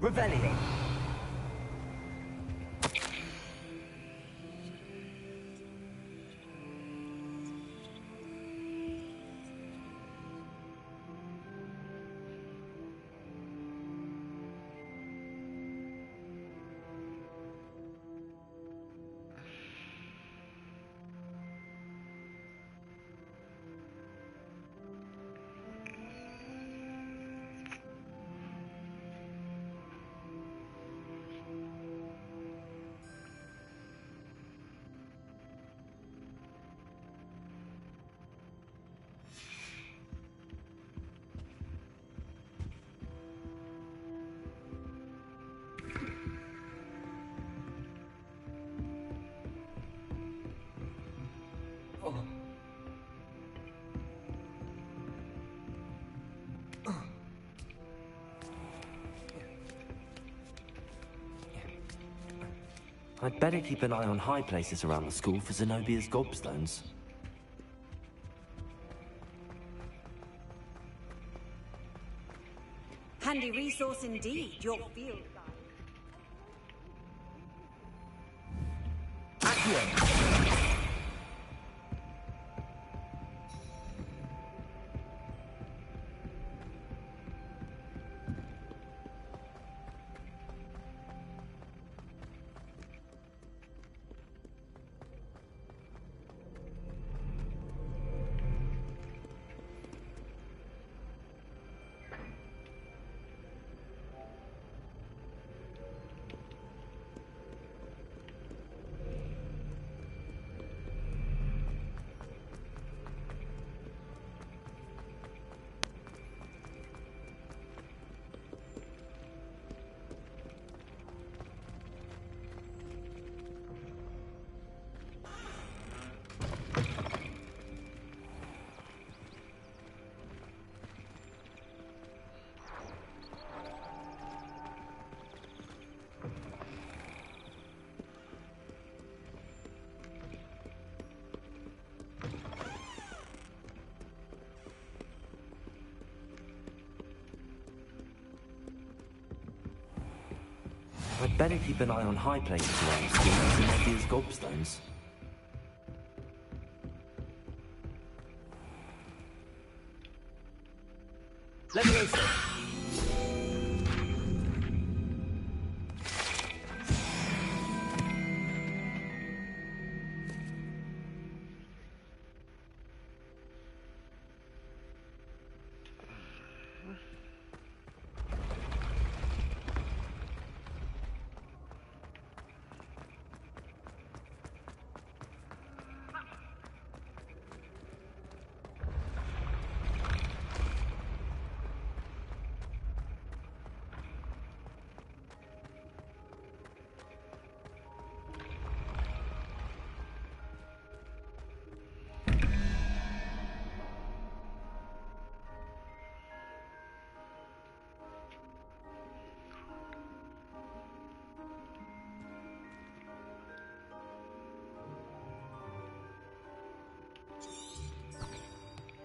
Revelio. I'd better keep an eye on high places around the school for Zenobia's gobstones. Handy resource indeed, your field guide. Accio. I'd better keep an eye on high places around the school for Zenobia's gobstones. Leviosa.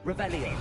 Revelio.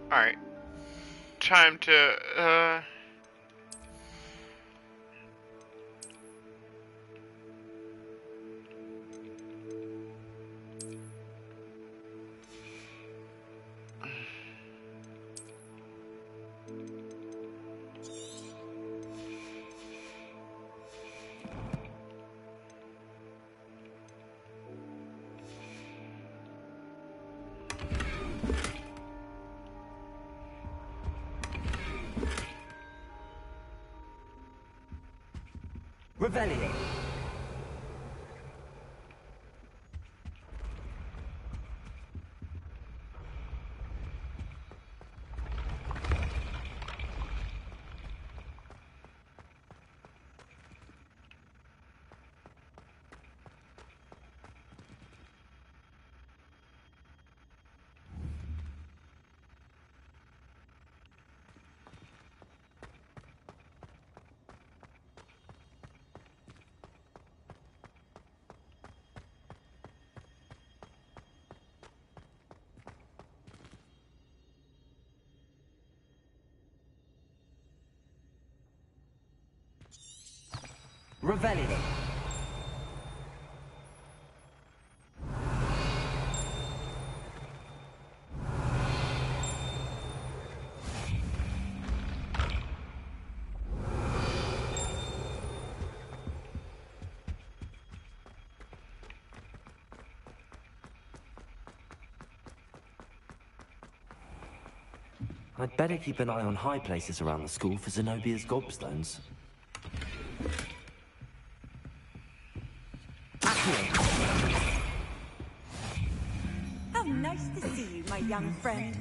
Alright. Time to, Revelio. Revelio. I'd better keep an eye on high places around the school for Zenobia's gobstones. How nice to see you, my young friend.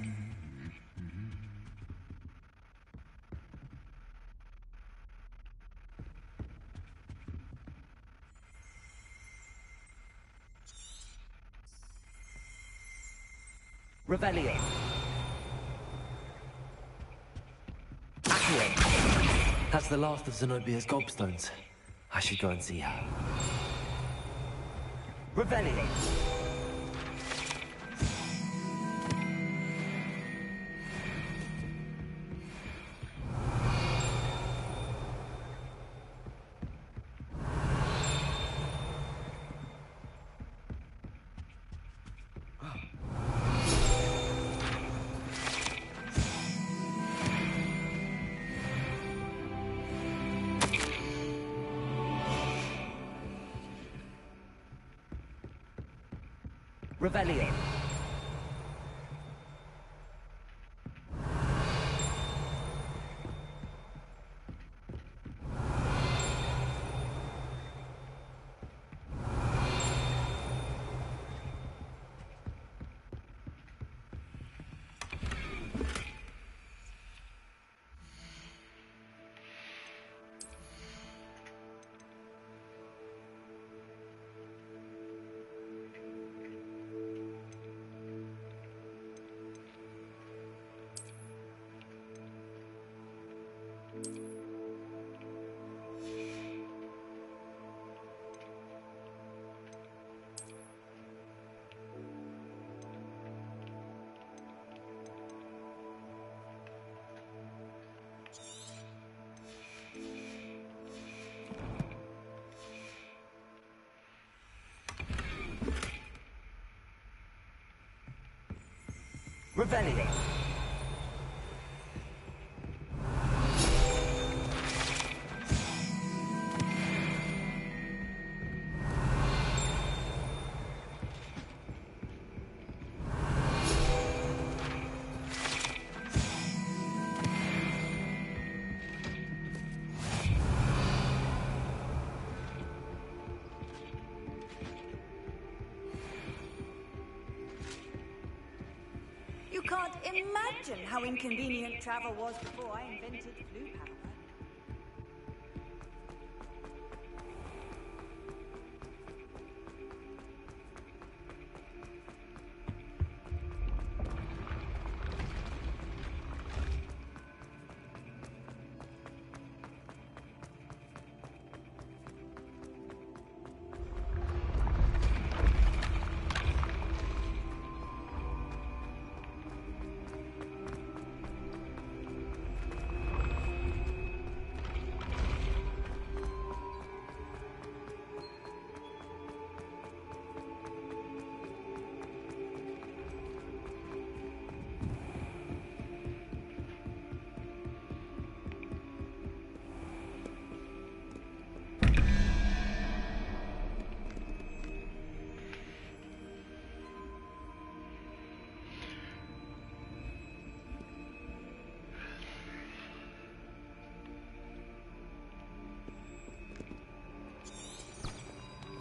Revelio. That's the last of Zenobia's gobstones. I should go and see her. Revelio. Revelio. Revelio. You can't imagine how inconvenient travel was before I invented flu power.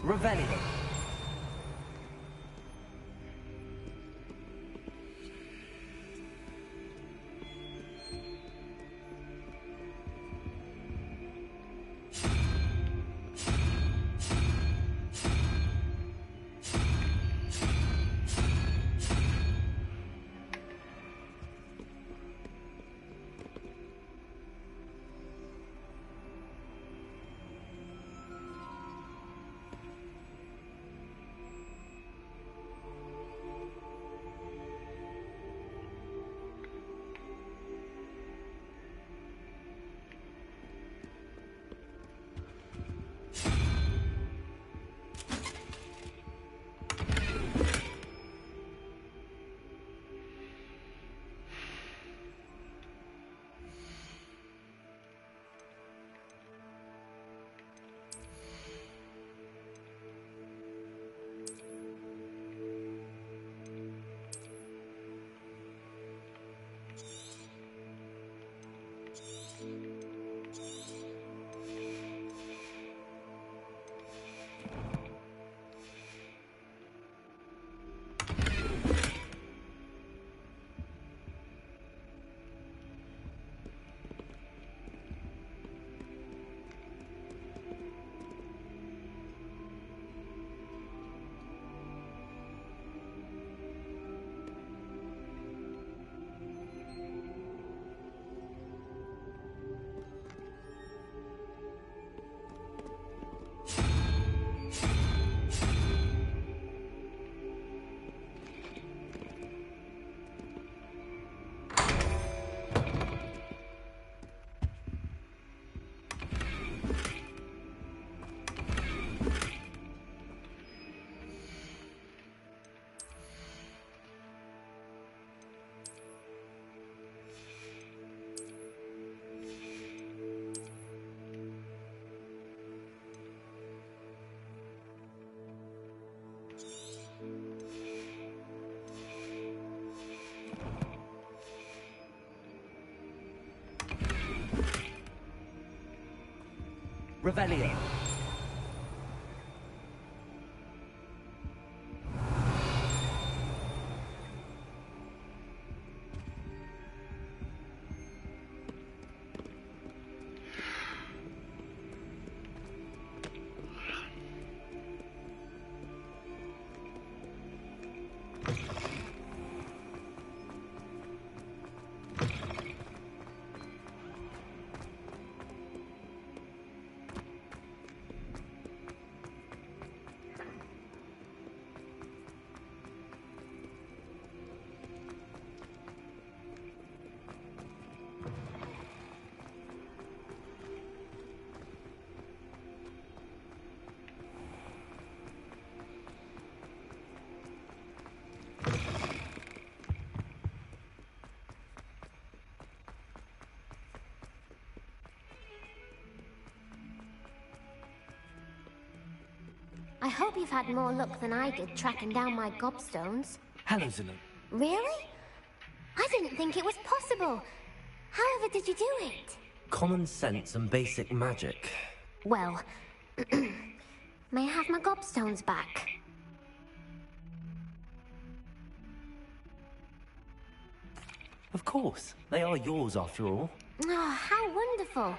Revelio. Revelio. I hope you've had more luck than I did tracking down my gobstones. Hello, Zeno. Really? I didn't think it was possible. However did you do it? Common sense and basic magic. Well, may I have my gobstones back? Of course. They are yours after all. Oh, how wonderful.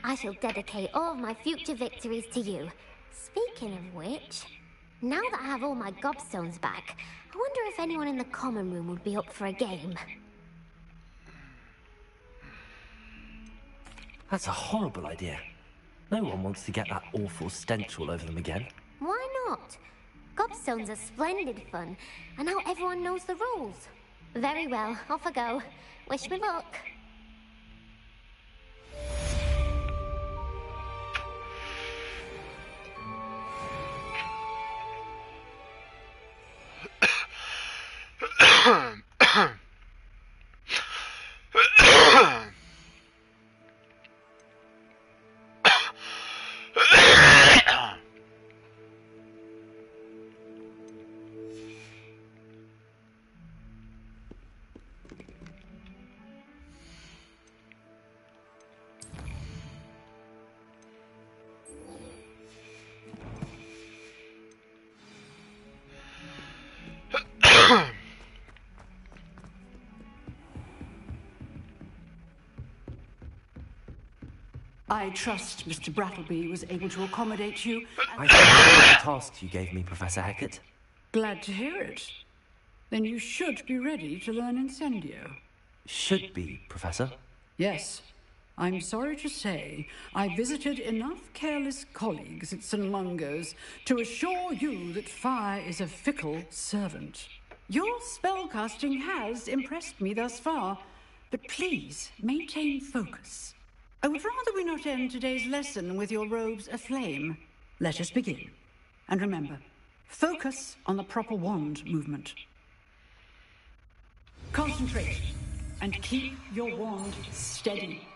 I shall dedicate all of my future victories to you. Speaking of which, now that I have all my gobstones back, I wonder if anyone in the common room would be up for a game. That's a horrible idea. No one wants to get that awful stench all over them again. Why not? Gobstones are splendid fun, and now everyone knows the rules. Very well, off I go. Wish me luck. I trust Mr. Brattleby was able to accommodate you. I found the tasks you gave me, Professor Hecat. Glad to hear it. Then you should be ready to learn Incendio. Should be, Professor. Yes. I'm sorry to say, I visited enough careless colleagues at St. Mungo's to assure you that fire is a fickle servant. Your spellcasting has impressed me thus far, but please maintain focus. I would rather we not end today's lesson with your robes aflame. Let us begin. And remember, focus on the proper wand movement. Concentrate, and keep your wand steady.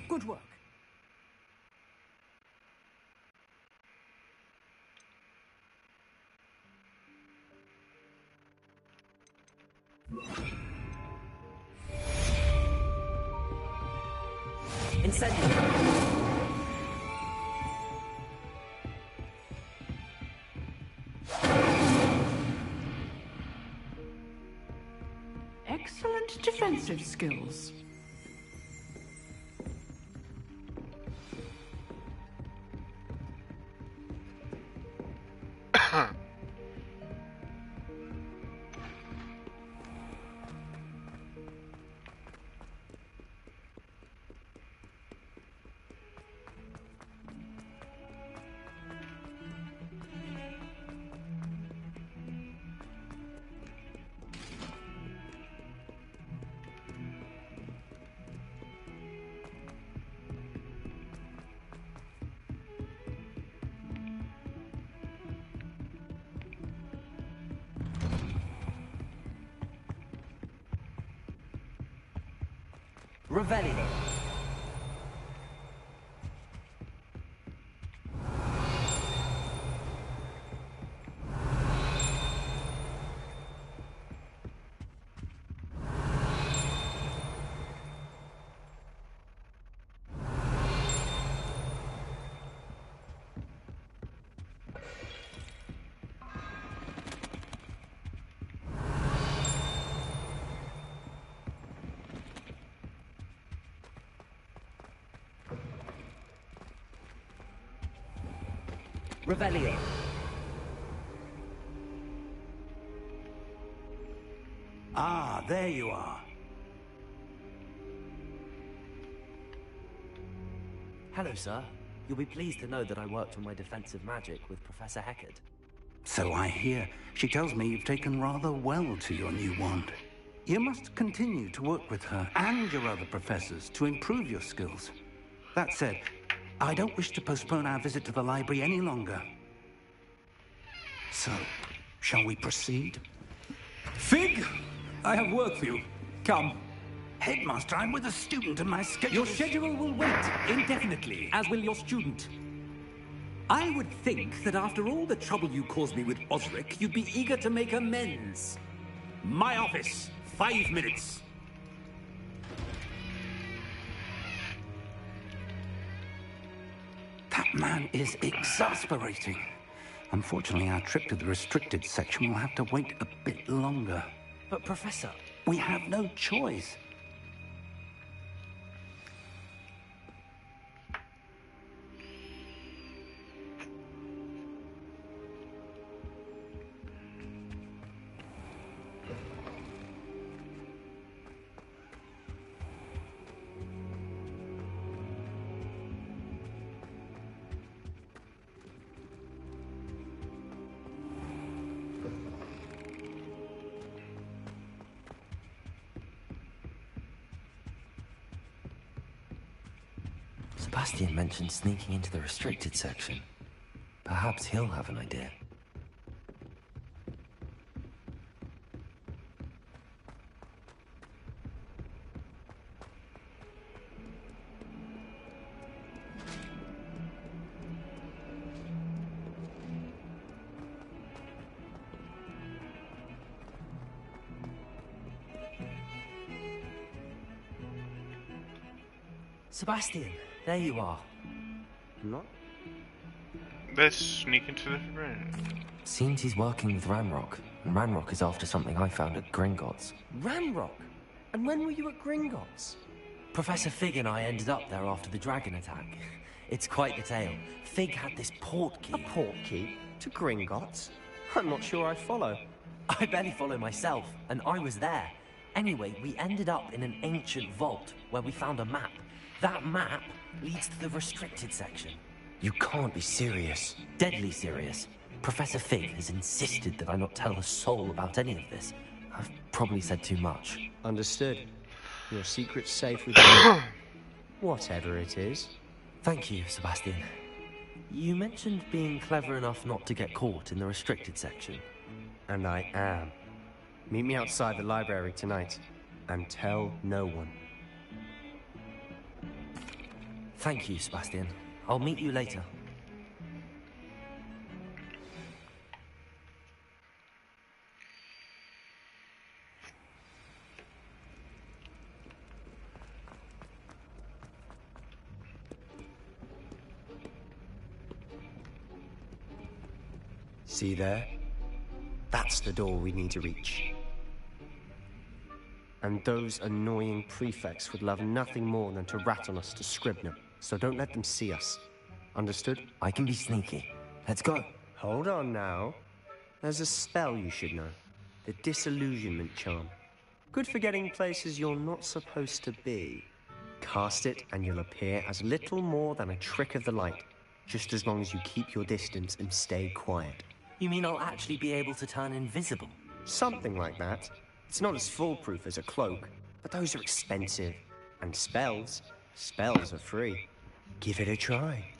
Good work. Incendio. Excellent defensive skills. Revelio. Revelio. Ah, there you are. Hello, sir. You'll be pleased to know that I worked on my defensive magic with Professor Hecat. So I hear. She tells me you've taken rather well to your new wand. You must continue to work with her and your other professors to improve your skills. That said, I don't wish to postpone our visit to the library any longer. So, shall we proceed? Fig, I have work for you. Come. Headmaster, I'm with a student and my schedule... Your schedule will wait indefinitely, as will your student. I would think that after all the trouble you caused me with Osric, you'd be eager to make amends. My office, 5 minutes. That man is exasperating. Unfortunately, our trip to the restricted section will have to wait a bit longer. But, Professor... We have no choice. Sebastian mentioned sneaking into the restricted section. Perhaps he'll have an idea. Sebastian, There you are. Not? Let's sneak into the room. Seems he's working with Ranrock, and Ranrock is after something I found at Gringotts. Ranrock? And when were you at Gringotts? Professor Fig and I ended up there after the dragon attack. It's quite the tale. Fig had this port key. A port key? To Gringotts? I'm not sure I follow. I barely follow myself, and I was there. Anyway, we ended up in an ancient vault where we found a map. That map leads to the restricted section. You can't be serious. Deadly serious. Professor Fig has insisted that I not tell a soul about any of this. I've probably said too much. Understood. Your secret's safe with me. Whatever it is. Thank you, Sebastian. You mentioned being clever enough not to get caught in the restricted section. And I am. Meet me outside the library tonight, and tell no one. Thank you, Sebastian. I'll meet you later. See there? That's the door we need to reach. And those annoying prefects would love nothing more than to rat on us to Scribner, so don't let them see us. Understood? I can be sneaky. Let's go. Hold on now. There's a spell you should know. The Disillusionment Charm. Good for getting places you're not supposed to be. Cast it and you'll appear as little more than a trick of the light, just as long as you keep your distance and stay quiet. You mean I'll actually be able to turn invisible? Something like that. It's not as foolproof as a cloak, but those are expensive. And spells are free. Give it a try.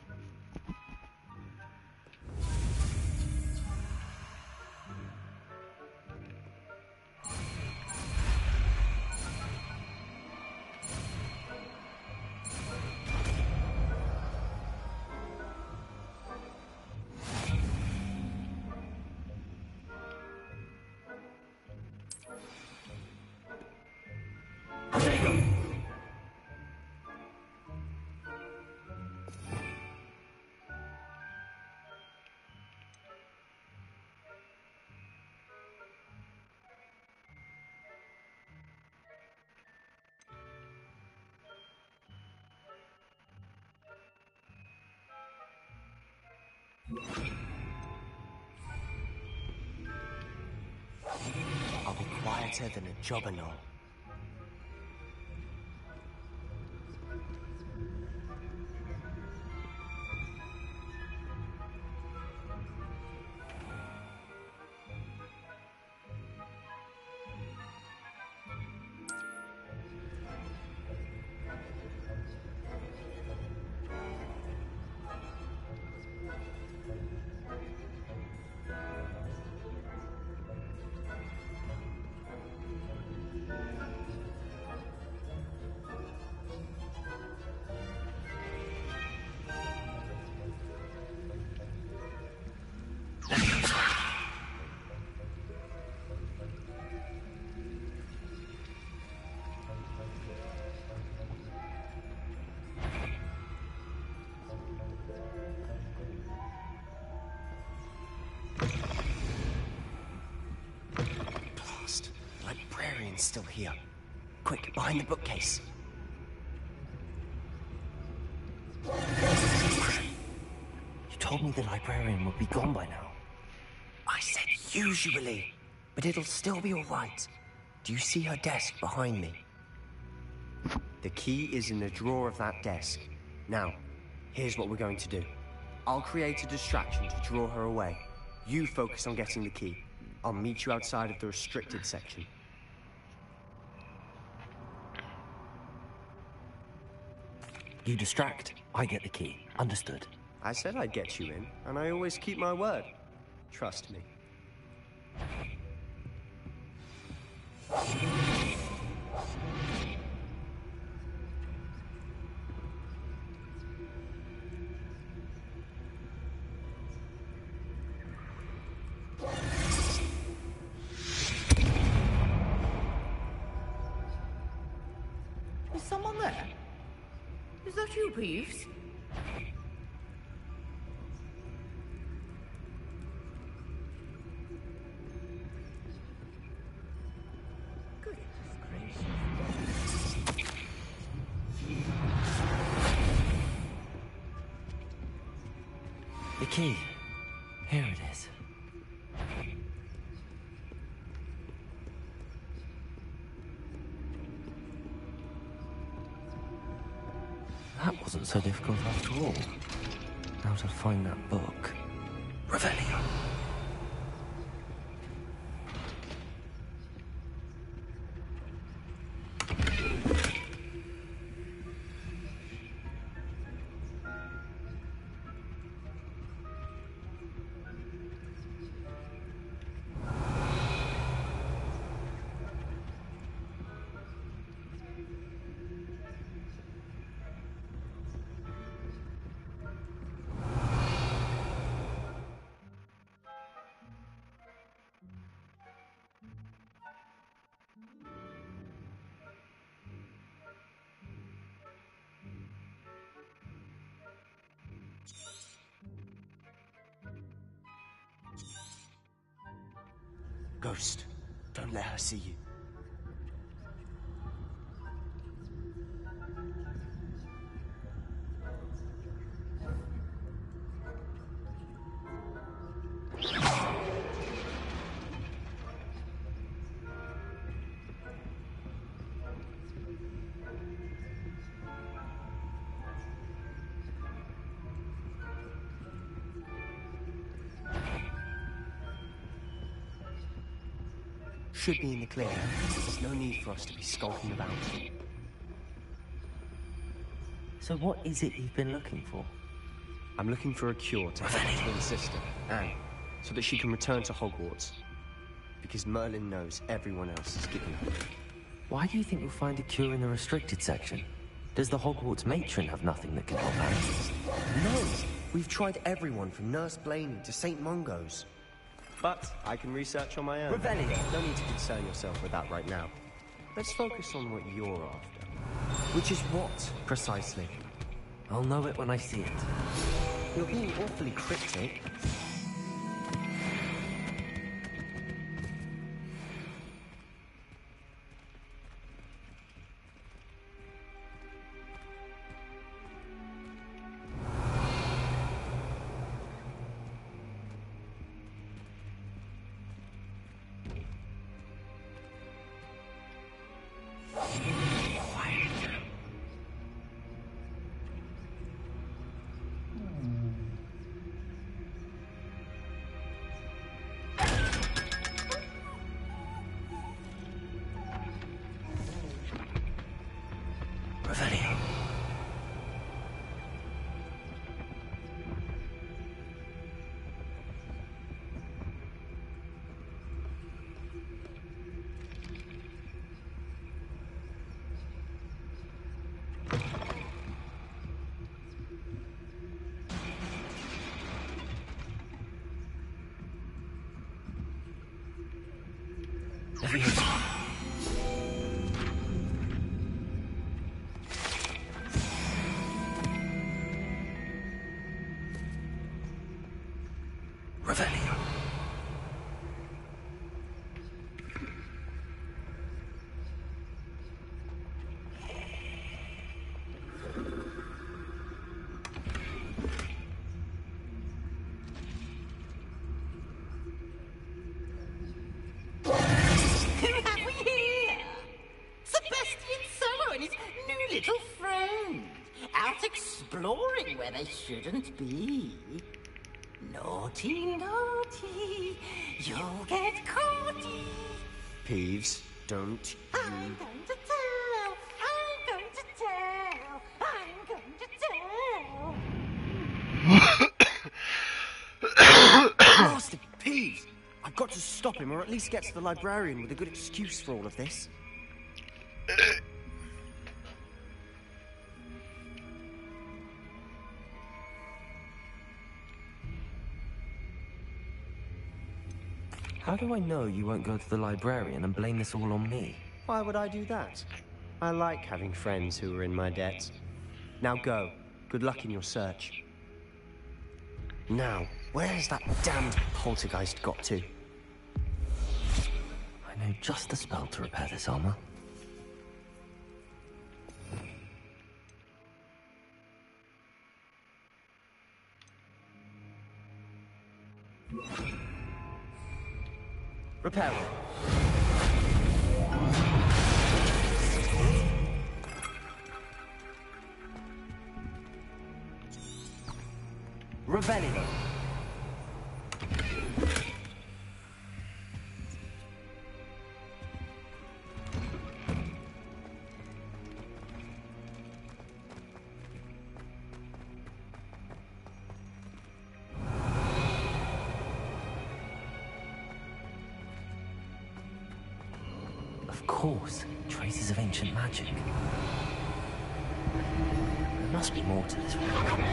I'll be quieter than a jobberknoll. Librarian's still here. Quick, behind the bookcase. You told me the librarian would be gone by now. I said usually, but it'll still be all right. Do you see her desk behind me? The key is in the drawer of that desk. Now, here's what we're going to do. I'll create a distraction to draw her away. You focus on getting the key. I'll meet you outside of the restricted section. You distract, I get the key. Understood. I said I'd get you in, and I always keep my word. Trust me. Is someone there? Is that you, Peeves? Goodness gracious. The key. Here it is. That wasn't so difficult after all. Now to find that book. Revelio. Ghost, don't let her see you. Should be in the clear. There's no need for us to be skulking about. So what is it you've been looking for? I'm looking for a cure to help my twin sister, Anne, so that she can return to Hogwarts. Because Merlin knows everyone else is giving up. Why do you think you'll find a cure in the restricted section? Does the Hogwarts matron have nothing that can help Anne? No! We've tried everyone from Nurse Blaney to St. Mungo's. But I can research on my own. Revelio. No need to concern yourself with that right now. Let's focus on what you're after. Which is what, precisely? I'll know it when I see it. You're being awfully cryptic. Revelio. Revelio. Who have we here? Sebastian Solo and his new little friend. Out exploring where they shouldn't be. Naughty, naughty, you'll get caughty. Peeves, don't I'm going to tell, I'm going to tell, I'm going to tell. Blasted Peeves! I've got to stop him, or at least get to the librarian with a good excuse for all of this. How do I know you won't go to the librarian and blame this all on me? Why would I do that? I like having friends who are in my debt. Now go. Good luck in your search. Now, where has that damned poltergeist got to? I know just the spell to repair this armor. Repair it. Revelio. Of course, traces of ancient magic. There must be more to this room.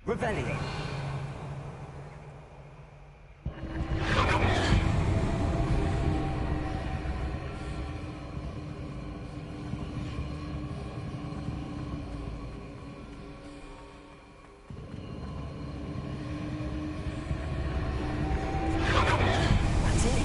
Revelio. That's it.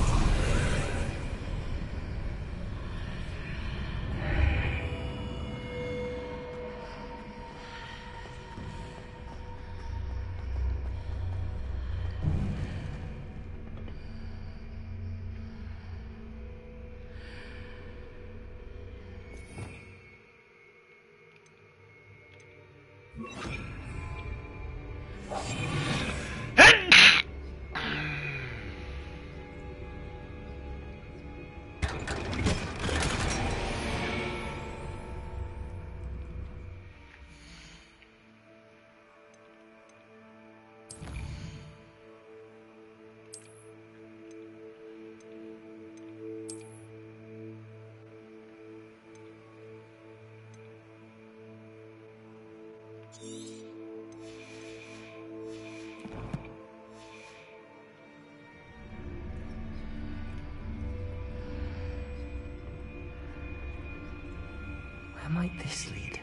Where might this lead?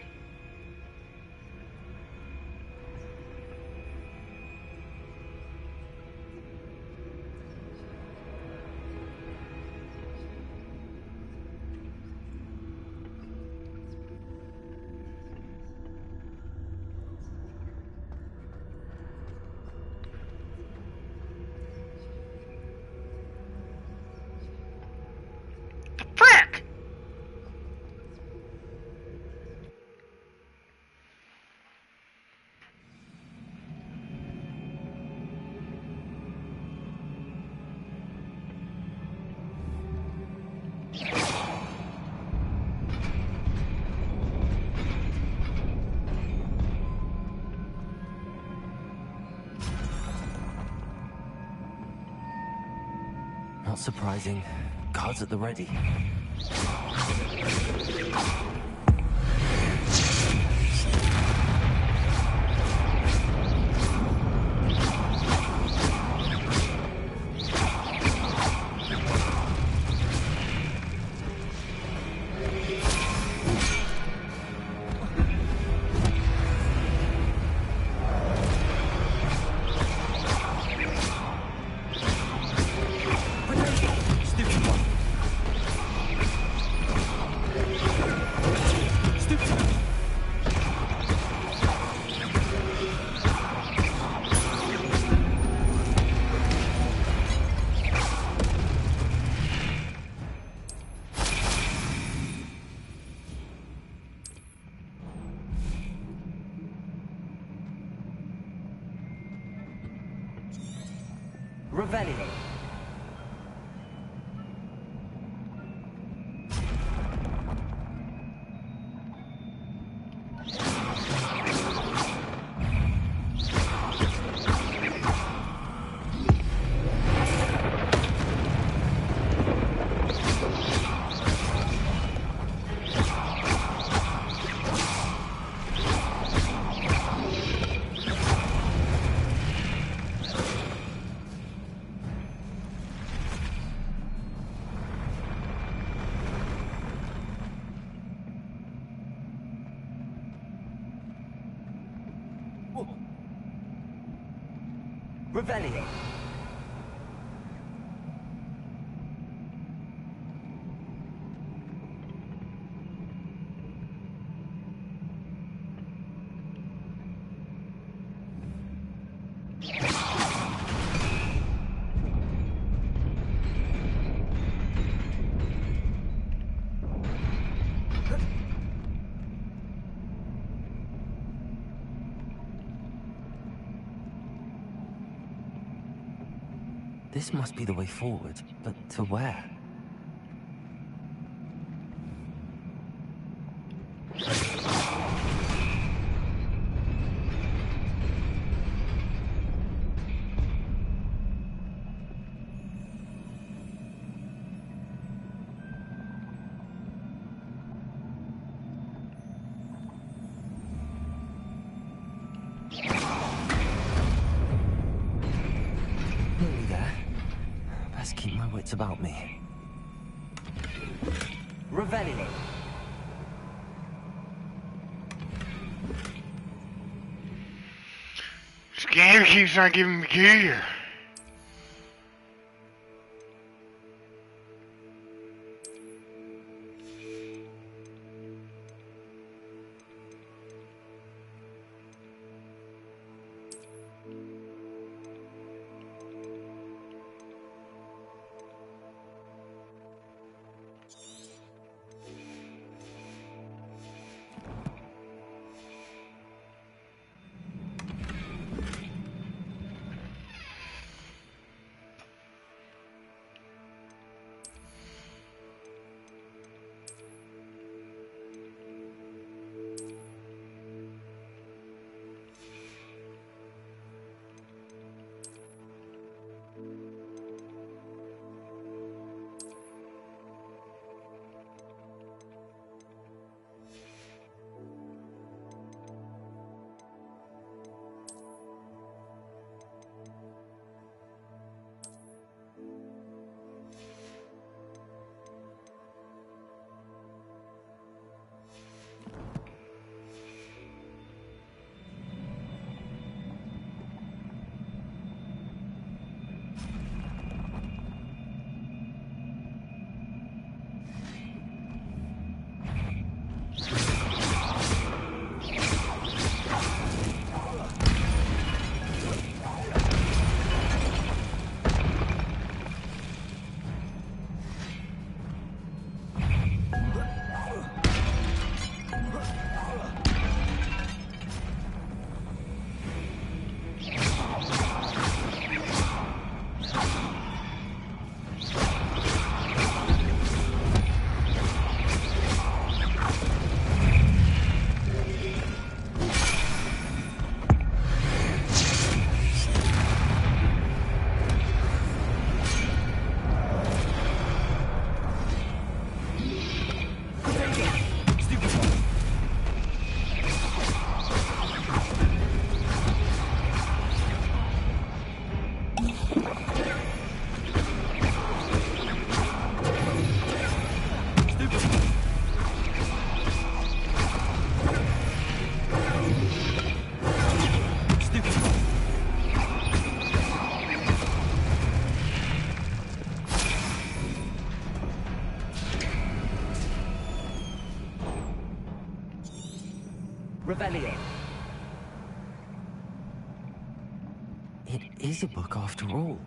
Frick! Not surprising. Guards at the ready. Revelio. Revelio. This must be the way forward, but to where? Nearly there. Best keep my wits about me. Revelio. This game keeps not giving me gear. Revelio. It is a book after all.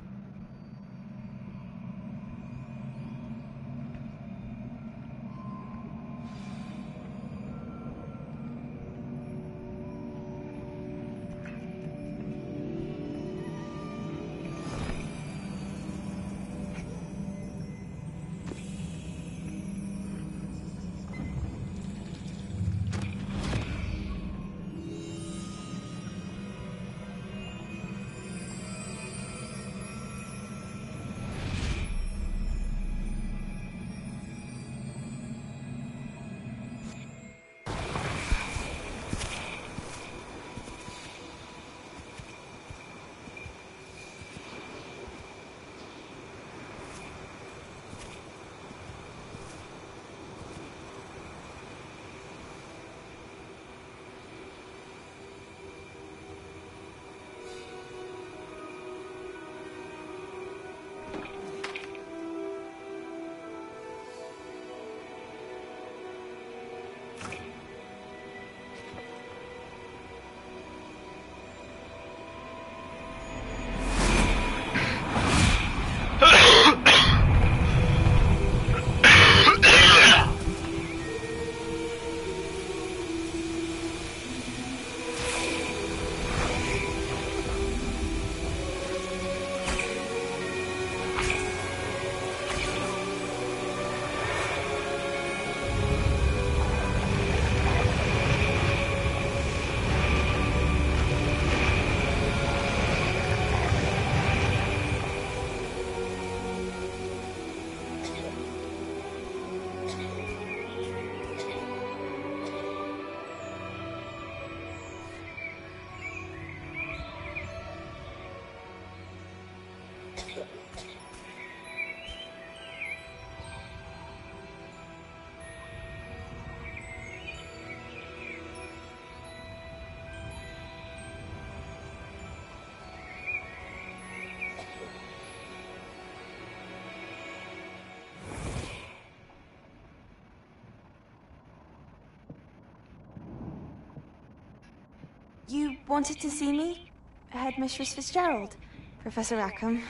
You wanted to see me? Headmistress Fitzgerald? Professor Rackham?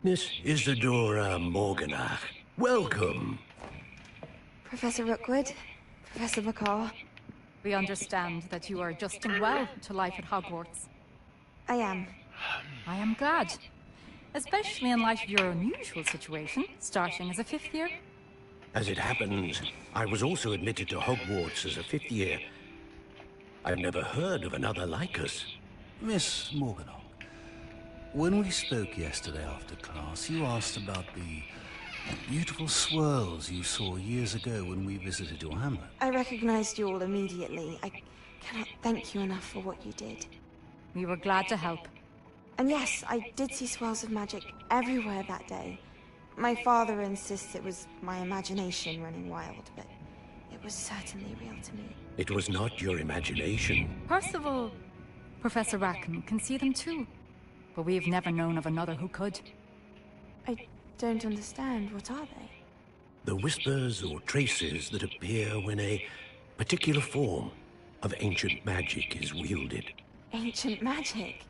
Miss Isadora Morganach, welcome. Professor Rookwood? Professor McCaw? We understand that you are adjusting well to life at Hogwarts. I am. I am glad. Especially in light of your unusual situation, starting as a 5th year. As it happens, I was also admitted to Hogwarts as a 5th year. I've never heard of another like us. Miss Morganock, when we spoke yesterday after class, you asked about the beautiful swirls you saw years ago when we visited your hamlet. I recognized you all immediately. I cannot thank you enough for what you did. We were glad to help. And yes, I did see swirls of magic everywhere that day. My father insists it was my imagination running wild, but it was certainly real to me. It was not your imagination. Percival, Professor Rackham can see them too. But we've never known of another who could. I don't understand. What are they? The whispers or traces that appear when a particular form of ancient magic is wielded. Ancient magic?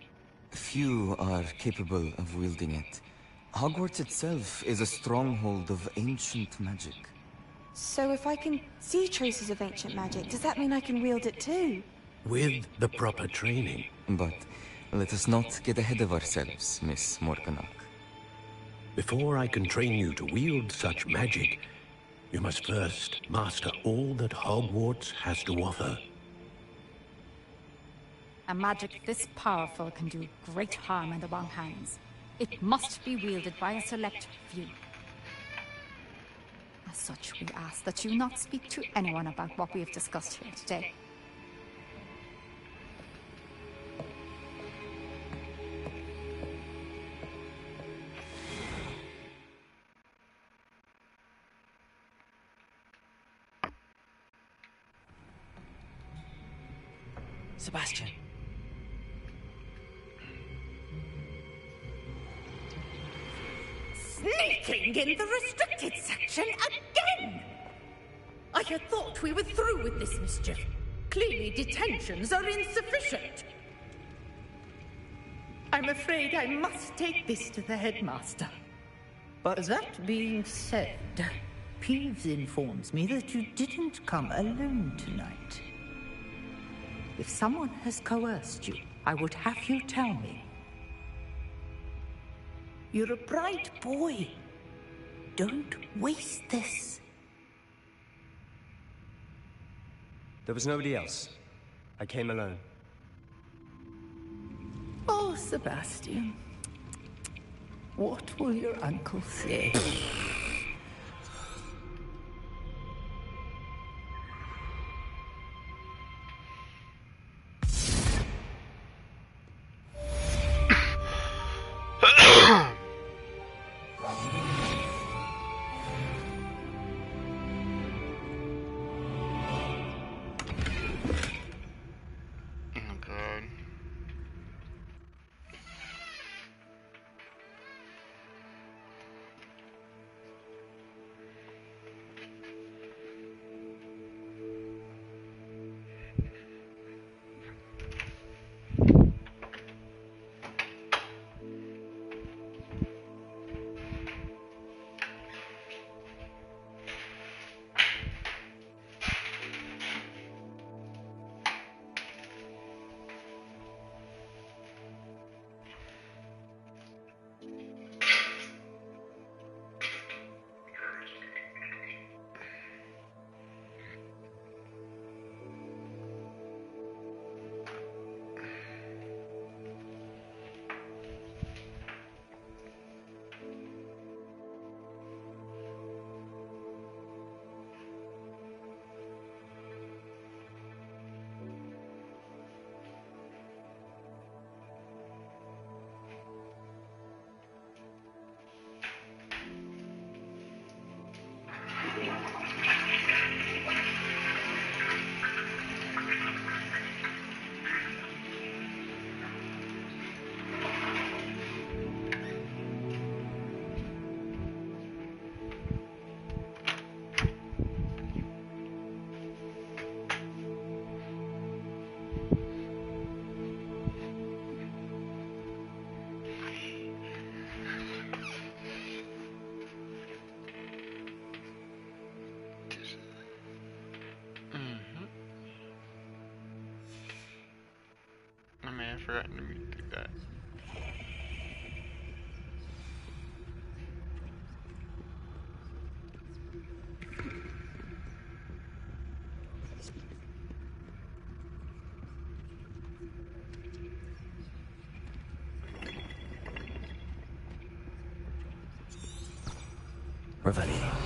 Few are capable of wielding it. Hogwarts itself is a stronghold of ancient magic. So if I can see traces of ancient magic, does that mean I can wield it too? With the proper training. But let us not get ahead of ourselves, Miss Morganock. Before I can train you to wield such magic, you must first master all that Hogwarts has to offer. A magic this powerful can do great harm in the wrong hands. It must be wielded by a select few. As such, we ask that you not speak to anyone about what we have discussed here today. Sebastian. Sneaking in the restricted section again! I had thought we were through with this mischief. Clearly detentions are insufficient. I'm afraid I must take this to the headmaster. But that being said, Peeves informs me that you didn't come alone tonight. If someone has coerced you, I would have you tell me. You're a bright boy. Don't waste this. There was nobody else. I came alone. Oh, Sebastian. What will your uncle say? I forgot to do that. Revelio.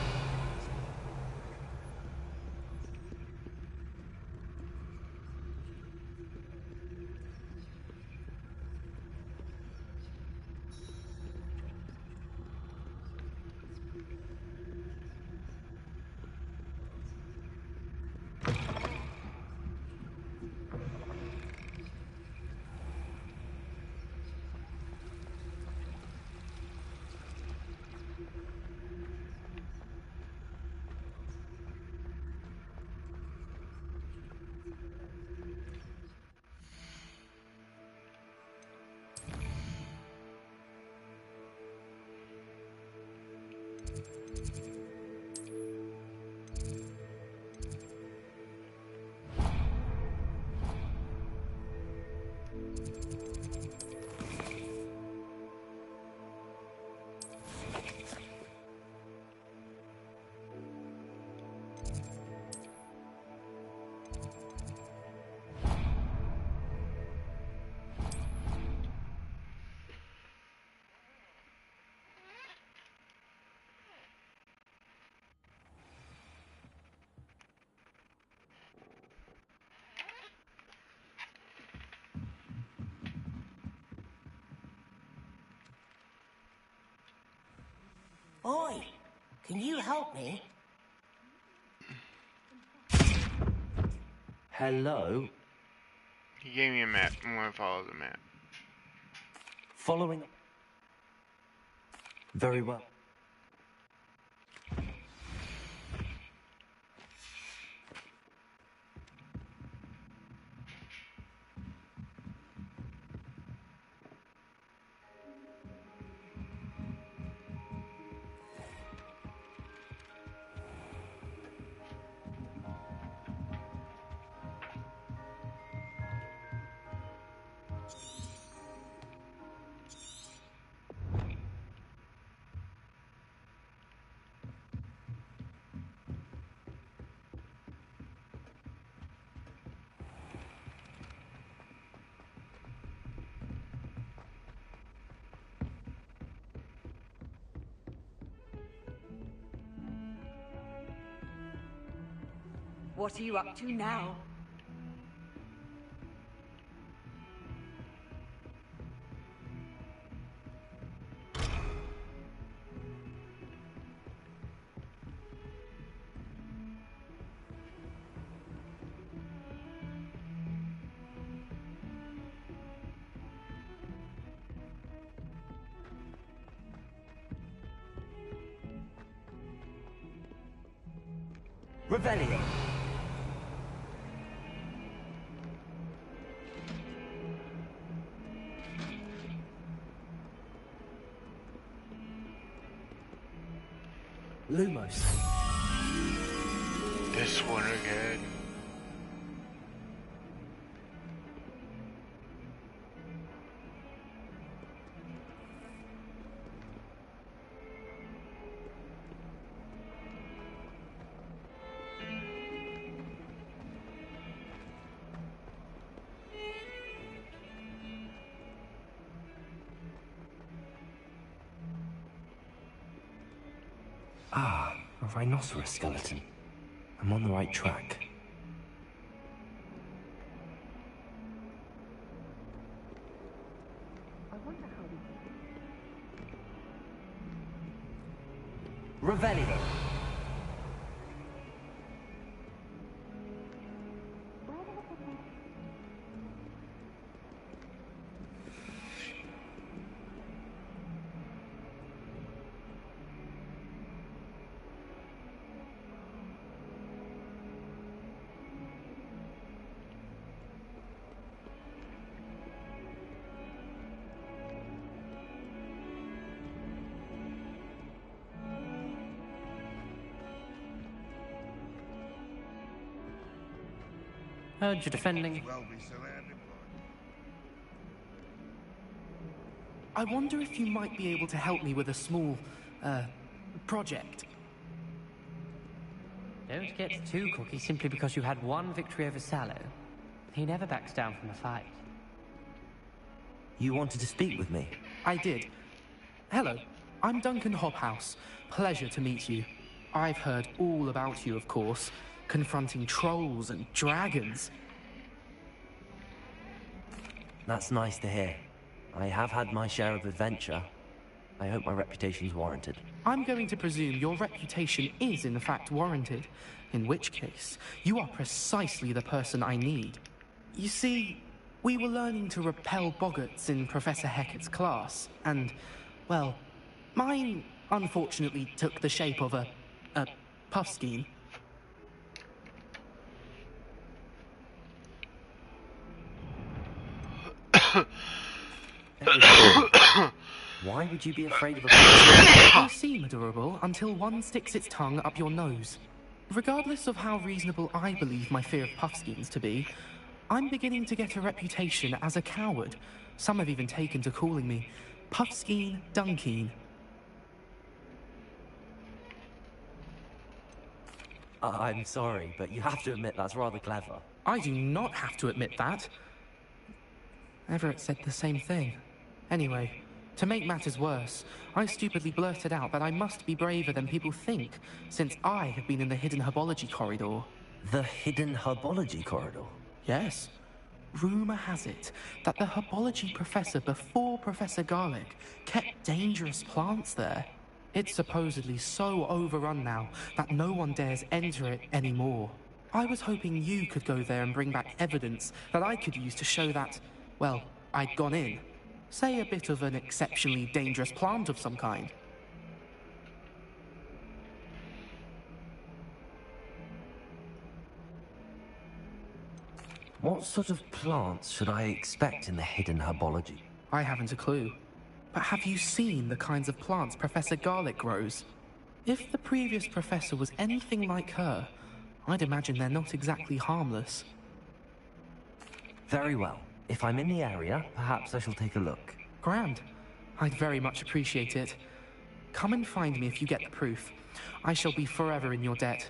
Oi, can you help me? Hello? He gave me a map. I'm gonna follow the map. Following. Very well. What are you up to now? Revelio. Lumos. This one again. Ah, a rhinoceros skeleton. I'm on the right track. Revelio. Heard you're defending. I wonder if you might be able to help me with a small, project. Don't get too cocky simply because you had one victory over Sallow. He never backs down from a fight. You wanted to speak with me? I did. Hello, I'm Duncan Hobhouse. Pleasure to meet you. I've heard all about you, of course, confronting trolls and dragons. That's nice to hear. I have had my share of adventure. I hope my reputation's warranted. I'm going to presume your reputation is in fact warranted, in which case, you are precisely the person I need. You see, we were learning to repel boggarts in Professor Hecat's class, and, well, mine unfortunately took the shape of a puffskein. Why would you be afraid of a You seem adorable until one sticks its tongue up your nose. Regardless of how reasonable I believe my fear of puffskeins to be, I'm beginning to get a reputation as a coward. Some have even taken to calling me Puffskein Dunkeen. I'm sorry, but you have to admit that's rather clever. I do not have to admit that. Everett said the same thing. Anyway, to make matters worse, I stupidly blurted out that I must be braver than people think, since I have been in the hidden herbology corridor. The hidden herbology corridor? Yes. Rumour has it that the herbology professor before Professor Garlic kept dangerous plants there. It's supposedly so overrun now that no one dares enter it anymore. I was hoping you could go there and bring back evidence that I could use to show that, well, I'd gone in. Say a bit of an exceptionally dangerous plant of some kind. What sort of plants should I expect in the hidden herbology? I haven't a clue. But have you seen the kinds of plants Professor Garlic grows? If the previous professor was anything like her, I'd imagine they're not exactly harmless. Very well. If I'm in the area, perhaps I shall take a look. Grand. I'd very much appreciate it. Come and find me if you get the proof. I shall be forever in your debt.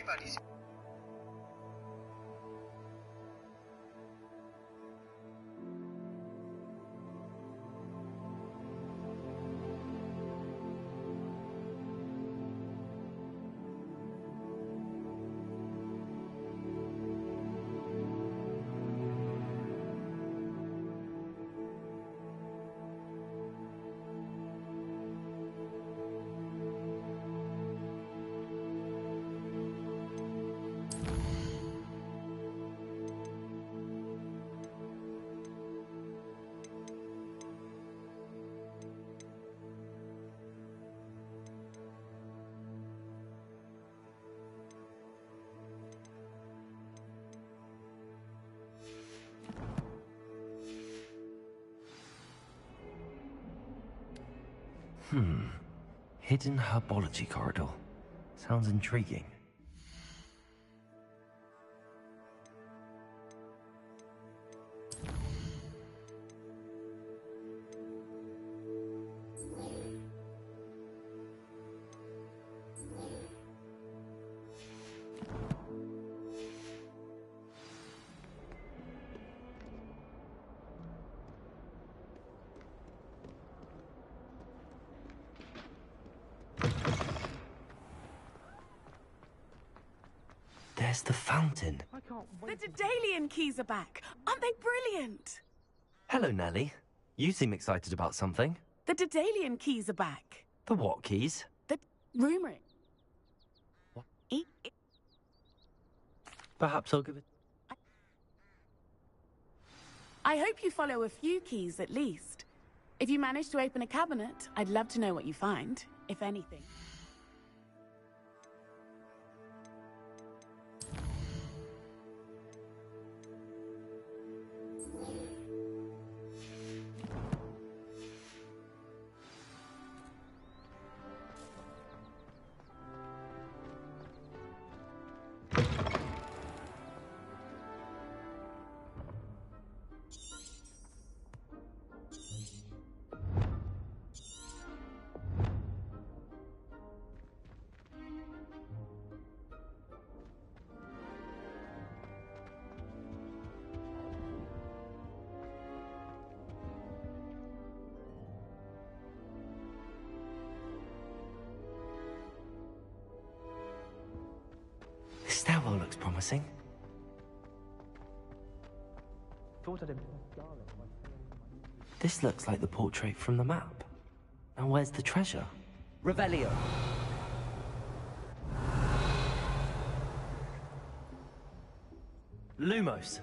everybody's. Hidden herbology corridor. Sounds intriguing. There's the fountain. The Daedalian keys are back. Aren't they brilliant? Hello, Nellie. You seem excited about something. The Daedalian keys are back. The what keys? The rumor. What? Perhaps I'll give it... I hope you follow a few keys at least. If you manage to open a cabinet, I'd love to know what you find, if anything. This stairwell looks promising. This looks like the portrait from the map. Now where's the treasure? Revelio. Lumos.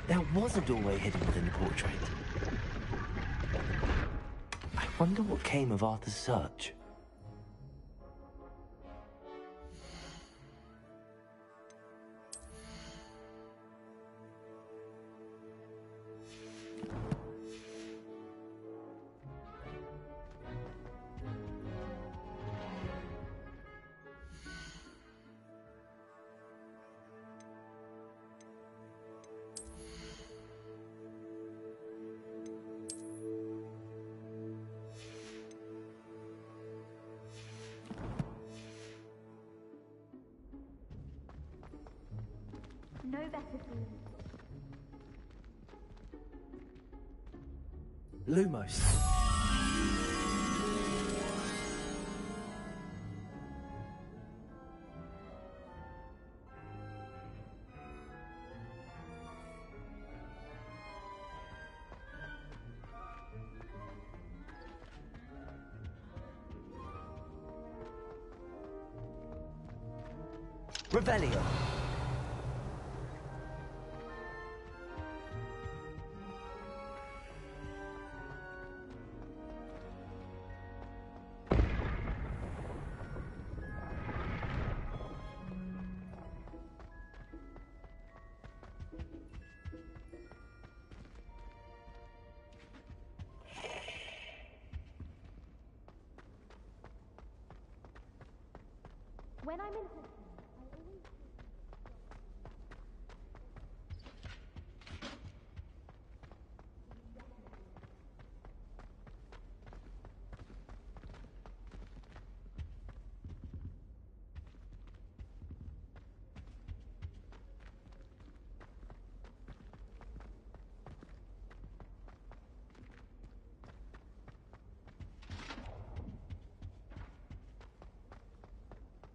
There was a doorway hidden within the portrait. I wonder what came of Arthur's search. No better food. Lumos. Revelio. When I'm in...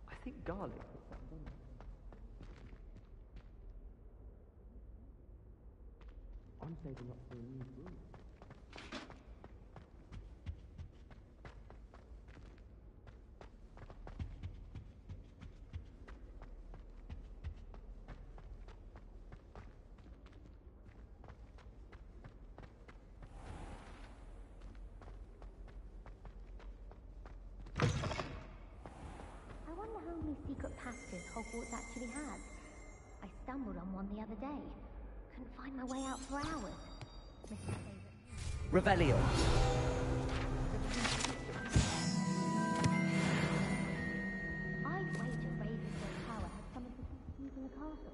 I think garlic was that one. I'm saving up for a new broom. I wonder how many secret passages Hogwarts actually has. I stumbled on one the other day. Couldn't find my way out for hours. Missed my favorite. Revelio. I'd wager Ravensworth Tower has some of the keys in the castle.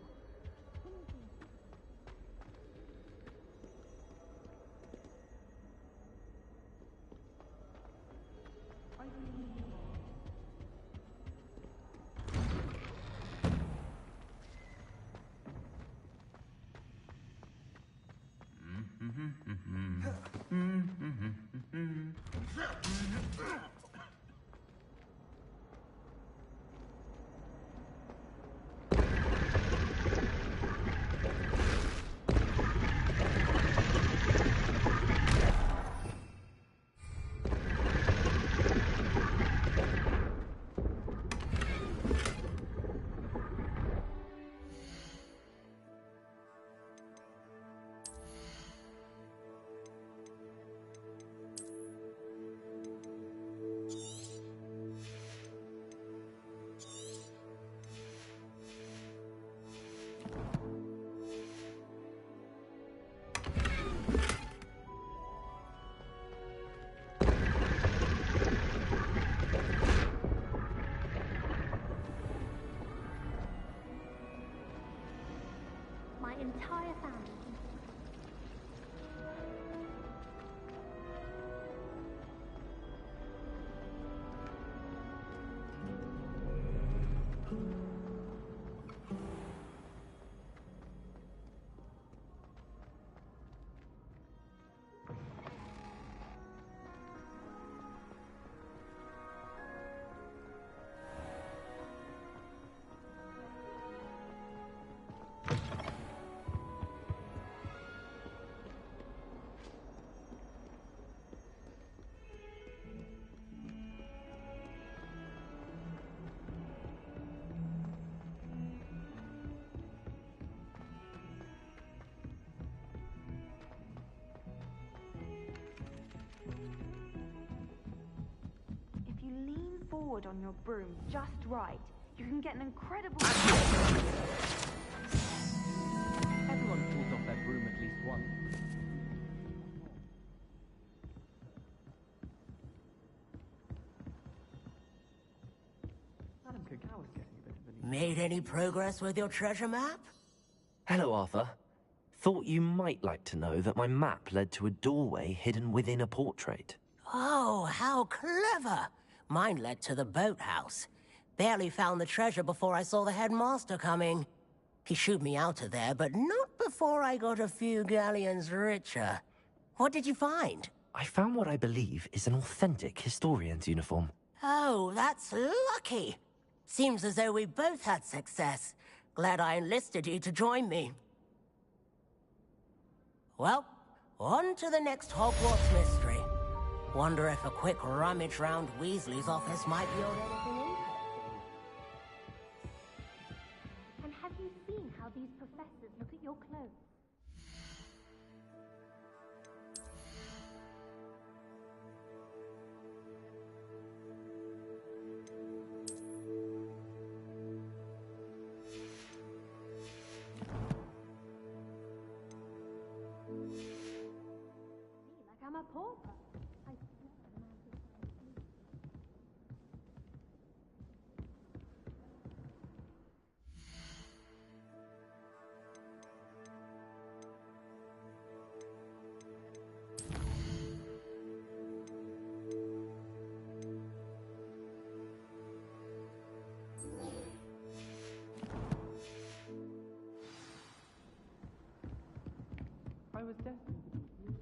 My entire family. If you lean forward on your broom just right, you can get an incredible... Everyone falls off their broom at least once. Madam Cacao is getting a bit of an... Made any progress with your treasure map? Hello, Arthur. Thought you might like to know that my map led to a doorway hidden within a portrait. Oh, how clever! Mine led to the boathouse. Barely found the treasure before I saw the headmaster coming. He shooed me out of there, but not before I got a few galleons richer. What did you find? I found what I believe is an authentic historian's uniform. Oh, that's lucky. Seems as though we both had success. Glad I enlisted you to join me. Well, on to the next Hogwarts mystery. Wonder if a quick rummage round Weasley's office might yield anything interesting. And have you seen how these professors look at your clothes? Like I'm a pauper. was destined to be here.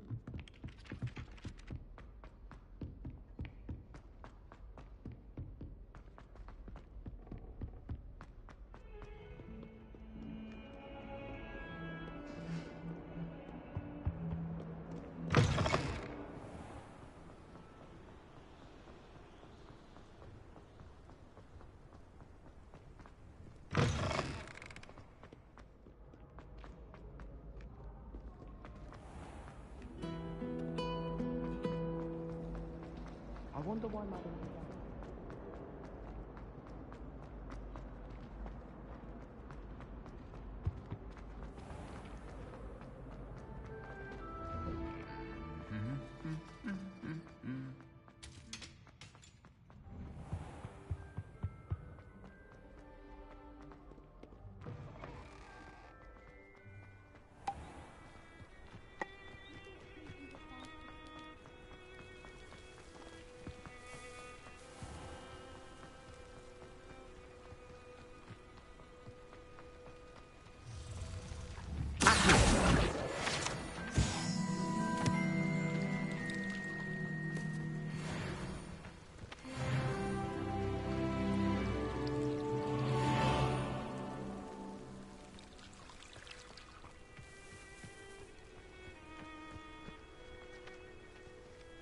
I wonder why Madame...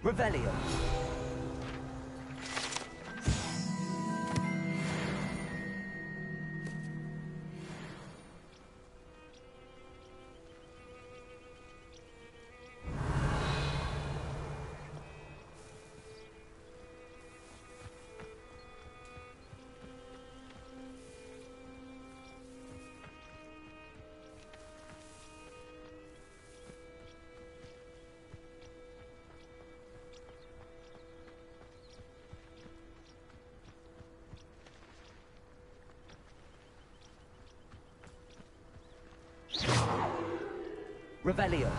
Revelio. Revelio.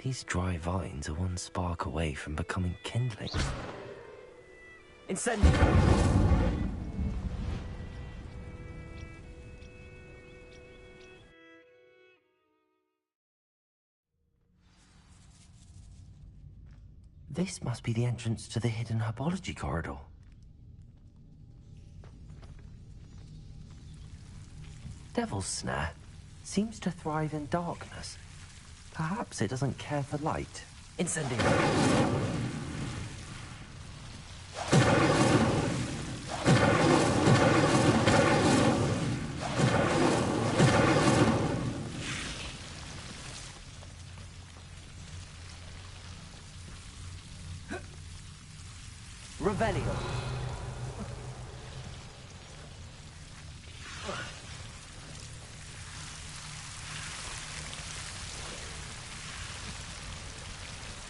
These dry vines are one spark away from becoming kindling. Incendio! This must be the entrance to the hidden herbology corridor. Devil's Snare seems to thrive in darkness. Perhaps it doesn't care for light. Incendio! Revelio.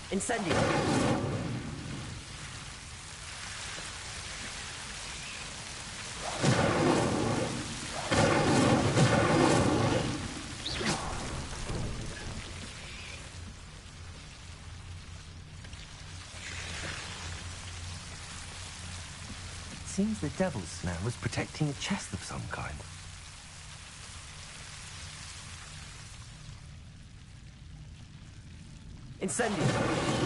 Incendio. Seems the Devil's Snare was protecting a chest of some kind. Incendio!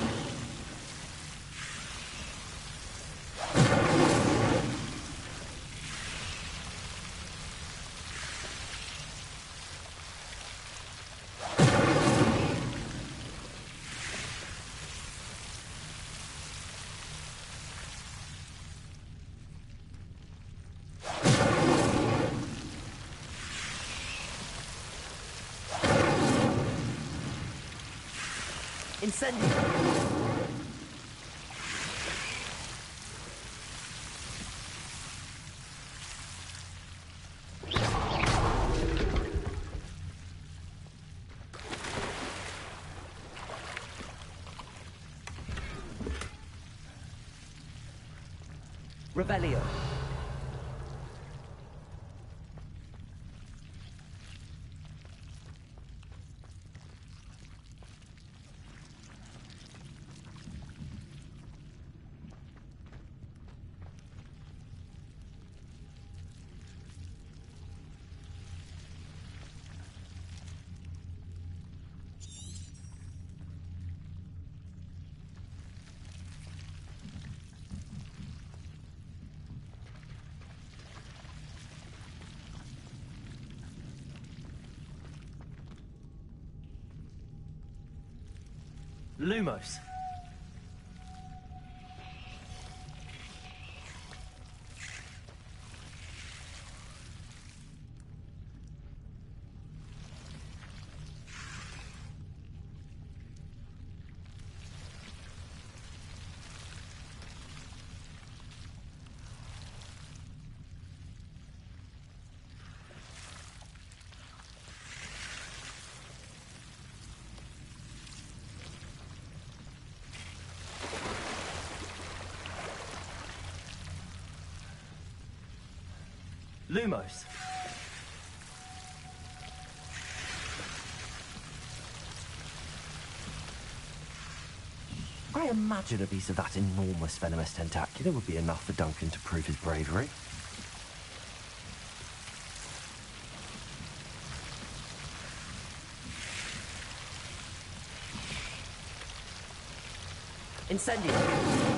Incendio! Revelio. Lumos. Lumos. I imagine a piece of that enormous venomous tentacular would be enough for Duncan to prove his bravery. Incendio.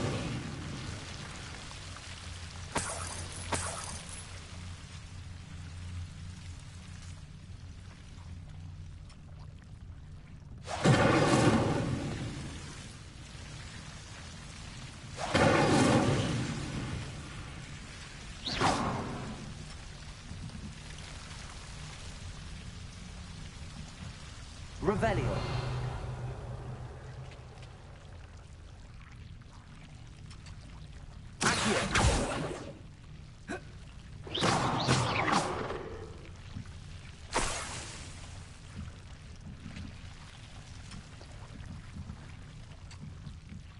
Revelio.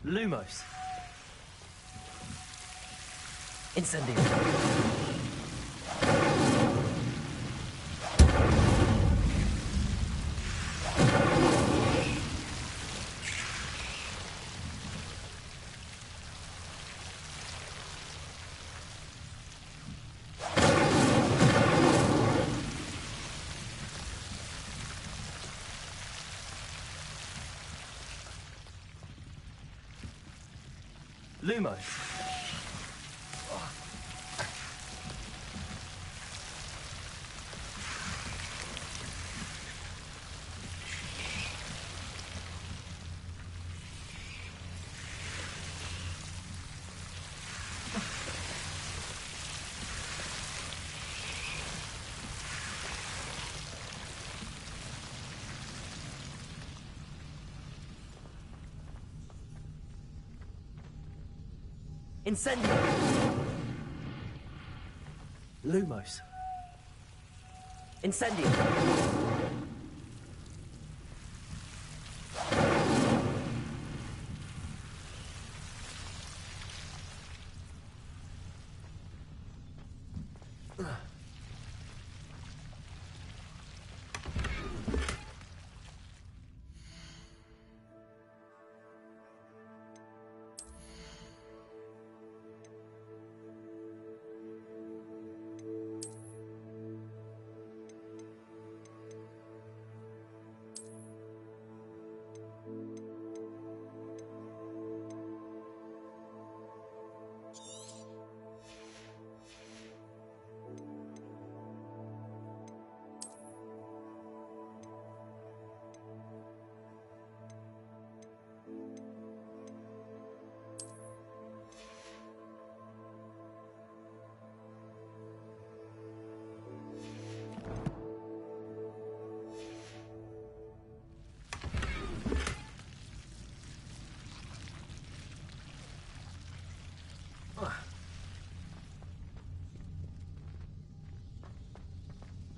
Lumos. Incendio. Lumos. Incendio. Lumos. Incendio.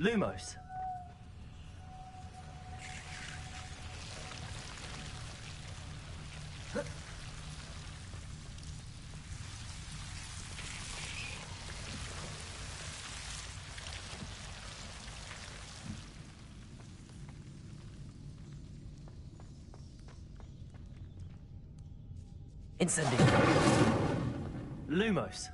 Lumos. Incendio. Lumos.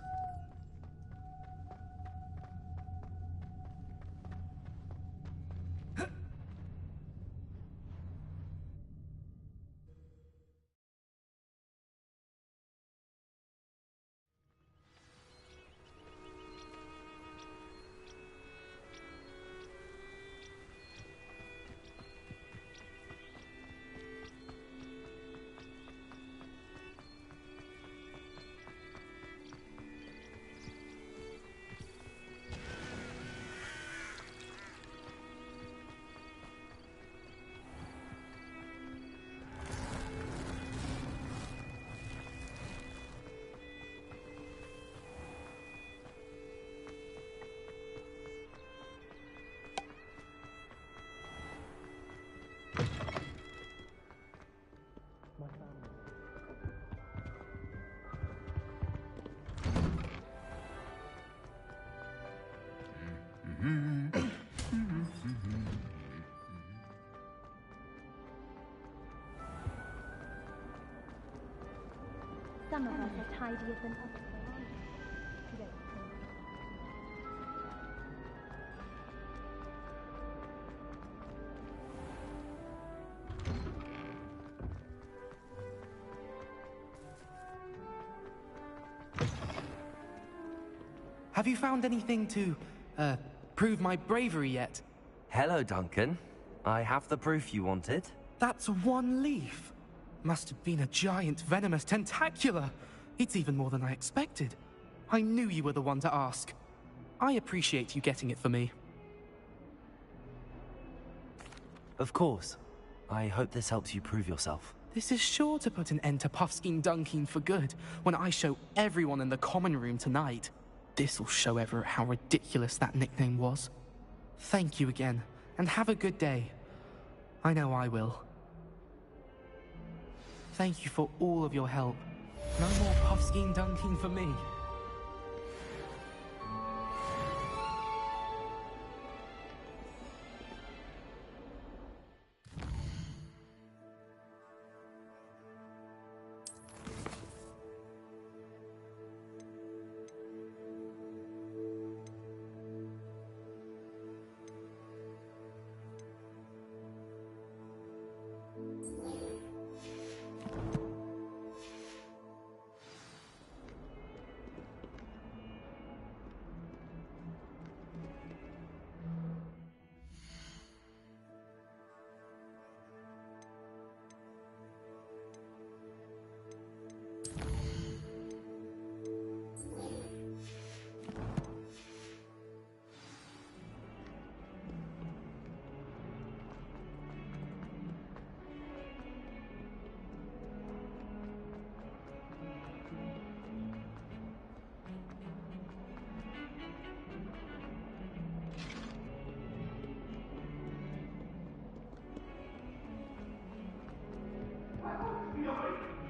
Some of us are tidier than others. Have you found anything to, prove my bravery yet? Hello, Duncan. I have the proof you wanted. That's one leaf. Must have been a giant venomous tentacula. It's even more than I expected. I knew you were the one to ask. I appreciate you getting it for me. Of course. I hope this helps you prove yourself. This is sure to put an end to Puffskein Dunkeen for good when I show everyone in the common room tonight. This'll show Everett how ridiculous that nickname was. Thank you again, and have a good day. I know I will. Thank you for all of your help. No more Puffskein Dunkeen for me.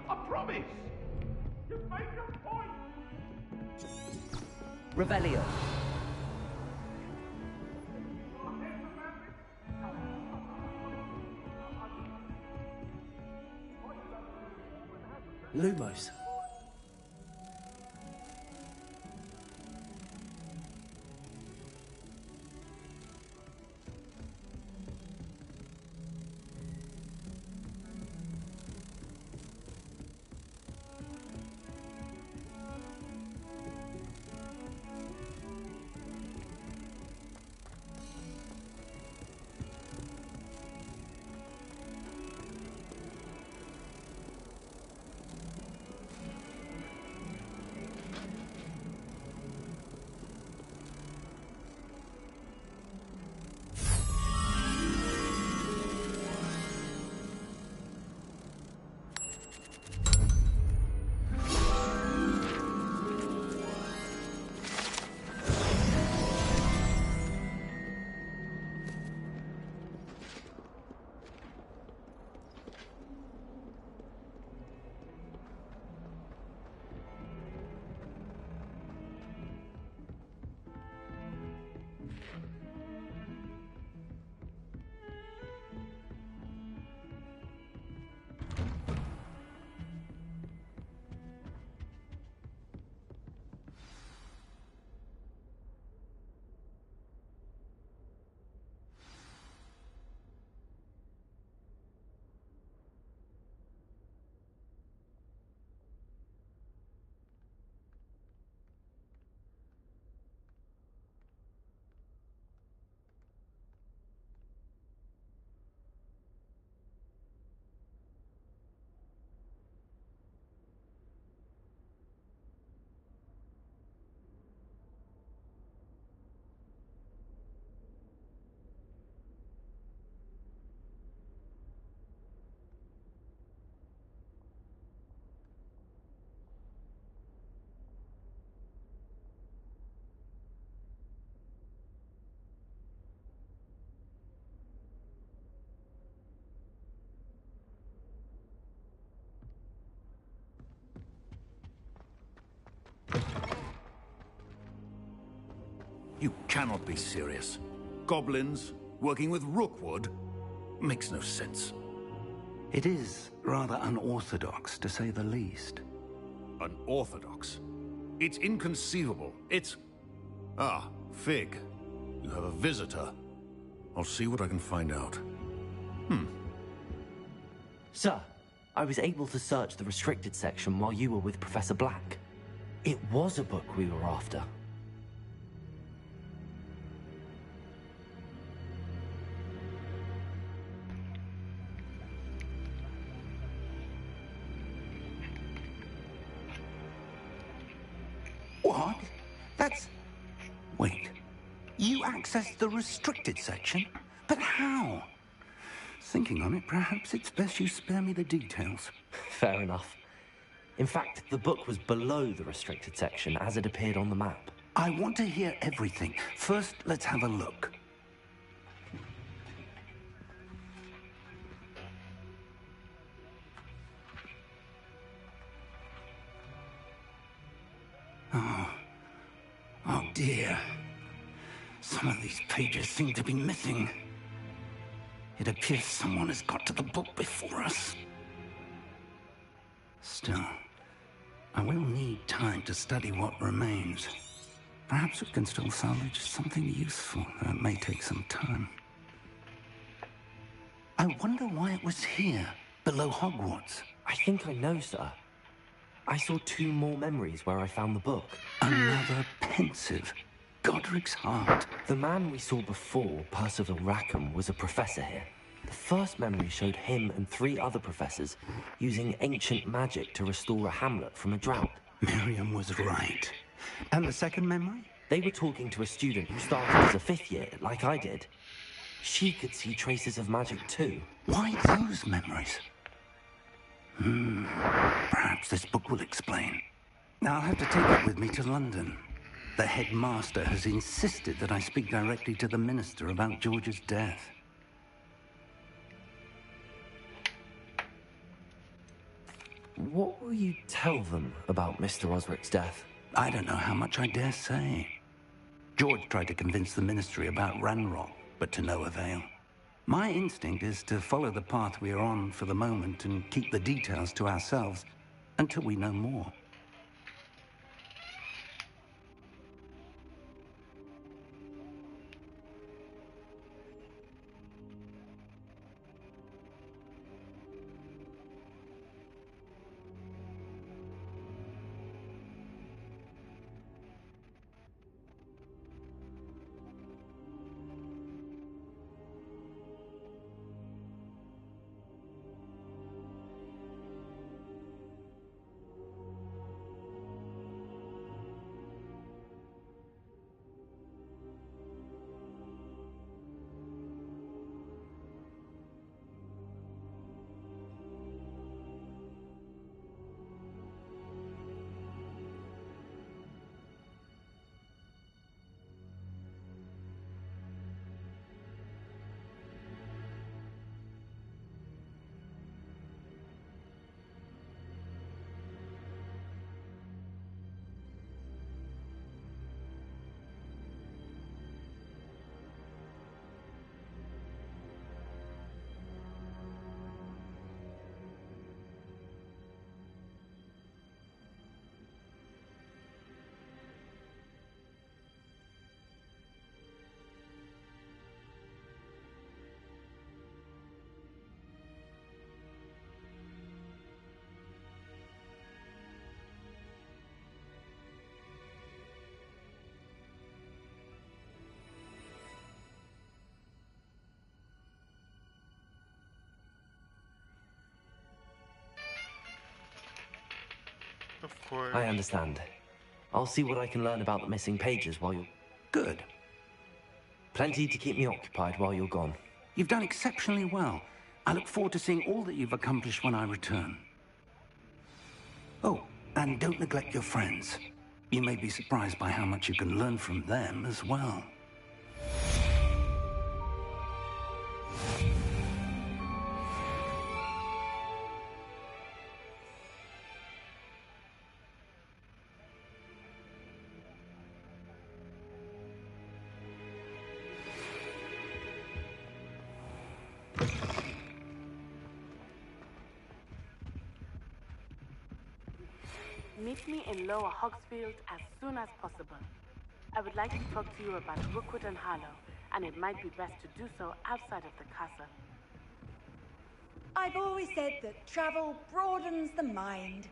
I promise! You've made your point! Revelio. Lumos. You cannot be serious. Goblins working with Rookwood? Makes no sense. It is rather unorthodox, to say the least. Unorthodox? It's inconceivable. It's... Ah, Fig. You have a visitor. I'll see what I can find out. Sir, I was able to search the restricted section while you were with Professor Black. It was a book we were after. What? That's... Wait. You accessed the restricted section? But how? Thinking on it, perhaps it's best you spare me the details. Fair enough. In fact, the book was below the restricted section as it appeared on the map. I want to hear everything. First, let's have a look. Oh dear. Some of these pages seem to be missing. It appears someone has got to the book before us. Still, I will need time to study what remains. Perhaps we can still salvage something useful, though it may take some time. I wonder why it was here, below Hogwarts. I think I know, sir. I saw 2 more memories where I found the book. Another pensive. Godric's heart. The man we saw before, Percival Rackham, was a professor here. The first memory showed him and 3 other professors using ancient magic to restore a hamlet from a drought. Miriam was right. And the second memory? They were talking to a student who started as a 5th year, like I did. She could see traces of magic too. Why those memories? Perhaps this book will explain. Now I'll have to take it with me to London. The headmaster has insisted that I speak directly to the minister about George's death. What will you tell them about Mr. Osric's death? I don't know how much I dare say. George tried to convince the ministry about Ranrock, but to no avail. My instinct is to follow the path we are on for the moment and keep the details to ourselves until we know more. Of course. I understand. I'll see what I can learn about the missing pages while you're... Good. Plenty to keep me occupied while you're gone. You've done exceptionally well. I look forward to seeing all that you've accomplished when I return. Oh, and don't neglect your friends. You may be surprised by how much you can learn from them as well. Meet me in Lower Hogsfield as soon as possible. I would like to talk to you about Rookwood and Harlow, and it might be best to do so outside of the castle. I've always said that travel broadens the mind.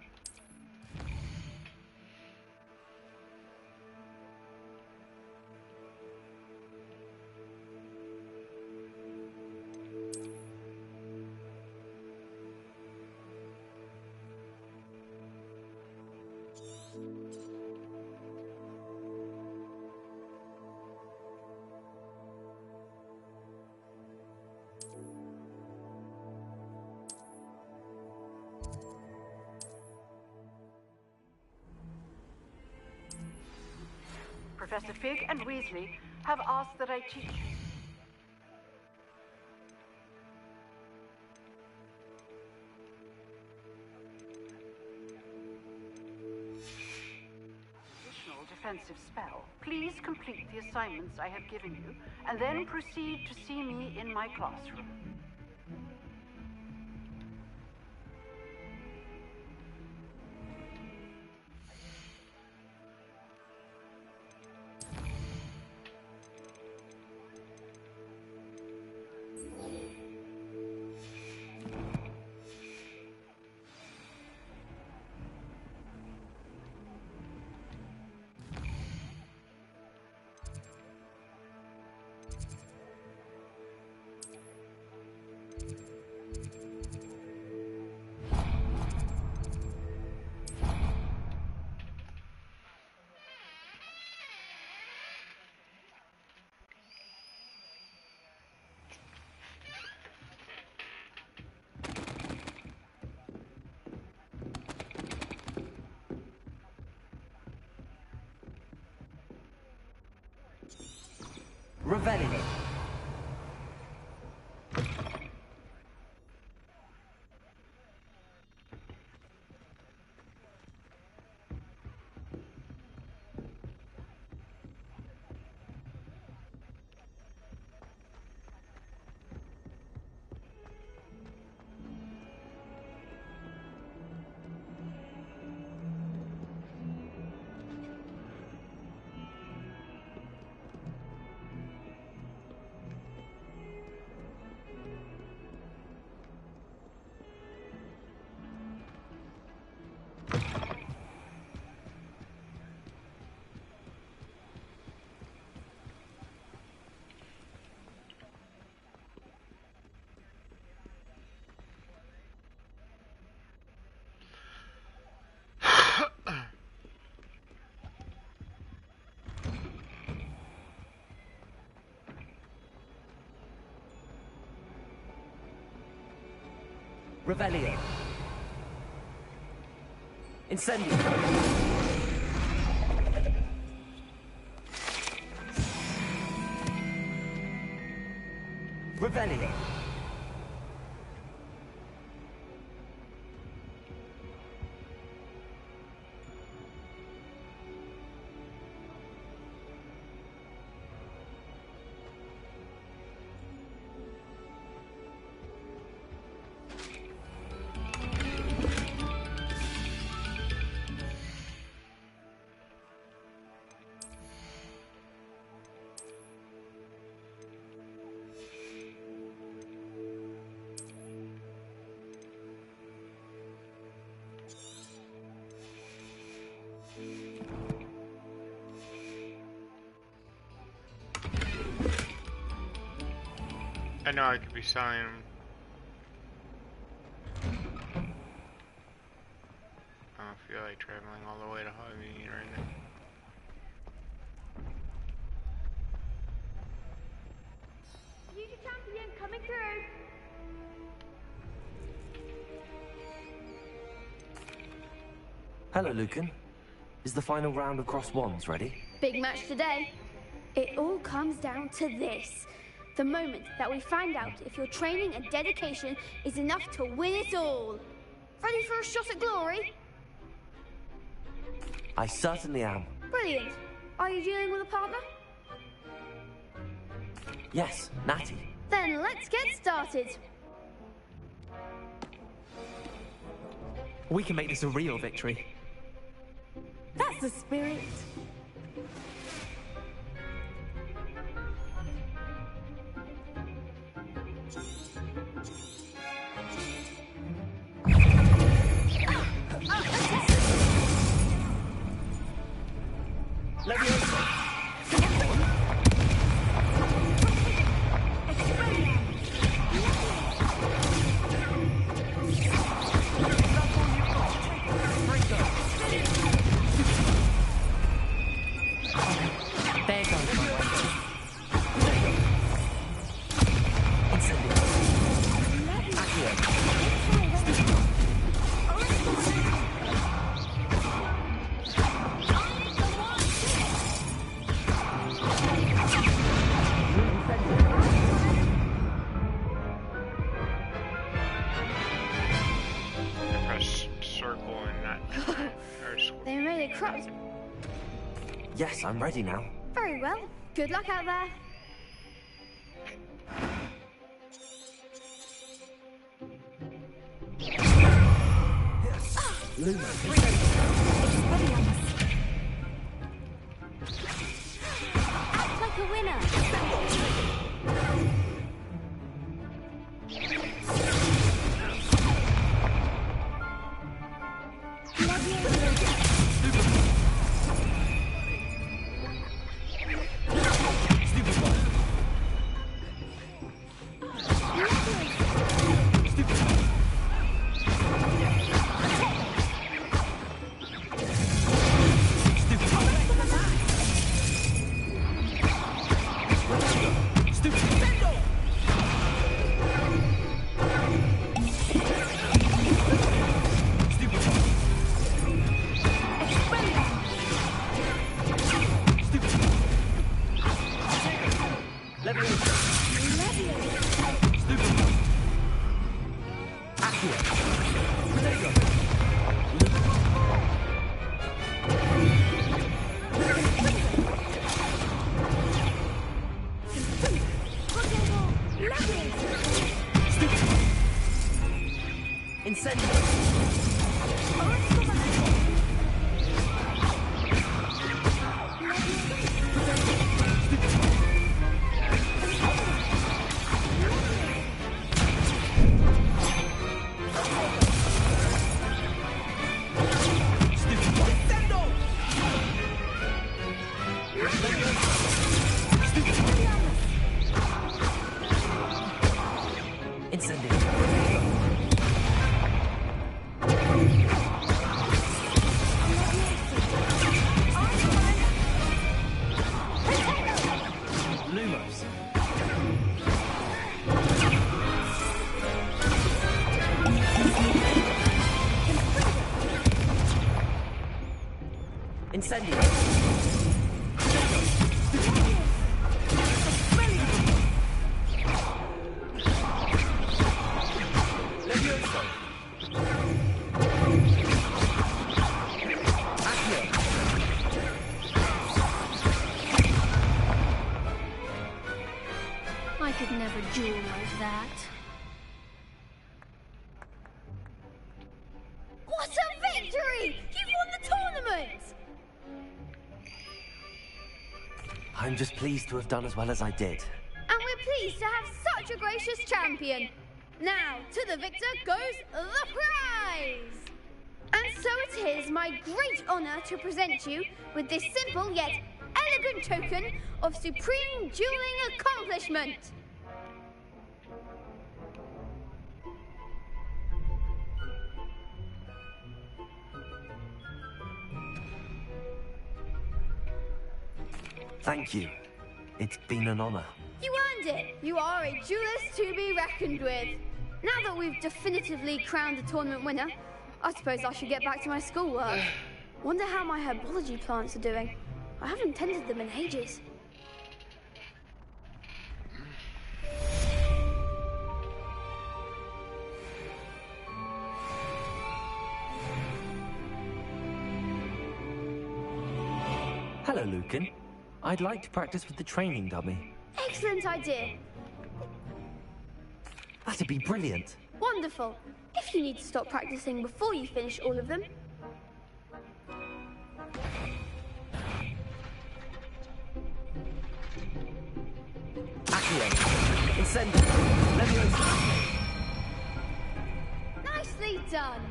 Professor Fig and Weasley have asked that I teach you. Additional defensive spell. Please complete the assignments I have given you, and then proceed to see me in my classroom. Revelio. Revelio. Incendio. Revelio. I know I could be selling them. I don't feel like traveling all the way to Hogwarts right now. Future champion coming through. Hello, Lucan. Is the final round of Cross Wands ready? Big match today. It all comes down to this. The moment that we find out if your training and dedication is enough to win it all. Ready for a shot at glory? I certainly am. Brilliant. Are you dealing with a partner? Yes, Natty. Then let's get started. We can make this a real victory. That's the spirit. There goes my way. Press circle and not or square. They made it cropped. Yes, I'm ready now. Very well. Good luck out there. Act like a winner. I could never duel like that. What a victory! You've won the tournament! I'm just pleased to have done as well as I did. And we're pleased to have such a gracious champion. Now, to the victor goes the prize! And so it is my great honor to present you with this simple yet elegant token of supreme dueling accomplishment. Thank you. It's been an honor. You earned it. You are a duelist to be reckoned with. Now that we've definitively crowned the tournament winner, I suppose I should get back to my schoolwork. Wonder how my herbology plants are doing. I haven't tended them in ages. Hello, Lucan. I'd like to practice with the training dummy. Excellent idea. That'd be brilliant. Wonderful. If you need to stop practicing before you finish all of them. Accio. Incendio. Leviosa. Nicely done.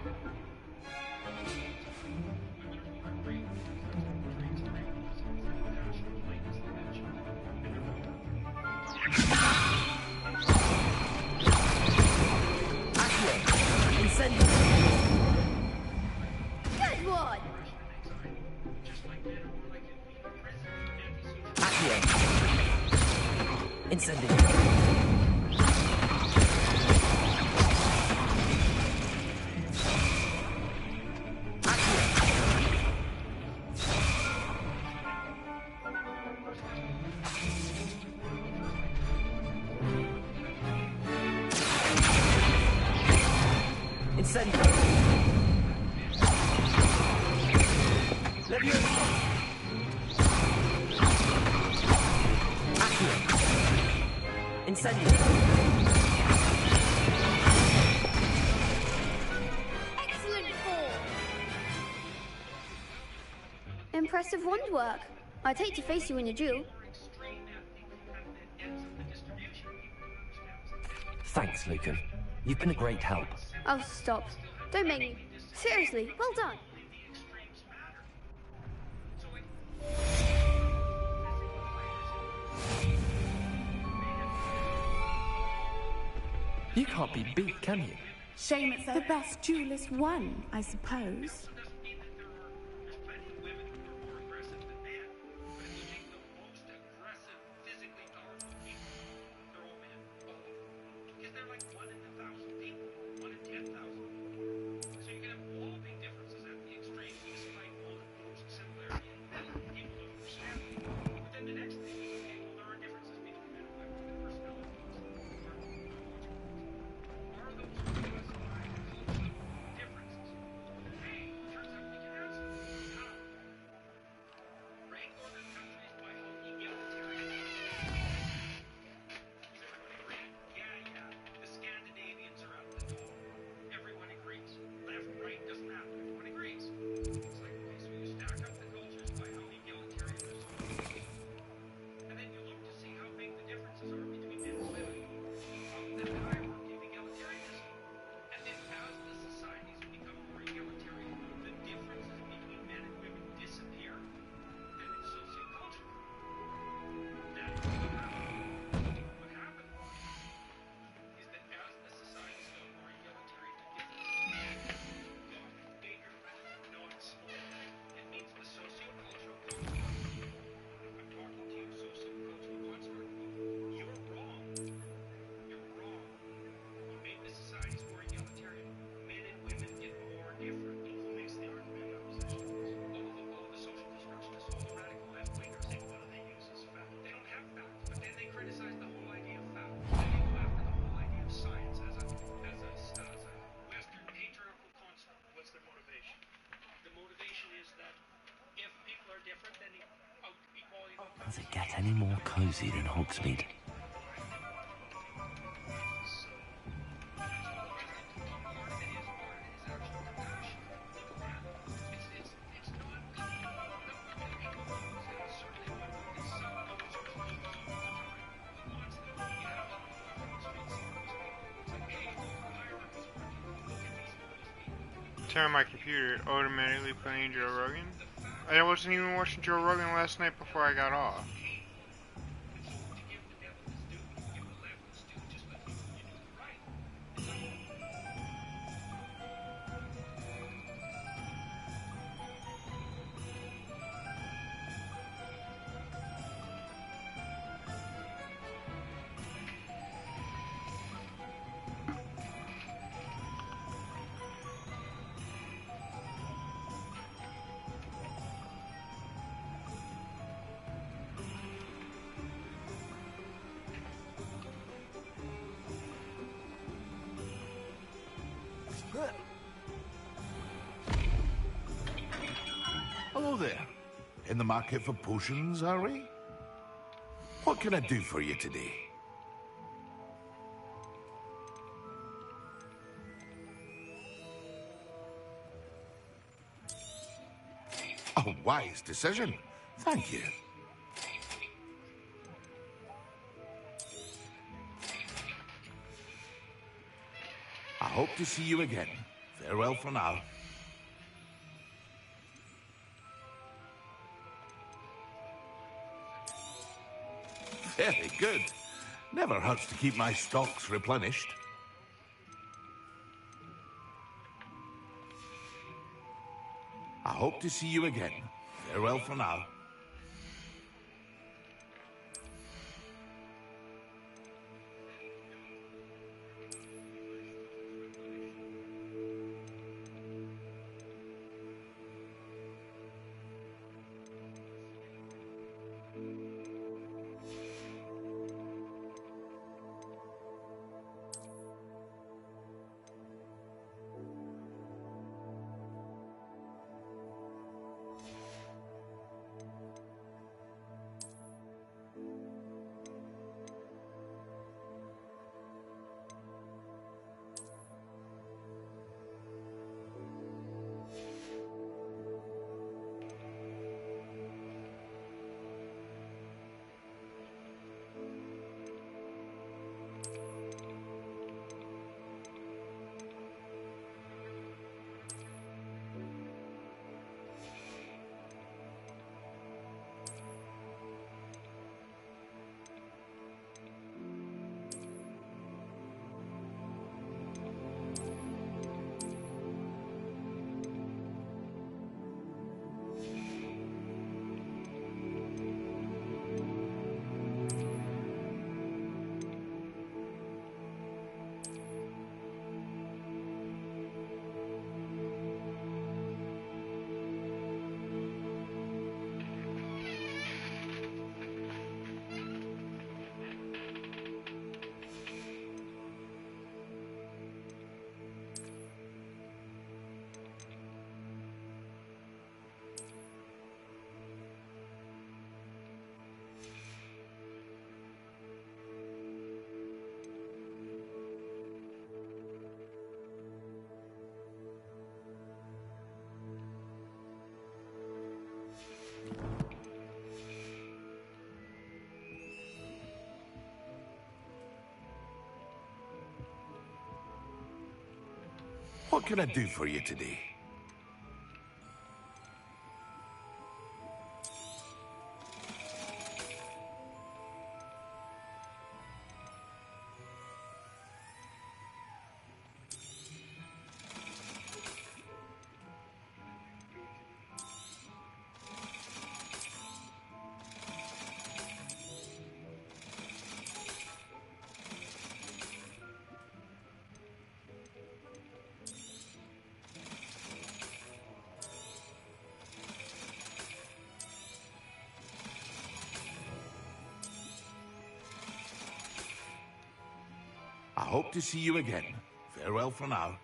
Good one. Accio. Incendio. Incendio. Leviosa. Accio. Incendio. Excellent form. Impressive wand work. I'd hate to face you in a duel. Thanks, Lucan. You've been a great help. Oh, stop. Don't make me. Seriously, well done. You can't be beat, can you? Shame it's the best duelist won, I suppose. Does it get any more cozy than Hogsmeade? Turn on my computer, automatically playing Joe Rogan? I wasn't even watching Joe Rogan last night before I got off. Hello there. In the market for potions, are we? What can I do for you today? A wise decision. Thank you. I hope to see you again. Farewell for now. Very good. Never hurts to keep my stocks replenished. I hope to see you again. Farewell for now. What can I do for you today? I hope to see you again. Farewell for now.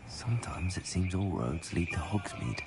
Sometimes it seems all roads lead to Hogsmeade.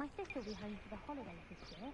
My sister will be home for the holidays this year.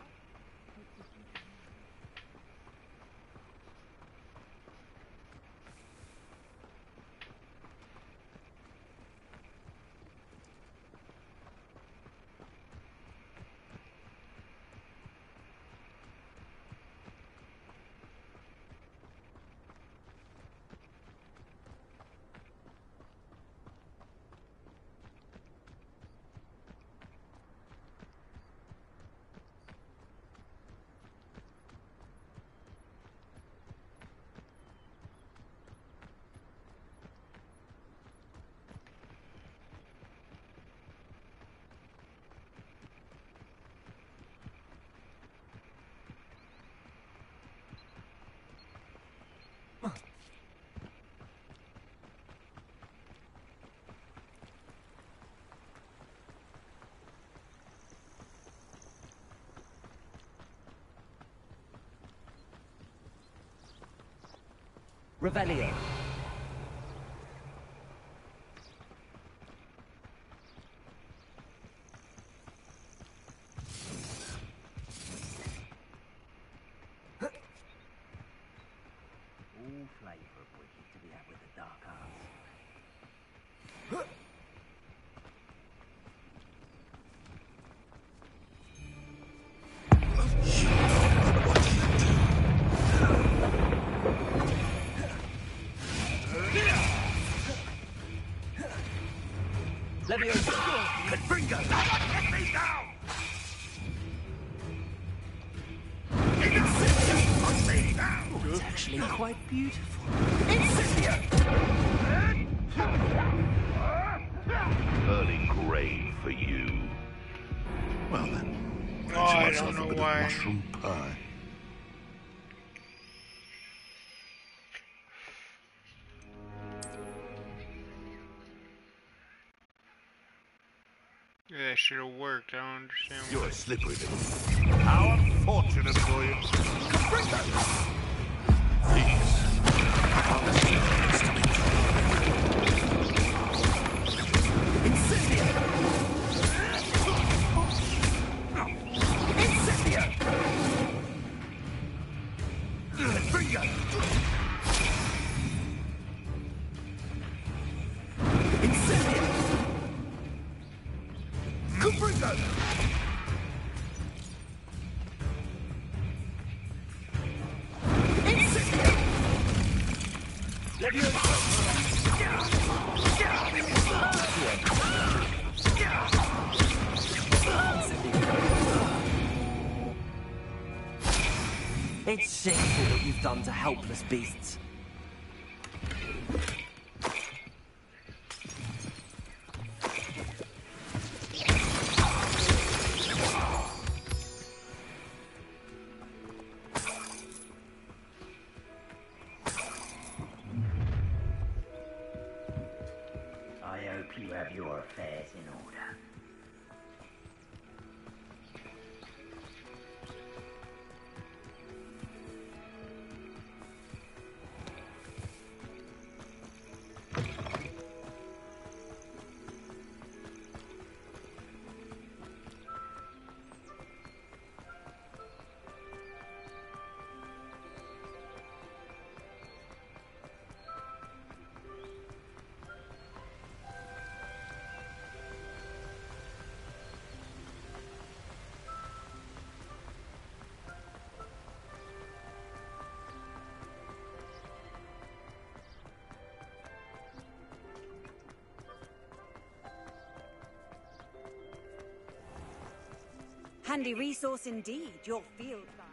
Revelio. All flavour of wicked to be had with the dark arts. Leviosa. Confringo! Get me down! It's actually quite beautiful. Early grave for you. Well then, fancy I myself don't a know bit why. of mushroom pie. Yeah, that should have worked. I don't understand why. You're a slippery little. How unfortunate for you. It's shameful what you've done to helpless beasts. I hope you have your affairs in order. Handy resource indeed, your field guide.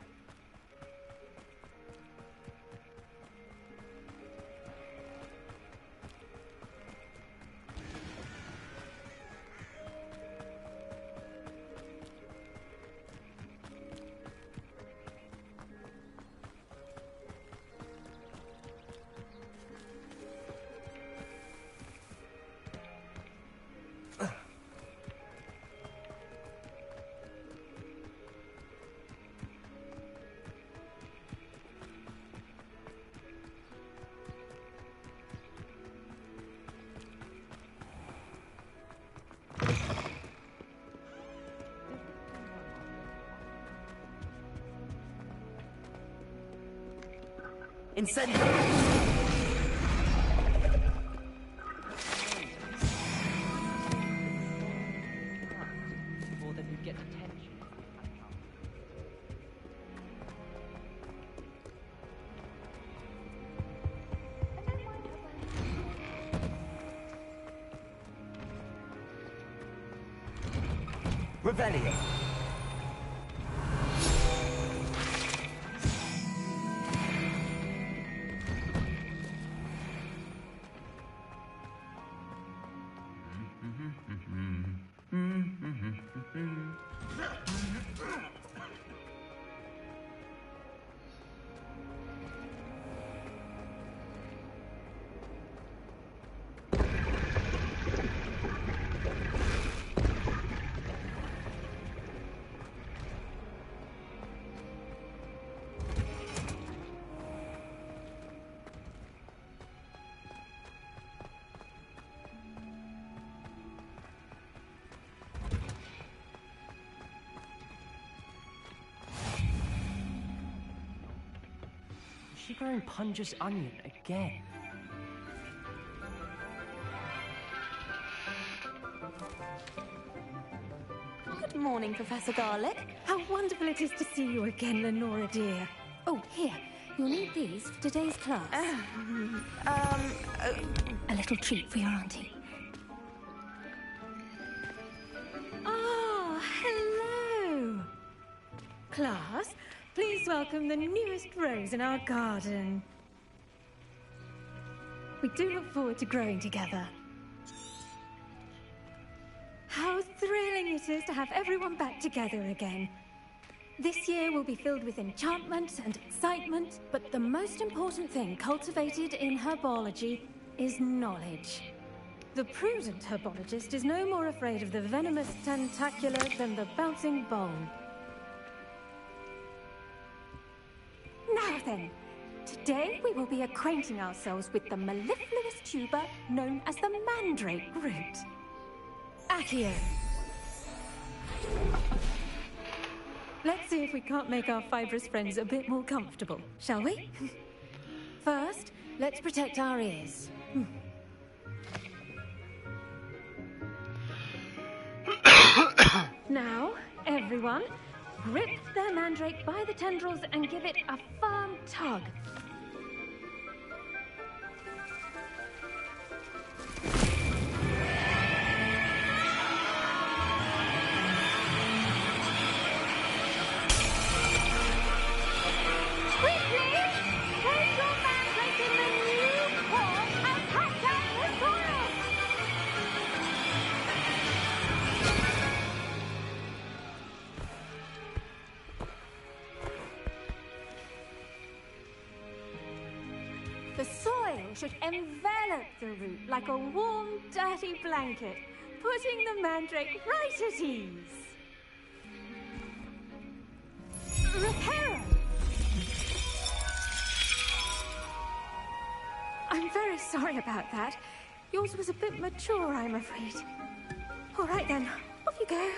Incendio! Or that you'd get detention. Revelio! Is she growing Punja's onion again? Good morning, Professor Garlic. How wonderful it is to see you again, Lenora dear. Oh, here. You'll need these for today's class. A little treat for your auntie. Ah, hello. Class, please welcome the newest rose in our garden. We do look forward to growing together. How thrilling it is to have everyone back together again. This year will be filled with enchantment and excitement, but the most important thing cultivated in herbology is knowledge. The prudent herbologist is no more afraid of the venomous tentacula than the bouncing bone. Now then, today we will be acquainting ourselves with the mellifluous tuber known as the mandrake root. Accio. Let's see if we can't make our fibrous friends a bit more comfortable, shall we? First, let's protect our ears. Now, everyone, grip their mandrake by the tendrils and give it a firm tug. The soil should envelop the root like a warm, dirty blanket, putting the mandrake right at ease. Reparo! I'm very sorry about that. Yours was a bit mature, I'm afraid. All right then, off you go.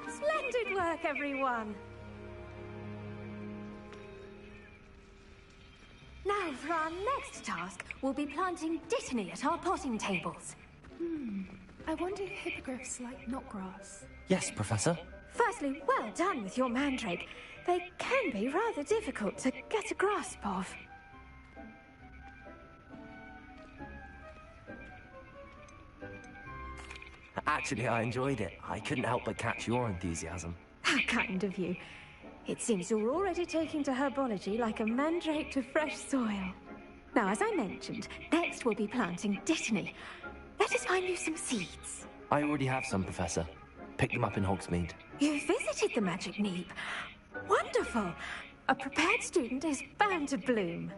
Splendid work, everyone. Now, for our next task, we'll be planting dittany at our potting tables. I wonder if hippogriffs like knotgrass. Yes, Professor. Firstly, well done with your mandrake. They can be rather difficult to get a grasp of. Actually, I enjoyed it. I couldn't help but catch your enthusiasm. How kind of you. It seems you're already taking to herbology like a mandrake to fresh soil. Now, as I mentioned, next we'll be planting dittany. Let us find you some seeds. I already have some, Professor. Picked them up in Hogsmeade. You visited the Magic Neep. Wonderful. A prepared student is bound to bloom.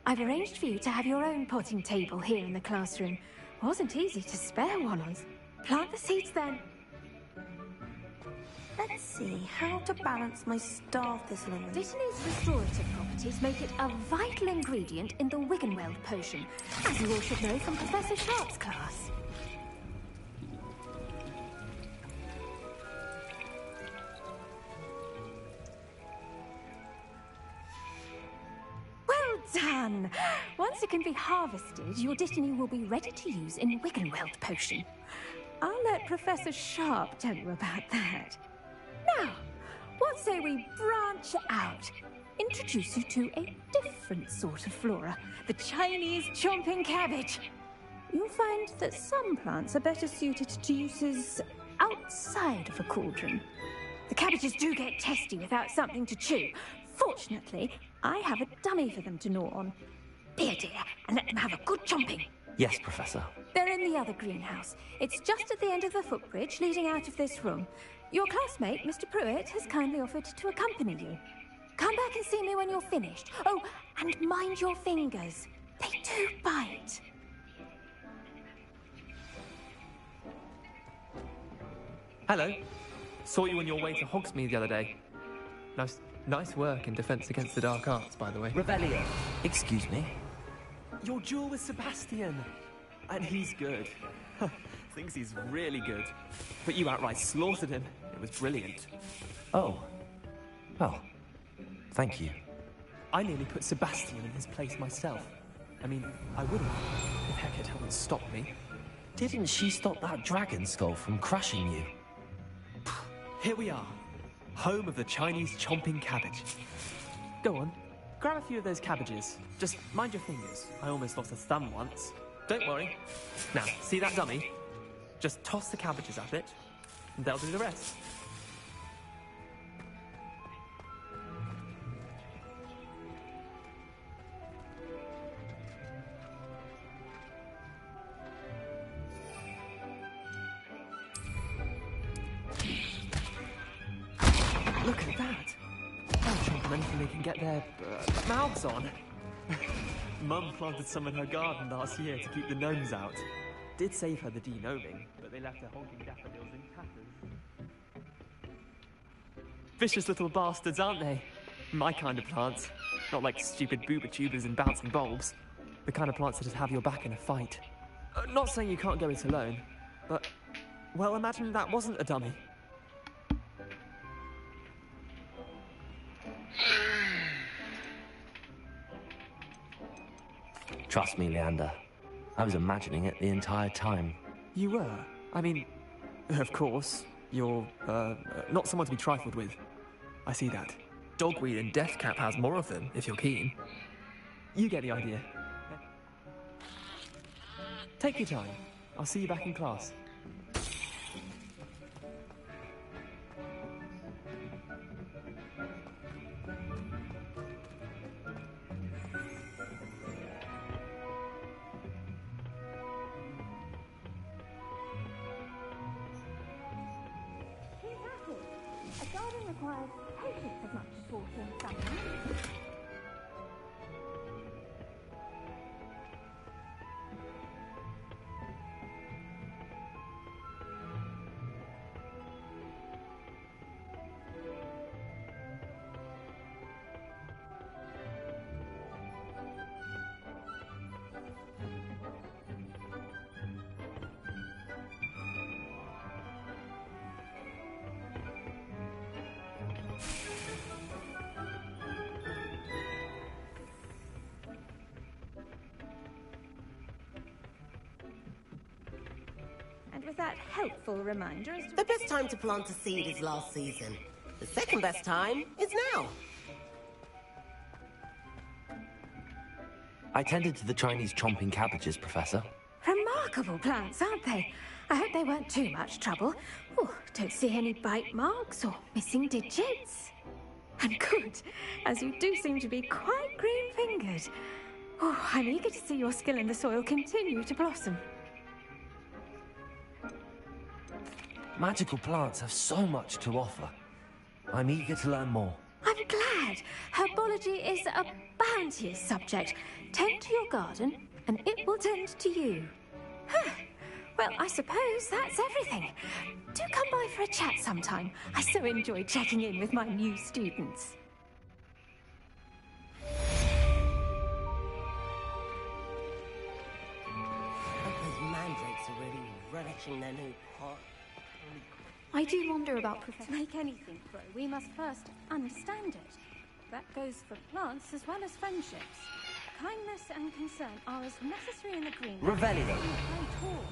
I've arranged for you to have your own potting table here in the classroom. Wasn't easy to spare one of. Plant the seeds then. Let's see how to balance my star thistle. Dittany's restorative properties make it a vital ingredient in the Wiggenweld potion, as you all should know from Professor Sharp's class. done! Once it can be harvested, your Dittany will be ready to use in Wiggenweld potion. I'll let Professor Sharp tell you about that. Now, what say we branch out? Introduce you to a different sort of flora, the Chinese chomping cabbage. You'll find that some plants are better suited to uses outside of a cauldron. The cabbages do get testy without something to chew. Fortunately, I have a dummy for them to gnaw on. Be a dear and let them have a good chomping. Yes, Professor. They're in the other greenhouse. It's just at the end of the footbridge leading out of this room. Your classmate, Mr. Pruitt, has kindly offered to accompany you. Come back and see me when you're finished. Oh, and mind your fingers. They do bite. Hello. Saw you on your way to Hogsmeade the other day. Nice work in Defense Against the Dark Arts, by the way. Revelio. Excuse me? Your duel with Sebastian. And he's good. Thinks he's really good. But you outright slaughtered him. It was brilliant. Oh. Well, thank you. I nearly put Sebastian in his place myself. I mean, I would have, if Hecate hadn't stopped me. Didn't she stop that dragon skull from crushing you? Here we are. Home of the Chinese chomping cabbage. Go on, grab a few of those cabbages. Just mind your fingers. I almost lost a thumb once. Don't worry. Now, see that dummy? Just toss the cabbages at it, and they'll do the rest. Look at that! They'll chomp on anything they can get their mouths on. Mum planted some in her garden last year to keep the gnomes out. Did save her the de-gnoming, but they left her honking daffodils in tatters. Vicious little bastards, aren't they? My kind of plants. Not like stupid booba tubers and bouncing bulbs. The kind of plants that just have your back in a fight. Not saying you can't go it alone, but... well, imagine that wasn't a dummy. Trust me, Leander. I was imagining it the entire time. You were? I mean, of course, you're, not someone to be trifled with. I see that. Dogweed and Deathcap has more of them, if you're keen. You get the idea. Take your time. I'll see you back in class. A garden requires patience as much as watering sometimes. With that helpful reminder as to... The best time to plant a seed is last season. The second best time is now. I tended to the Chinese chomping cabbages, Professor. Remarkable plants, aren't they? I hope they weren't too much trouble. Oh, don't see any bite marks or missing digits. And good, as you do seem to be quite green-fingered. Oh, I'm eager to see your skill in the soil continue to blossom. Magical plants have so much to offer. I'm eager to learn more. I'm glad. Herbology is a bounteous subject. Tend to your garden, and it will tend to you. Huh. Well, I suppose that's everything. Do come by for a chat sometime. I so enjoy checking in with my new students. Those mandrakes are really relishing their new pot. I do wonder about to make anything grow, we must first understand it. That goes for plants as well as friendships. Kindness and concern are as necessary in the green. Revelio. as in the high tall.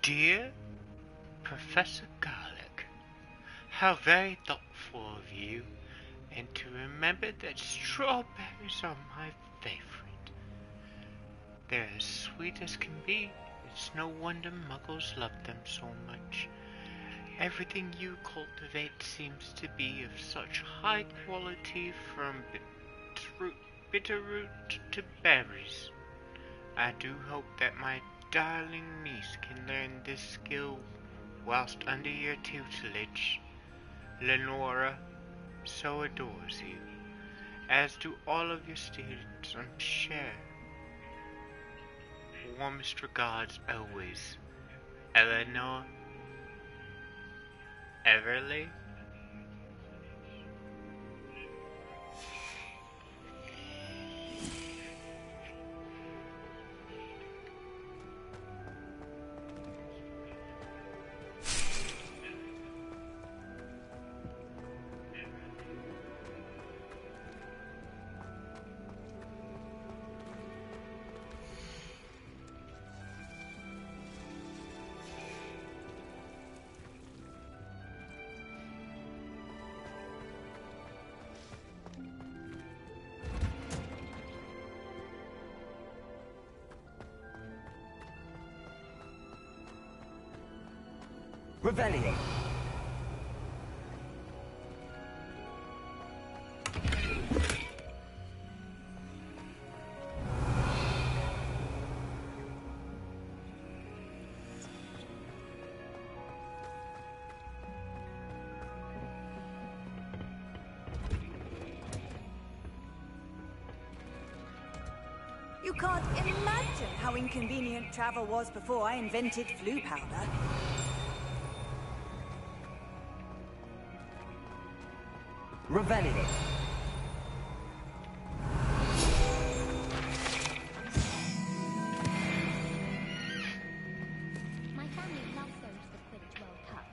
Dear Professor Garlic, how very thoughtful of you, and to remember that strawberries are my favorite. They're as sweet as can be. It's no wonder muggles love them so much. Everything you cultivate seems to be of such high quality, from bitterroot to berries. I do hope that my darling niece can learn this skill whilst under your tutelage. Lenora so adores you, as do all of your students, I'm sure. Warmest regards always, Eleanor Everly. Revelio. You can't imagine how inconvenient travel was before I invented flu powder. Revelio. My family loves going to the Quidditch World Cup.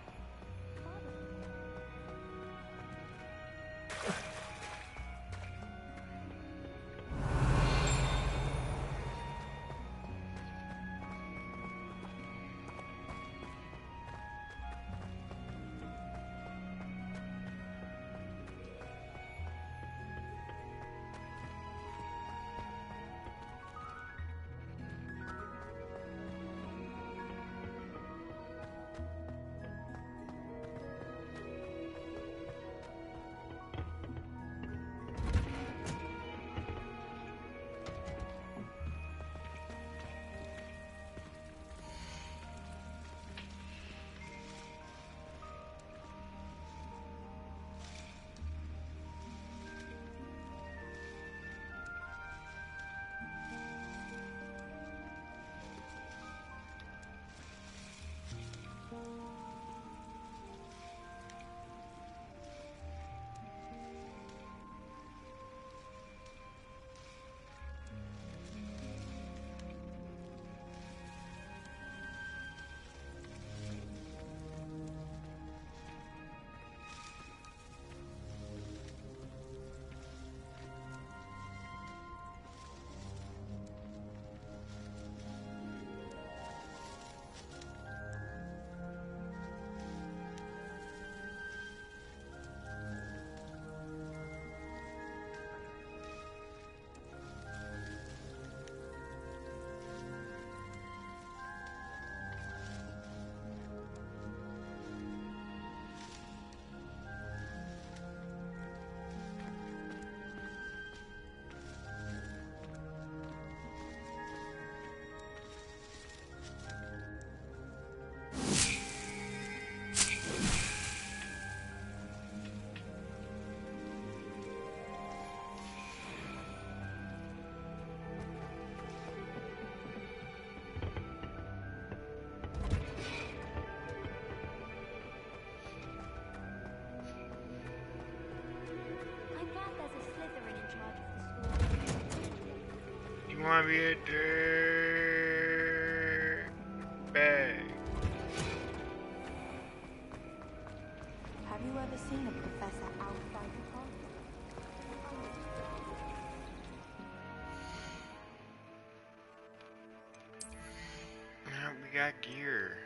wanna be a dirt bag. Have you ever seen a professor outside the party? We got gear.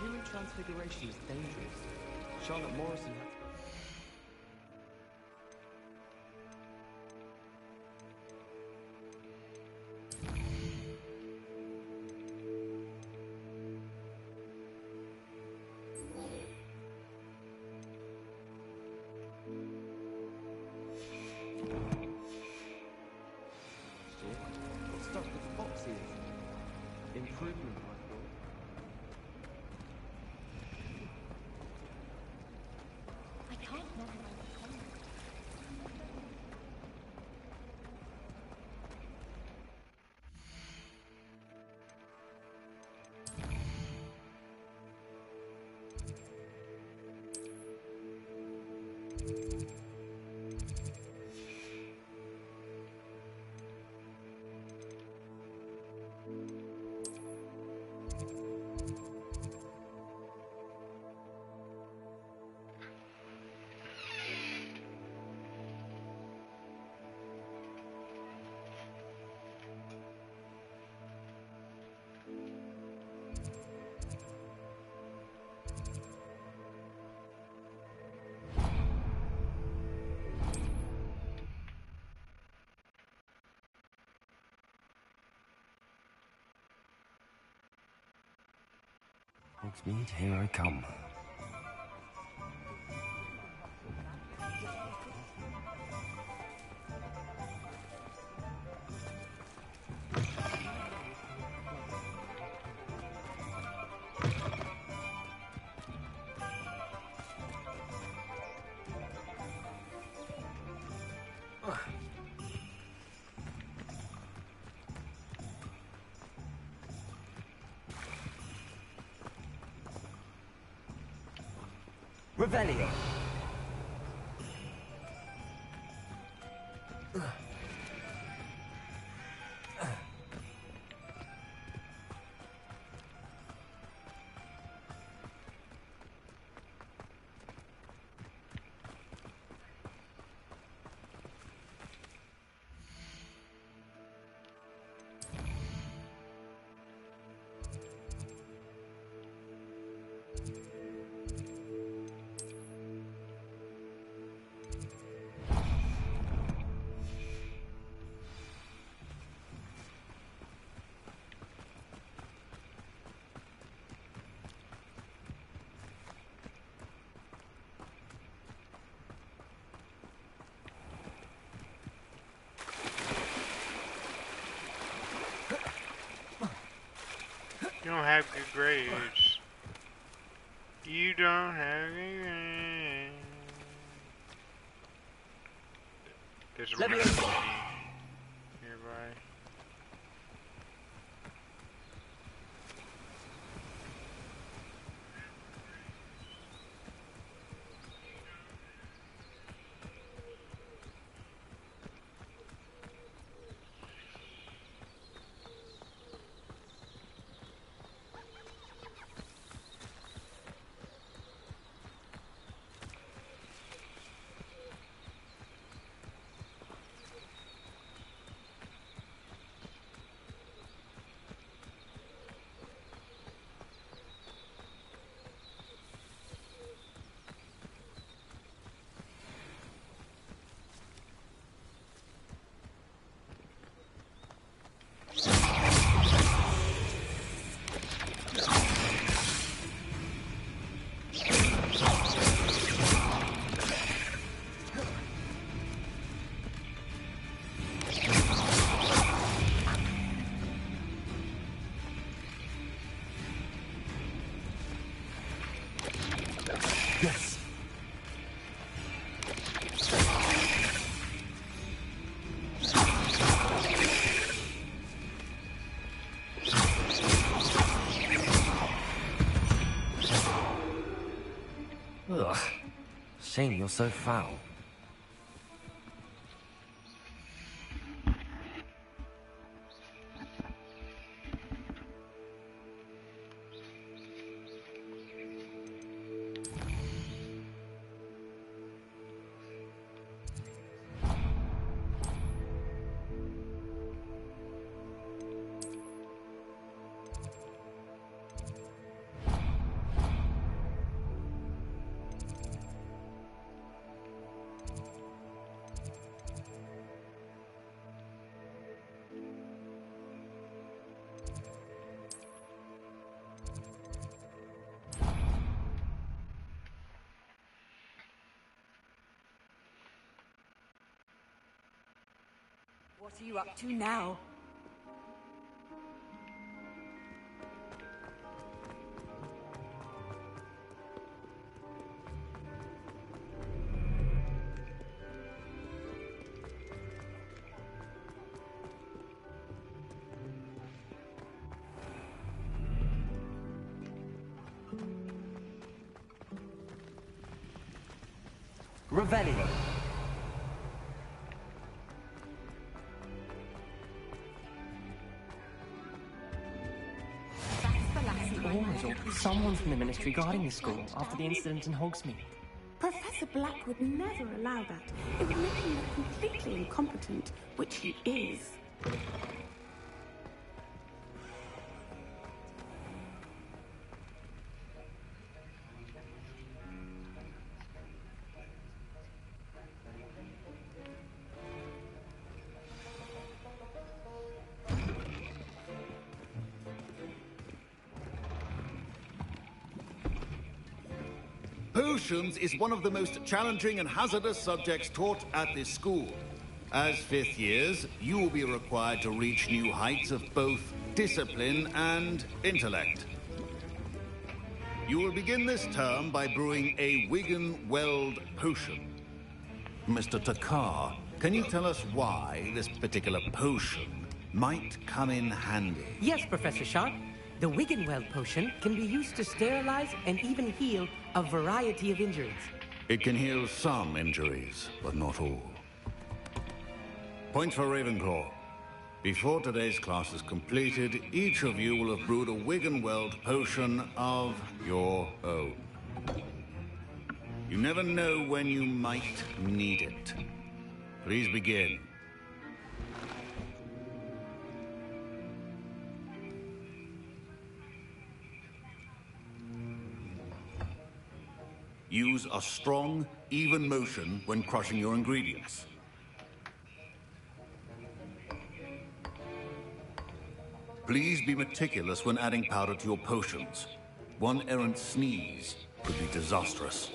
Human transfiguration is dangerous. Charlotte Morrison had to go... Shit, got stuck with the boxes. Improvement, I thought. I can't remember my comment. Hogsmeade, here I come. Revelio. You don't have good grades. You don't have good grades. There's a nearby. Yes. Ugh. Shame you're so foul. What are you up to now? Revelio. Someone from the Ministry guarding the school after the incident in Hogsmeade. Professor Black would never allow that. It would make him look completely incompetent, which he is. Potions is one of the most challenging and hazardous subjects taught at this school. As fifth years, you will be required to reach new heights of both discipline and intellect. You will begin this term by brewing a Wigan-Weld potion. Mr. Takar, can you tell us why this particular potion might come in handy? Yes, Professor Sharp. The Wigan-Weld potion can be used to sterilize and even heal a variety of injuries. It can heal some injuries, but not all. Point for Ravenclaw. Before today's class is completed, each of you will have brewed a Wigan-Weld potion of your own. You never know when you might need it. Please begin. Use a strong, even motion when crushing your ingredients. Please be meticulous when adding powder to your potions. One errant sneeze could be disastrous.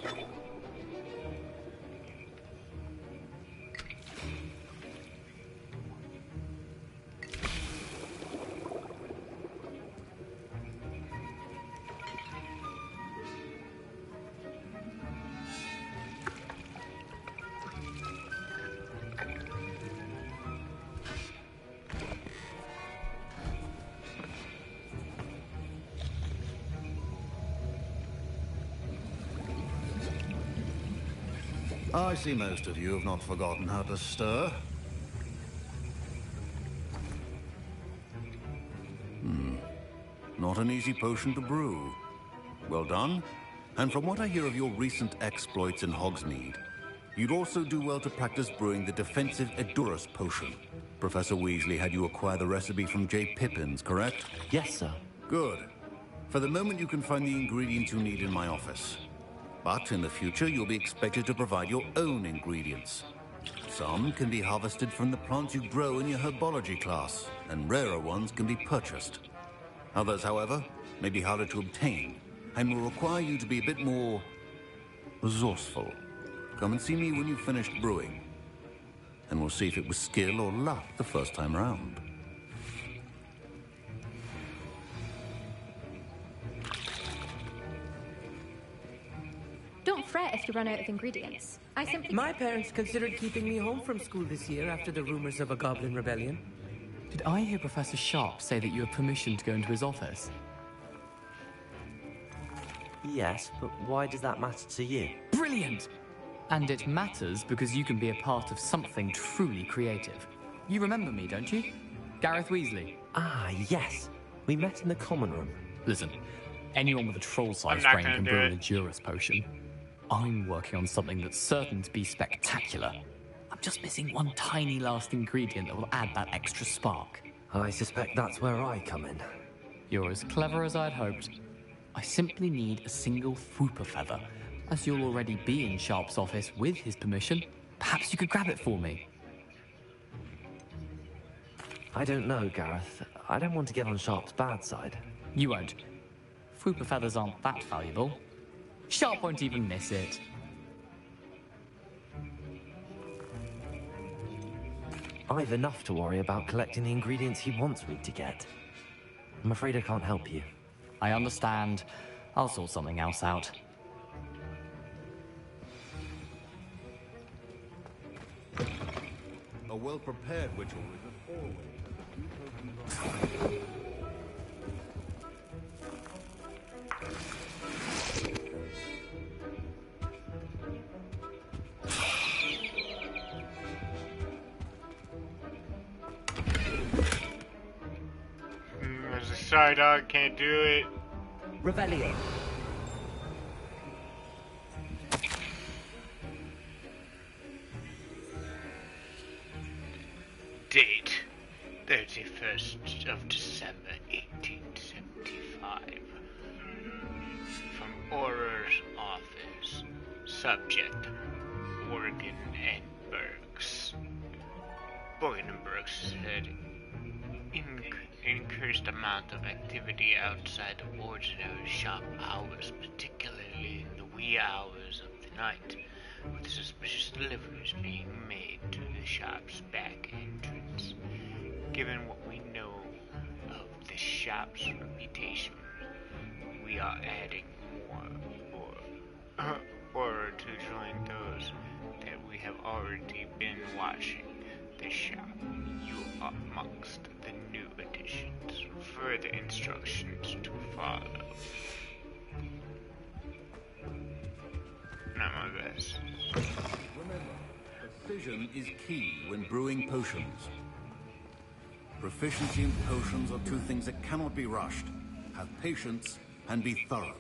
I see most of you have not forgotten how to stir. Not an easy potion to brew. Well done. And from what I hear of your recent exploits in Hogsmeade, you'd also do well to practice brewing the defensive Edurus potion. Professor Weasley had you acquire the recipe from J. Pippins, correct? Yes, sir. Good. For the moment, you can find the ingredients you need in my office. But in the future, you'll be expected to provide your own ingredients. Some can be harvested from the plants you grow in your herbology class, and rarer ones can be purchased. Others, however, may be harder to obtain, and will require you to be a bit more resourceful. Come and see me when you've finished brewing, and we'll see if it was skill or luck the first time round. Don't fret if you run out of ingredients. I simply... My parents considered keeping me home from school this year after the rumors of a goblin rebellion. Did I hear Professor Sharp say that you have permission to go into his office? Yes, but why does that matter to you? Brilliant! And it matters because you can be a part of something truly creative. You remember me, don't you? Gareth Weasley. Ah, yes. We met in the common room. Listen, anyone with a troll-sized brain can brew an Edurus potion. I'm working on something that's certain to be spectacular. I'm just missing one tiny last ingredient that will add that extra spark. I suspect that's where I come in. You're as clever as I'd hoped. I simply need a single Fwooper feather. As you'll already be in Sharp's office with his permission, perhaps you could grab it for me. I don't know, Gareth. I don't want to get on Sharp's bad side. You won't. Fwooper feathers aren't that valuable. Sharp won't even miss it. I've enough to worry about collecting the ingredients he wants me to get. I'm afraid I can't help you. I understand. I'll sort something else out. A well-prepared witch or wizard always has a few tokens Sorry, dog, can't do it. Revelio. Date 31st of December 1875. From Auror's office. Subject Morgan and Burks. Morgan and Burks said increased amount of activity outside of ordinary shop hours, particularly in the wee hours of the night, with suspicious deliveries being made to the shop's back entrance. Given what we know of the shop's reputation, we are adding more or to join those that we have already been watching the shop. You are amongst the new additions. Further instructions to follow. Not my best. Remember, precision is key when brewing potions. Proficiency and potions are two things that cannot be rushed. Have patience and be thorough.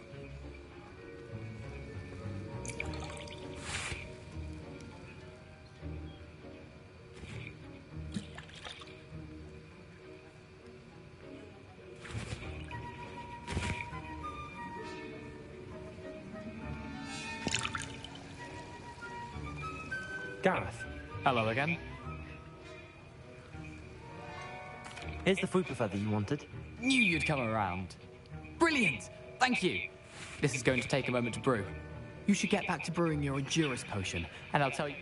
Gareth. Hello again. Here's the Fwooper feather you wanted. Knew you'd come around. Brilliant! Thank you. This is going to take a moment to brew. You should get back to brewing your Edurus potion, and I'll tell you...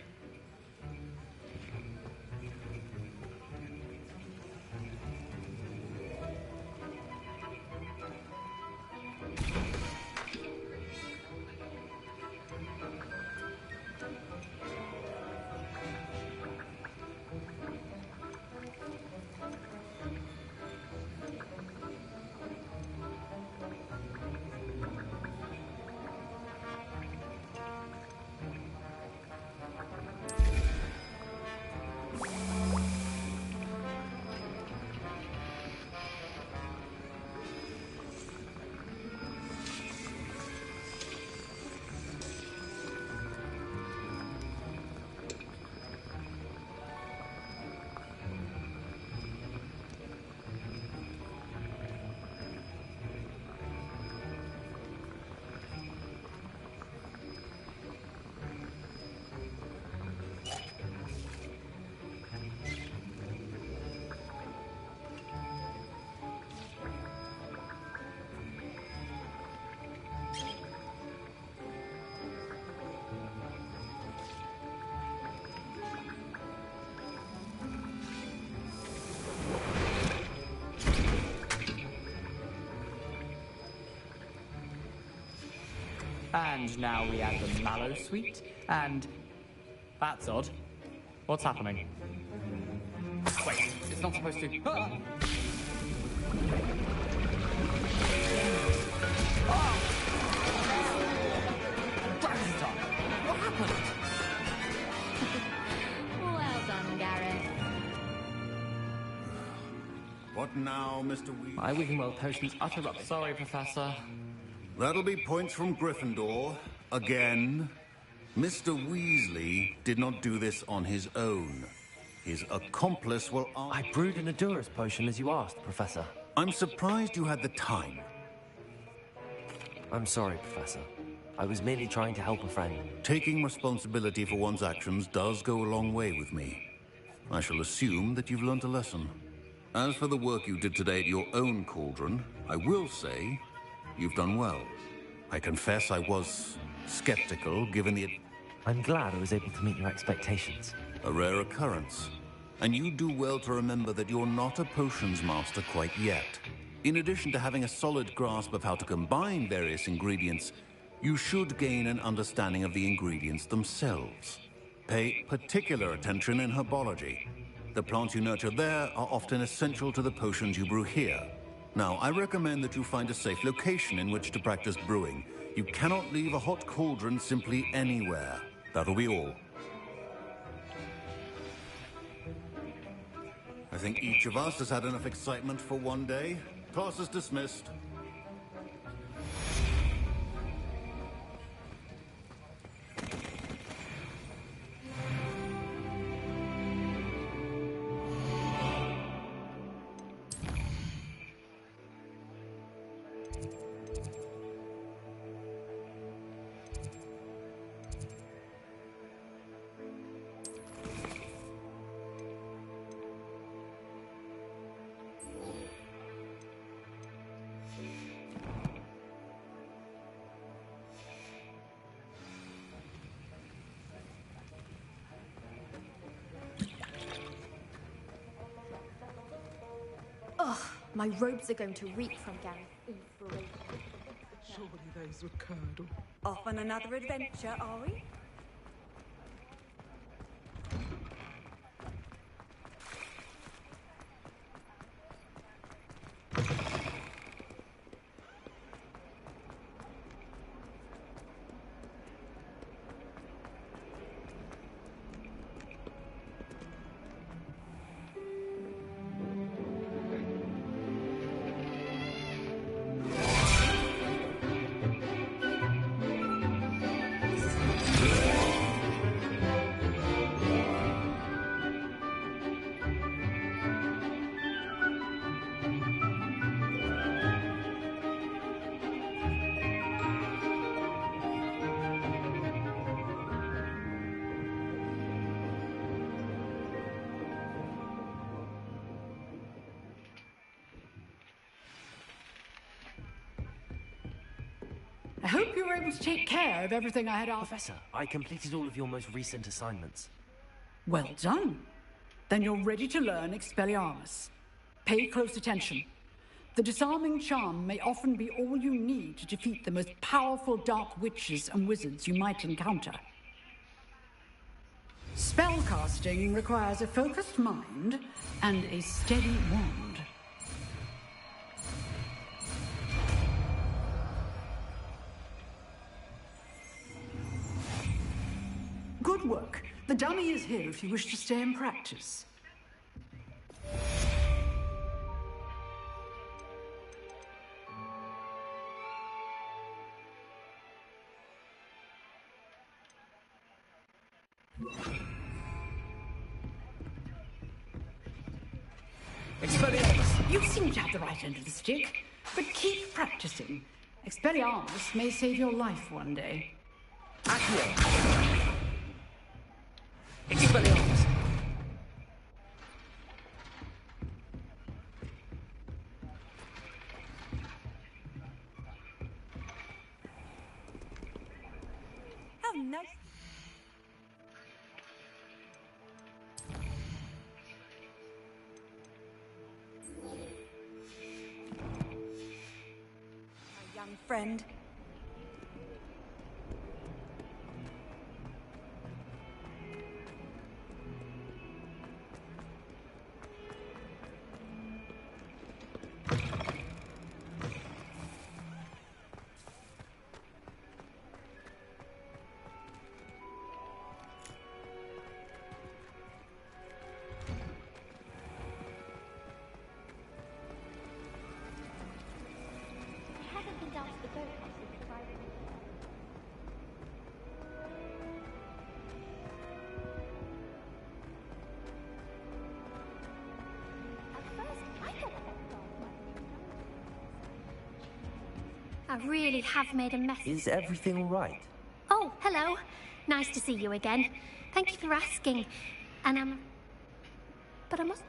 And now we add the mallow sweet, and... That's odd. What's happening? Wait, it's not supposed to... Ah! What happened? Well done, Gareth. What now, Mr. Weasley? My Wiggenweld potion's utter rubbish. Sorry, Professor. That'll be points from Gryffindor. Again. Mr. Weasley did not do this on his own. His accomplice will... I brewed an Adurus potion as you asked, Professor. I'm surprised you had the time. I'm sorry, Professor. I was merely trying to help a friend. Taking responsibility for one's actions does go a long way with me. I shall assume that you've learnt a lesson. As for the work you did today at your own cauldron, I will say you've done well. I confess I was skeptical, given the... I'm glad I was able to meet your expectations. A rare occurrence. And you do well to remember that you're not a potions master quite yet. In addition to having a solid grasp of how to combine various ingredients, you should gain an understanding of the ingredients themselves. Pay particular attention in herbology. The plants you nurture there are often essential to the potions you brew here. Now, I recommend that you find a safe location in which to practice brewing. You cannot leave a hot cauldron simply anywhere. That'll be all. I think each of us has had enough excitement for one day. Class is dismissed. Ugh, my robes are going to reek from Gareth. Surely those would curdle. Off on another adventure, are we? I hope you were able to take care of everything I had asked. Professor, I completed all of your most recent assignments. Well done. Then you're ready to learn Expelliarmus. Pay close attention. The disarming charm may often be all you need to defeat the most powerful dark witches and wizards you might encounter. Spellcasting requires a focused mind and a steady wand. Good work. The dummy is here if you wish to stay and practice. Expelliarmus! You seem to have the right end of the stick, but keep practicing. Expelliarmus may save your life one day. Accio! Expelliarmus! How nice. My young friend. I really have made a mess. Is everything all right? Oh, hello. Nice to see you again. Thank you for asking. And but I must...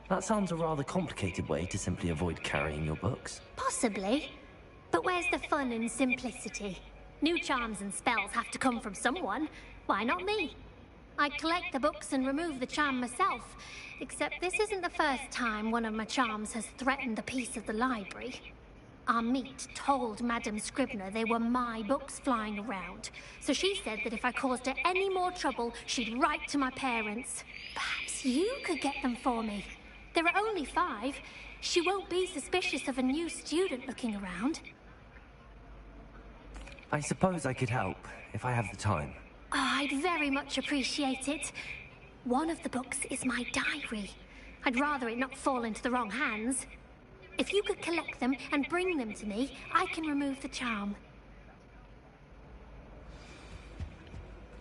That sounds a rather complicated way to simply avoid carrying your books. Possibly. But where's the fun and simplicity? New charms and spells have to come from someone. Why not me? I collect the books and remove the charm myself. Except this isn't the first time one of my charms has threatened the peace of the library. Our meet told Madame Scribner they were my books flying around. So she said that if I caused her any more trouble, she'd write to my parents. Perhaps you could get them for me. There are only 5. She won't be suspicious of a new student looking around. I suppose I could help, if I have the time. Oh, I'd very much appreciate it. One of the books is my diary. I'd rather it not fall into the wrong hands. If you could collect them and bring them to me, I can remove the charm.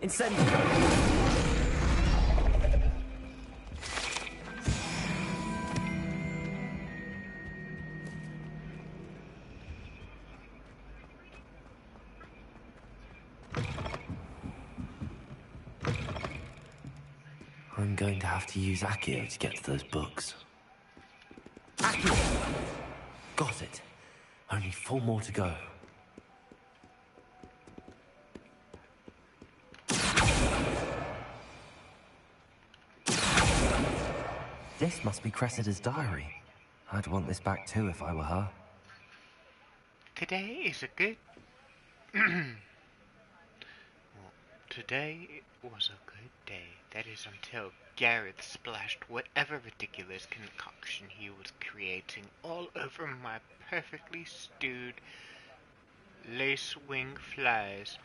Incendio! I'm going to have to use Accio to get to those books. Accio! Got it. Only 4 more to go. This must be Cressida's diary. I'd want this back too if I were her. Today is a good... Today was a good day. That is until Gareth splashed whatever ridiculous concoction he was creating all over my perfectly stewed lace wing flies.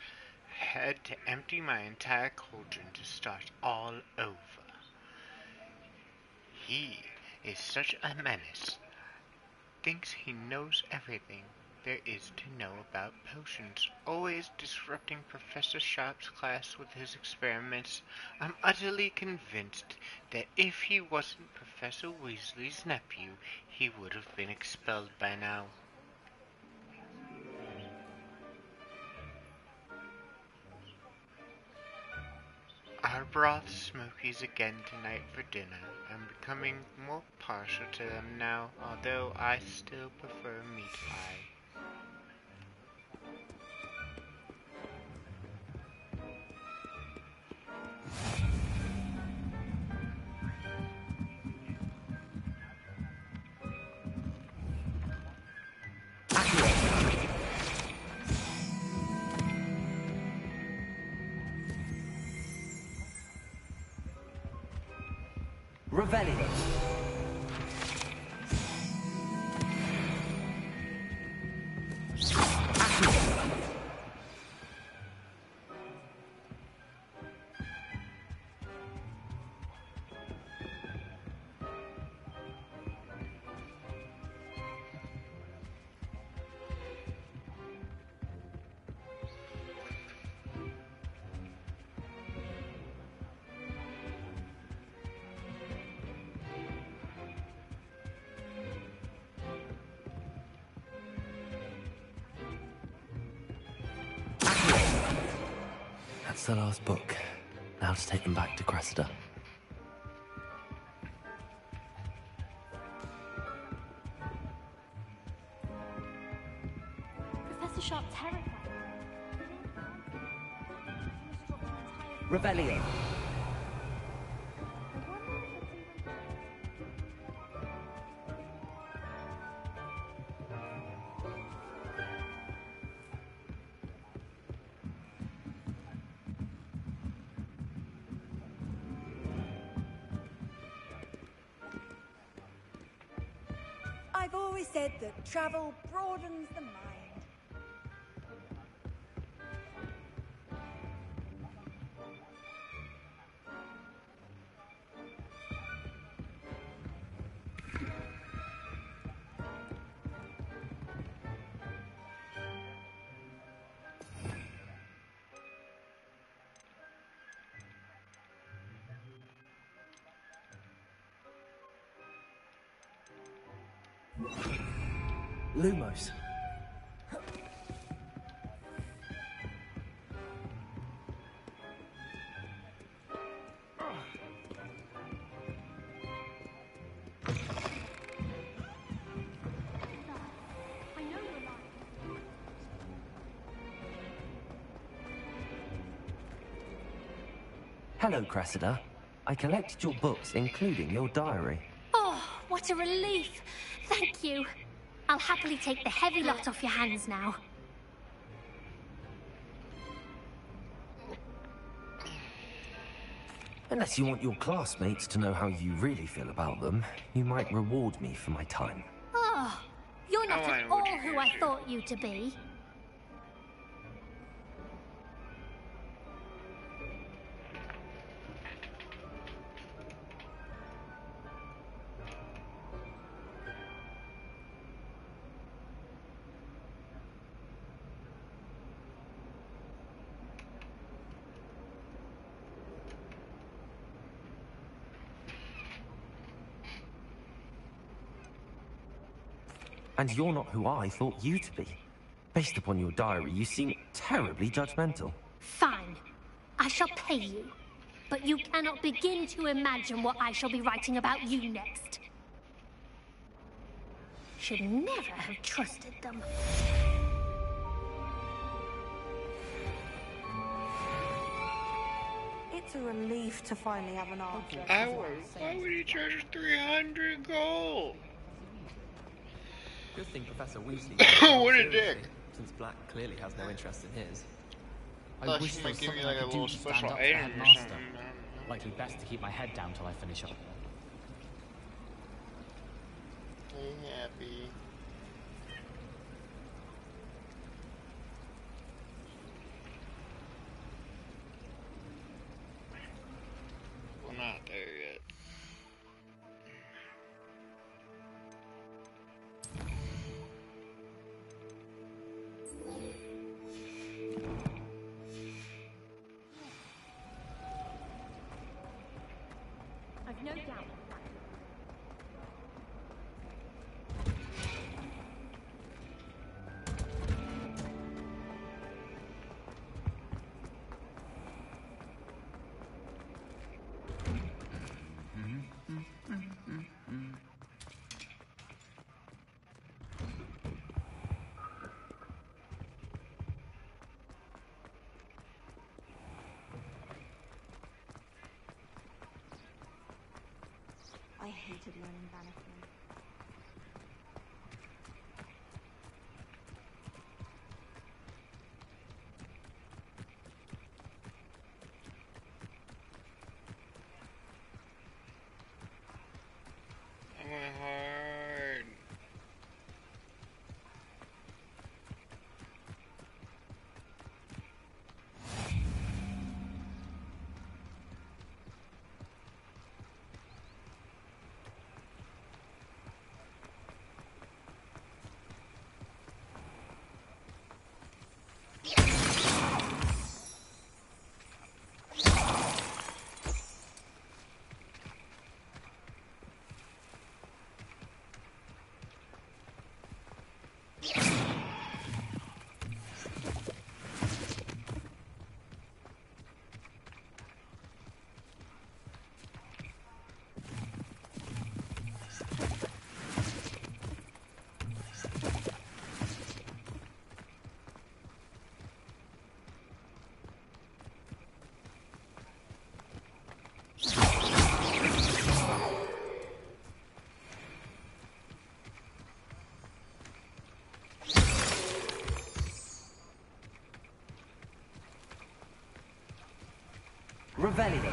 Had to empty my entire cauldron to start all over. He is such a menace. Thinks he knows everything there is to know about potions, always disrupting Professor Sharp's class with his experiments. I'm utterly convinced that if he wasn't Professor Weasley's nephew, he would have been expelled by now. I brought Smokies again tonight for dinner. I'm becoming more partial to them now, although I still prefer meat pie. Revelio. That's the last book. Now to take them back to Cressida. Professor Sharp terrified. Revelio. I've always said that travel broadens the mind. Lumos. Hello, Cressida. I collected your books, including your diary. Oh, what a relief. Thank you. I'll happily take the heavy lot off your hands now. Unless you want your classmates to know how you really feel about them, you might reward me for my time. Oh, you're not at all who I thought you to be. And you're not who I thought you to be. Based upon your diary, you seem terribly judgmental. Fine. I shall pay you. But you cannot begin to imagine what I shall be writing about you next. Should never have trusted them. It's a relief to finally have an answer. Why would he charge us 300 gold? Good thing Professor Weasley. What a dick! Since Black clearly has no interest in his. I wish there was something I could do to stand up to the headmaster. Likely best to keep my head down till I finish up. Stay happy. We're not there yet. I've no doubt. I hated learning Bannerman. I'm going hard. Revelio.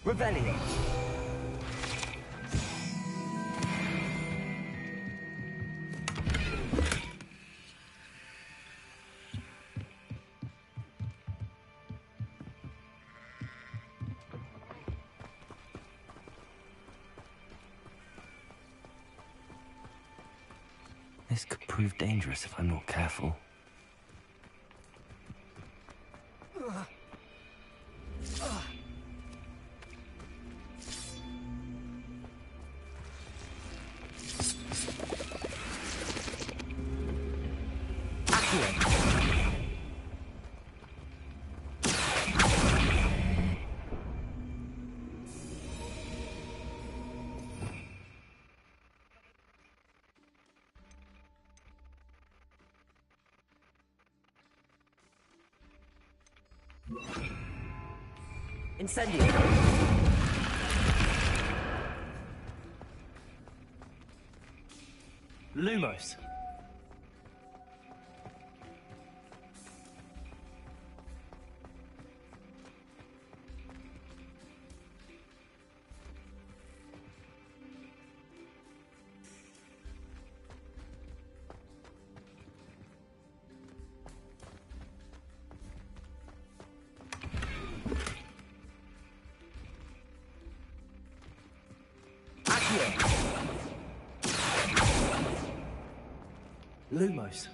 Revelio. This could prove dangerous if I'm not careful. Incendio. Lumos. Lumos.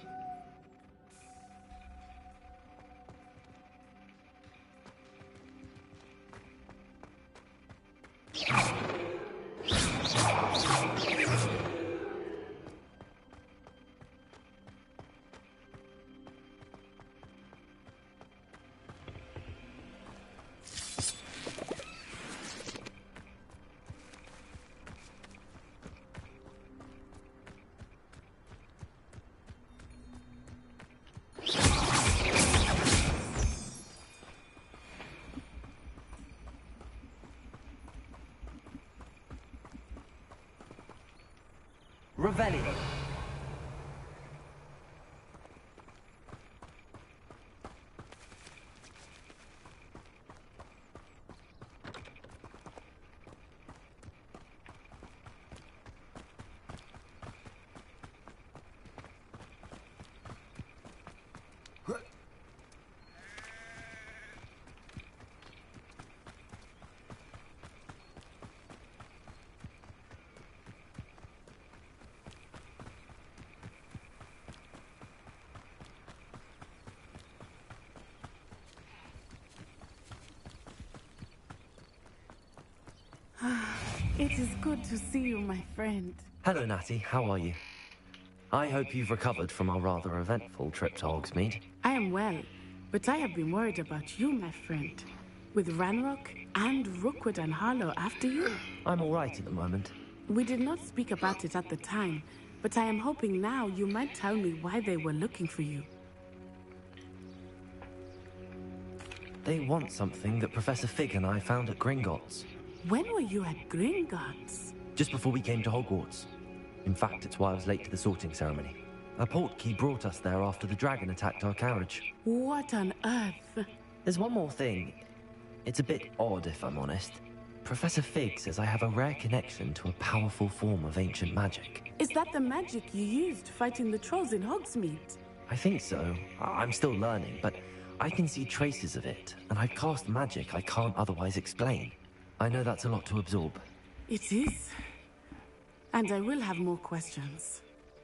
Revelio. It is good to see you, my friend. Hello, Natty. How are you? I hope you've recovered from our rather eventful trip to Hogsmeade. I am well, but I have been worried about you, my friend. With Ranrock and Rookwood and Harlow after you. I'm all right at the moment. We did not speak about it at the time, but I am hoping now you might tell me why they were looking for you. They want something that Professor Fig and I found at Gringotts. When were you at Gringotts? Just before we came to Hogwarts. In fact, it's why I was late to the sorting ceremony. A portkey brought us there after the dragon attacked our carriage. What on earth? There's one more thing. It's a bit odd, if I'm honest. Professor Fig says I have a rare connection to a powerful form of ancient magic. Is that the magic you used fighting the trolls in Hogsmeade? I think so. I'm still learning, but I can see traces of it, and I've cast magic I can't otherwise explain. I know that's a lot to absorb. It is. And I will have more questions.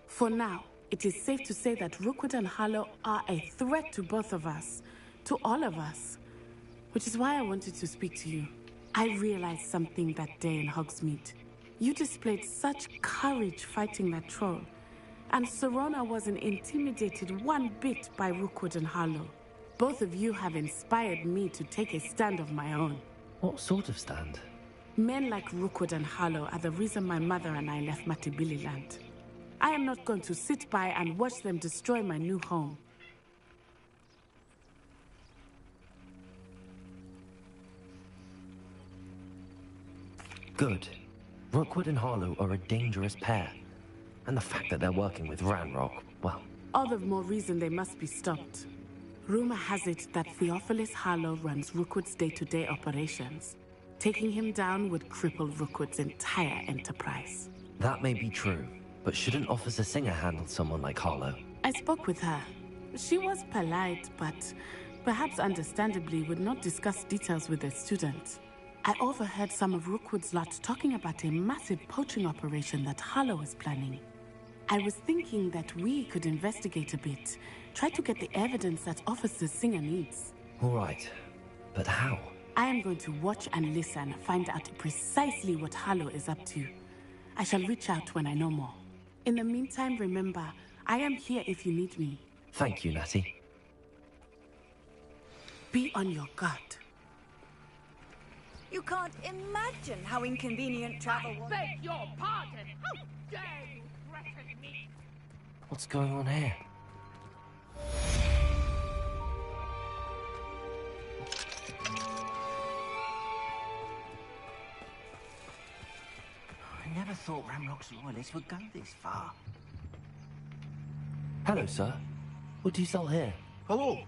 For now, it is safe to say that Rookwood and Harlow are a threat to both of us. To all of us. Which is why I wanted to speak to you. I realized something that day in Hogsmeade. You displayed such courage fighting that troll. And Serona wasn't intimidated one bit by Rookwood and Harlow. Both of you have inspired me to take a stand of my own. What sort of stand? Men like Rookwood and Harlow are the reason my mother and I left Matibili land. I am not going to sit by and watch them destroy my new home. Good. Rookwood and Harlow are a dangerous pair. And the fact that they're working with Ranrock, well... All the more reason they must be stopped. Rumor has it that Theophilus Harlow runs Rookwood's day-to-day operations. Taking him down would cripple Rookwood's entire enterprise. That may be true, but shouldn't Officer Singer handle someone like Harlow? I spoke with her. She was polite, but perhaps understandably would not discuss details with the student. I overheard some of Rookwood's lot talking about a massive poaching operation that Harlow is planning. I was thinking that we could investigate a bit, try to get the evidence that Officer Singer needs. All right, but how? I am going to watch and listen, find out precisely what Harlow is up to. I shall reach out when I know more. In the meantime, remember, I am here if you need me. Thank you, Natty. Be on your guard. You can't imagine how inconvenient travel was. I beg your pardon! How dare you threaten me? What's going on here? I never thought Ramrock's loyalists would go this far. Hello, sir. What do you sell here? Hello,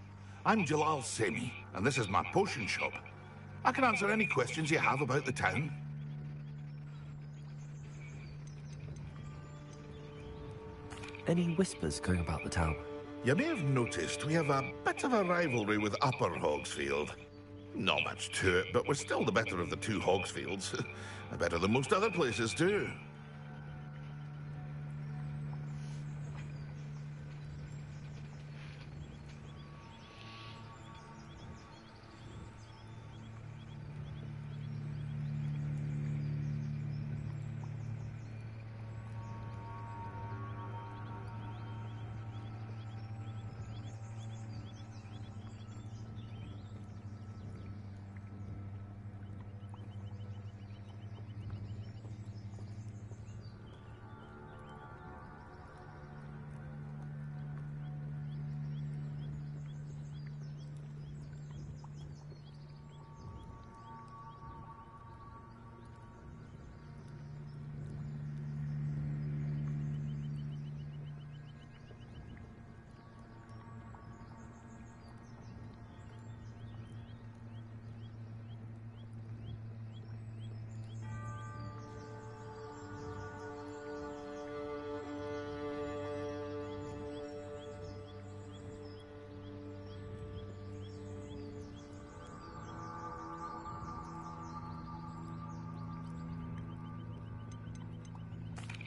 I'm Jalal Semi, and this is my potion shop. I can answer any questions you have about the town. Any whispers going about the town? You may have noticed we have a bit of a rivalry with Upper Hogsfield. Not much to it, but we're still the better of the two Hogsfields. Better than most other places, too.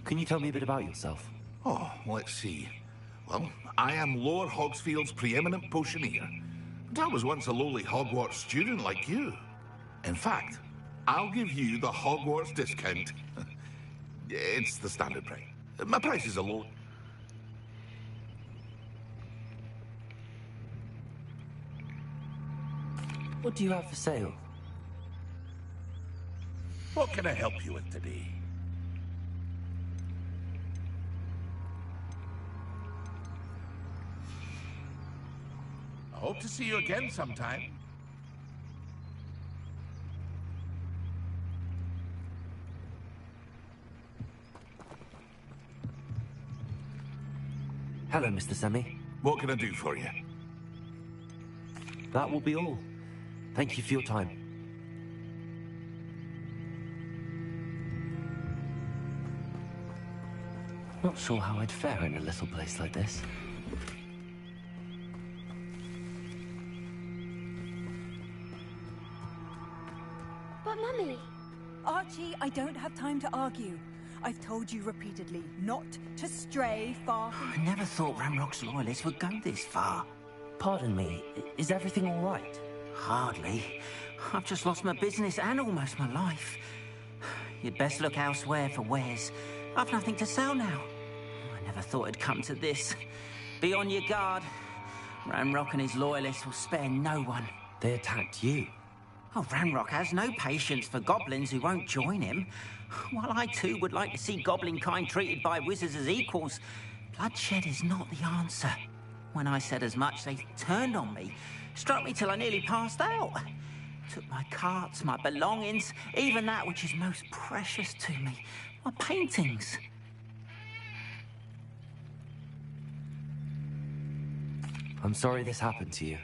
Can you tell me a bit about yourself? Oh, let's see. Well, I am Lower Hogsfield's preeminent potioneer. But I was once a lowly Hogwarts student like you. In fact, I'll give you the Hogwarts discount. It's the standard price. My price is a low... What do you have for sale? What can I help you with today? I hope to see you again sometime. Hello, Mr. Semi. What can I do for you? That will be all. Thank you for your time. Not sure how I'd fare in a little place like this. But Mummy... Archie, I don't have time to argue. I've told you repeatedly not to stray far from... I never thought Ramrock's loyalists would go this far. Pardon me, is everything all right? Hardly. I've just lost my business and almost my life. You'd best look elsewhere for wares. I've nothing to sell now. I never thought it'd come to this. Be on your guard. Ramrock and his loyalists will spare no one. They attacked you. Oh, Ramrock has no patience for goblins who won't join him. While I too would like to see goblin kind treated by wizards as equals, bloodshed is not the answer. When I said as much, they turned on me, struck me till I nearly passed out. Took my carts, my belongings, even that which is most precious to me, my paintings. I'm sorry this happened to you.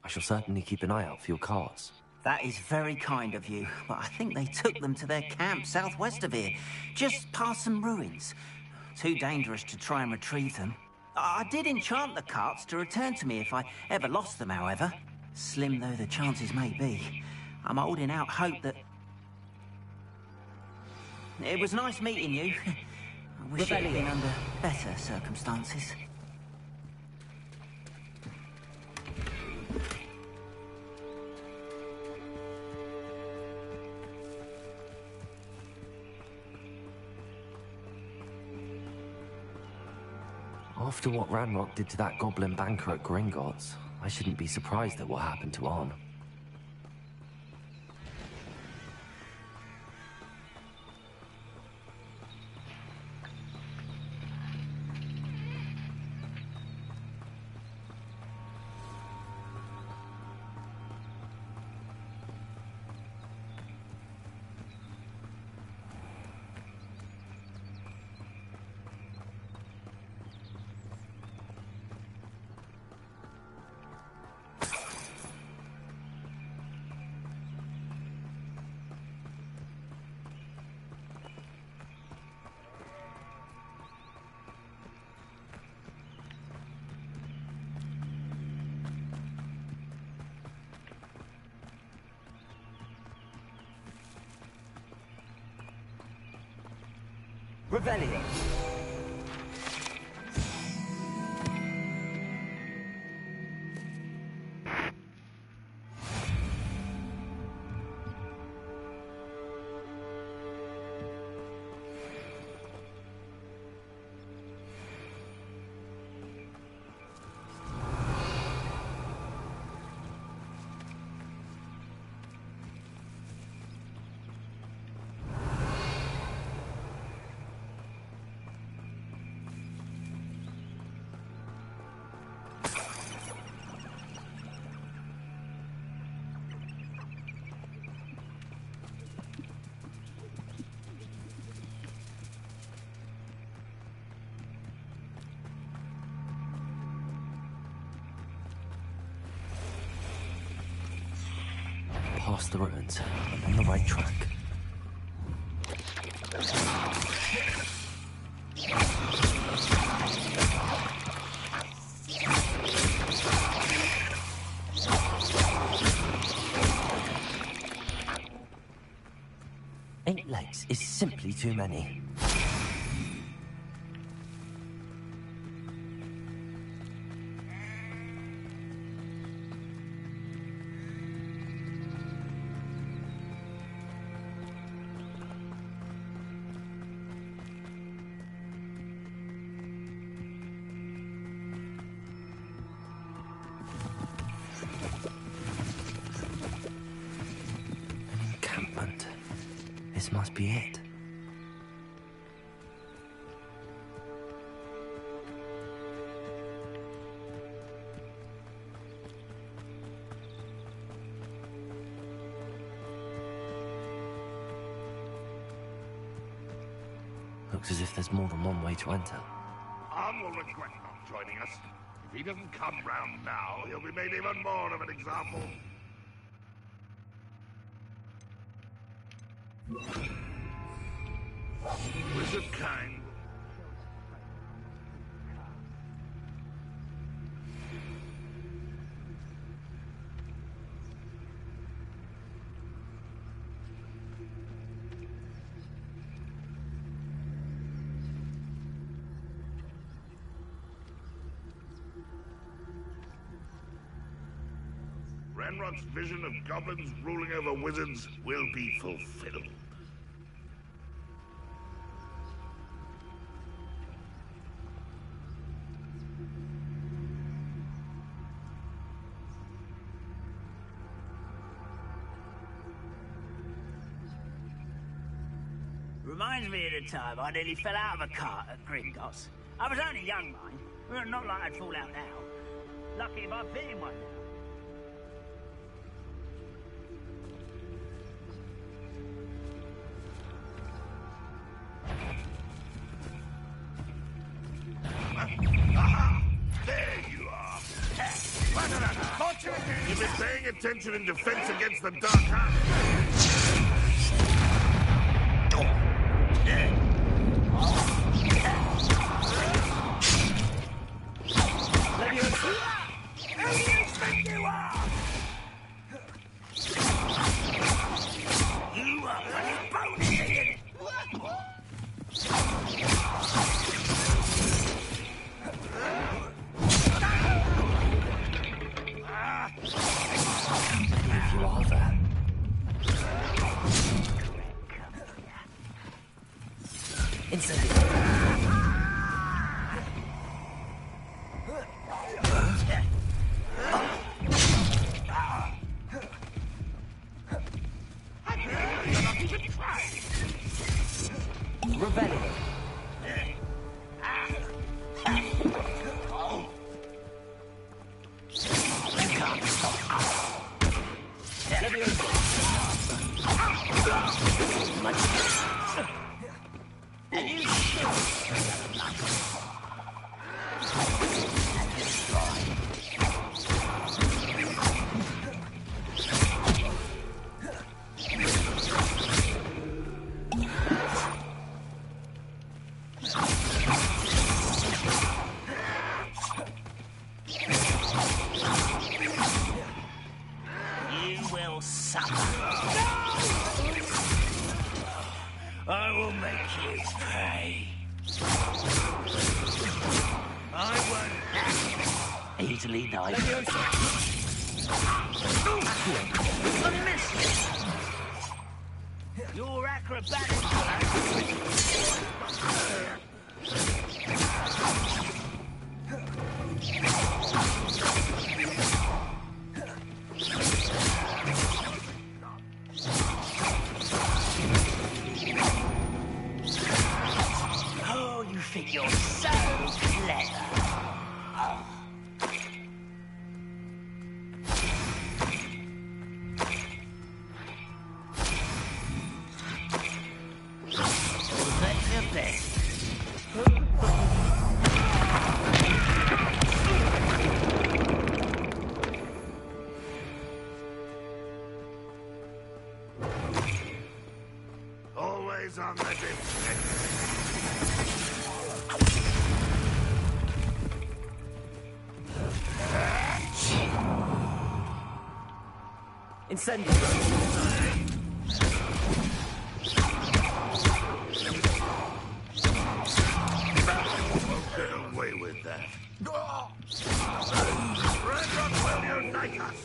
I shall certainly keep an eye out for your cars. That is very kind of you, but I think they took them to their camp southwest of here, just past some ruins. Too dangerous to try and retrieve them. I did enchant the carts to return to me if I ever lost them, however. Slim though the chances may be, I'm holding out hope that... It was nice meeting you. I wish it had been under better circumstances. After what Ranrock did to that goblin banker at Gringotts, I shouldn't be surprised at what happened to Arn. Revelio. Past the ruins. I'm on the right track. Eight legs is simply too many. This must be it. Looks as if there's more than one way to enter. Arn will regret not joining us. If he doesn't come round now, he'll be made even more of an example. Wizard kind. Ranrock's vision of goblins ruling over wizards will be fulfilled. Reminds me of the time I nearly fell out of a cart at Gringotts. I was only young, mind. Well, not like I'd fall out now. Lucky if I fit in one now. Aha! There you are! You've been paying attention in defense against the Dark Hand. Who do you think you are? You are bloody bony idiot! If you are there. Incendio. Rebellion. You can't stop us. And you will suffer. I will make you pay. I won't easily die. Your acrobatic. Oh, you think you're so clever. That's the best. Always on the defense. Incendio. Won't get away with that. Red will unite us.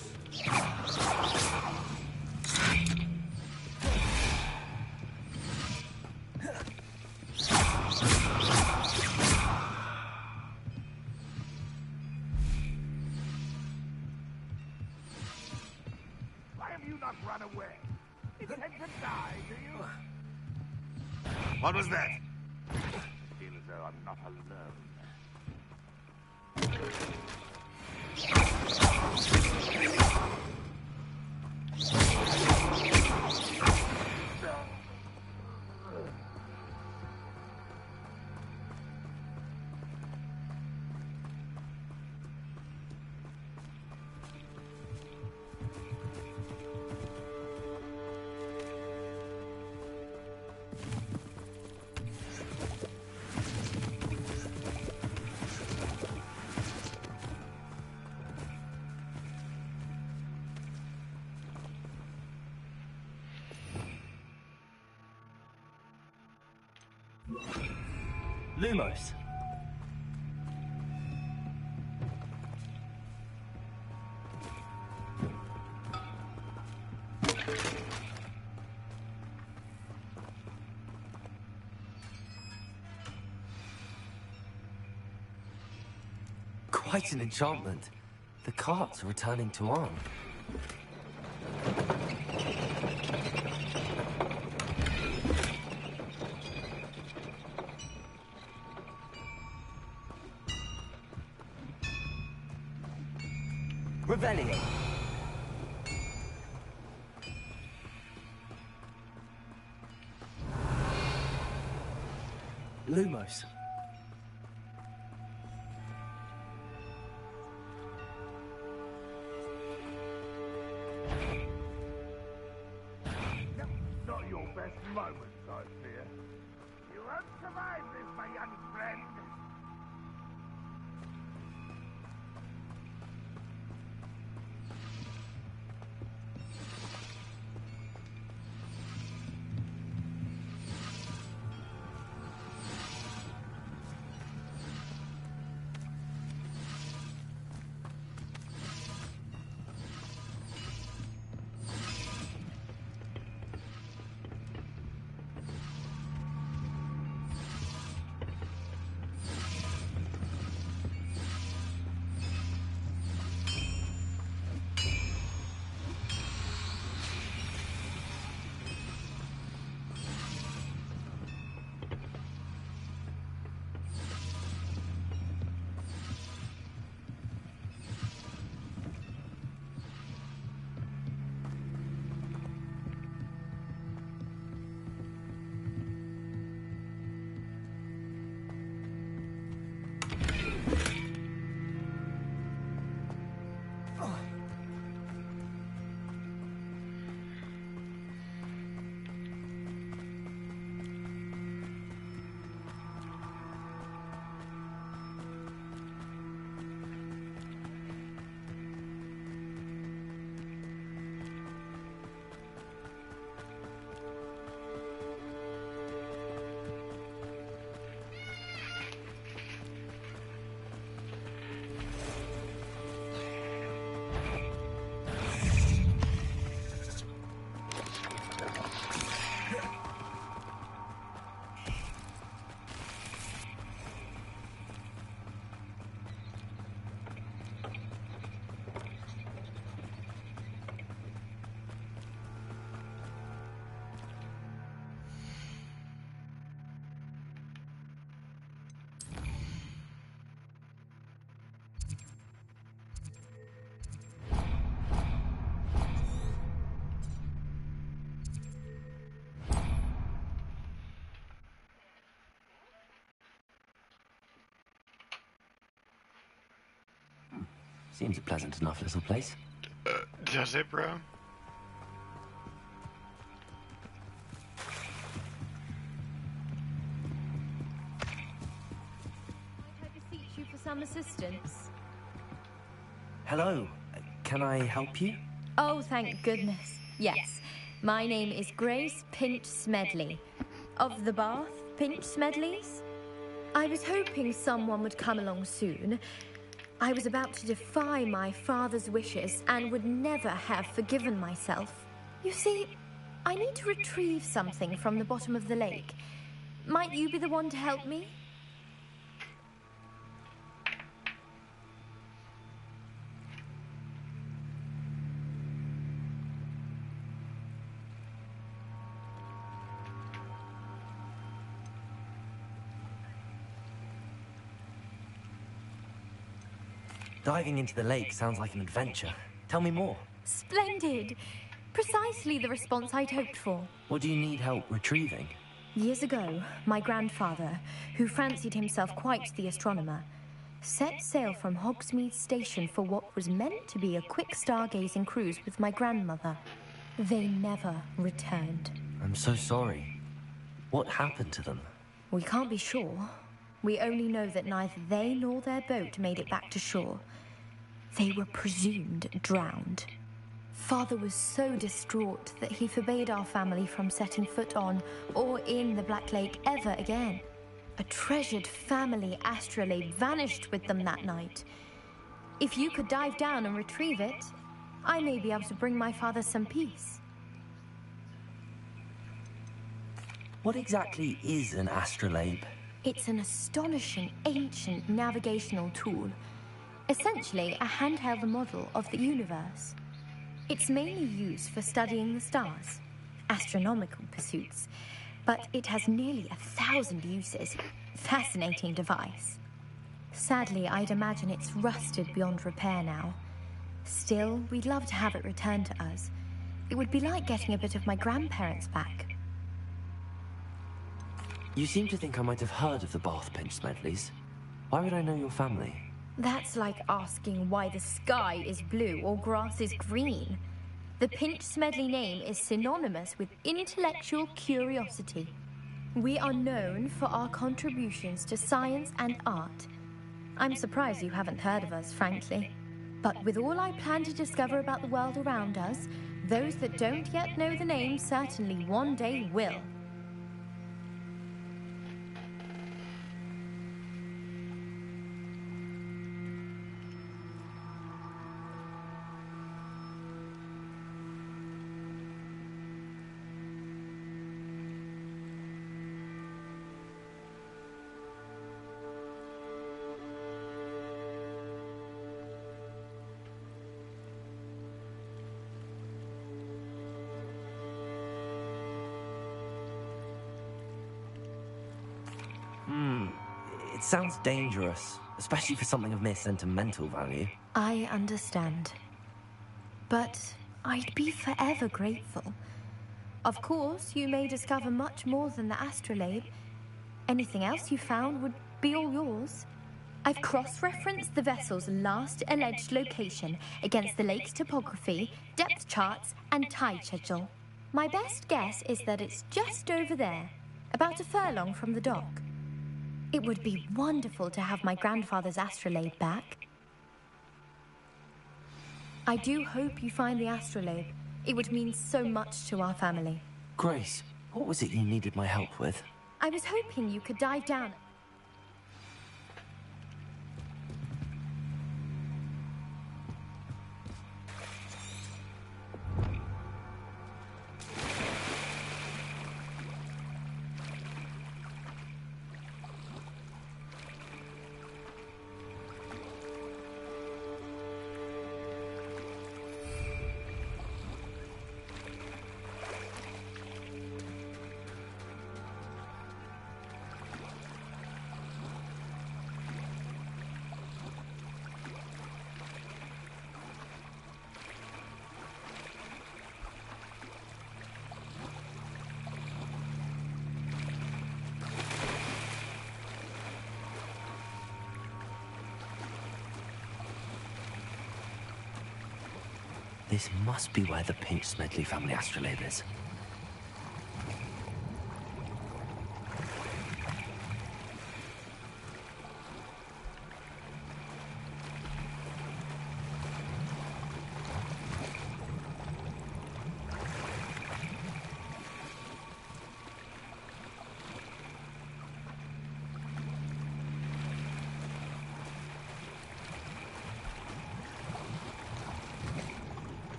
Why have you not run away? Intend to die, do you? What was that? Feel as though I'm not alone. Lumos. Quite an enchantment. The cart's returning to Arm. Rebellion. Lumos. last moments, I fear. You won't survive this, my young friend. Seems a pleasant enough little place. Does it, bro? I beseech you for some assistance. Hello. Can I help you? Oh, thank goodness. Yes. My name is Grace Pinch Smedley. Of the Bath Pinch Smedleys? I was hoping someone would come along soon. I was about to defy my father's wishes and would never have forgiven myself. You see, I need to retrieve something from the bottom of the lake. Might you be the one to help me? Diving into the lake sounds like an adventure. Tell me more. Splendid! Precisely the response I'd hoped for. What do you need help retrieving? Years ago, my grandfather, who fancied himself quite the astronomer, set sail from Hogsmeade Station for what was meant to be a quick stargazing cruise with my grandmother. They never returned. I'm so sorry. What happened to them? We can't be sure. We only know that neither they nor their boat made it back to shore. They were presumed drowned. Father was so distraught that he forbade our family from setting foot on or in the Black Lake ever again. A treasured family astrolabe vanished with them that night. If you could dive down and retrieve it, I may be able to bring my father some peace. What exactly is an astrolabe? It's an astonishing ancient navigational tool. Essentially, a handheld model of the universe. It's mainly used for studying the stars, astronomical pursuits, but it has nearly 1,000 uses. Fascinating device. Sadly, I'd imagine it's rusted beyond repair now. Still, we'd love to have it returned to us. It would be like getting a bit of my grandparents back. You seem to think I might have heard of the Bath Pinch Smedleys. Why would I know your family? That's like asking why the sky is blue or grass is green. The Pinch Smedley name is synonymous with intellectual curiosity. We are known for our contributions to science and art. I'm surprised you haven't heard of us, frankly. But with all I plan to discover about the world around us, those that don't yet know the name certainly one day will. It sounds dangerous, especially for something of mere sentimental value. I understand. But I'd be forever grateful. Of course, you may discover much more than the astrolabe. Anything else you found would be all yours. I've cross-referenced the vessel's last alleged location against the lake's topography, depth charts, and tide schedule. My best guess is that it's just over there, about a furlong from the dock. It would be wonderful to have my grandfather's astrolabe back. I do hope you find the astrolabe. It would mean so much to our family. Grace, what was it you needed my help with? I was hoping you could dive down. This must be where the Pinch Smedley family astrolabe is.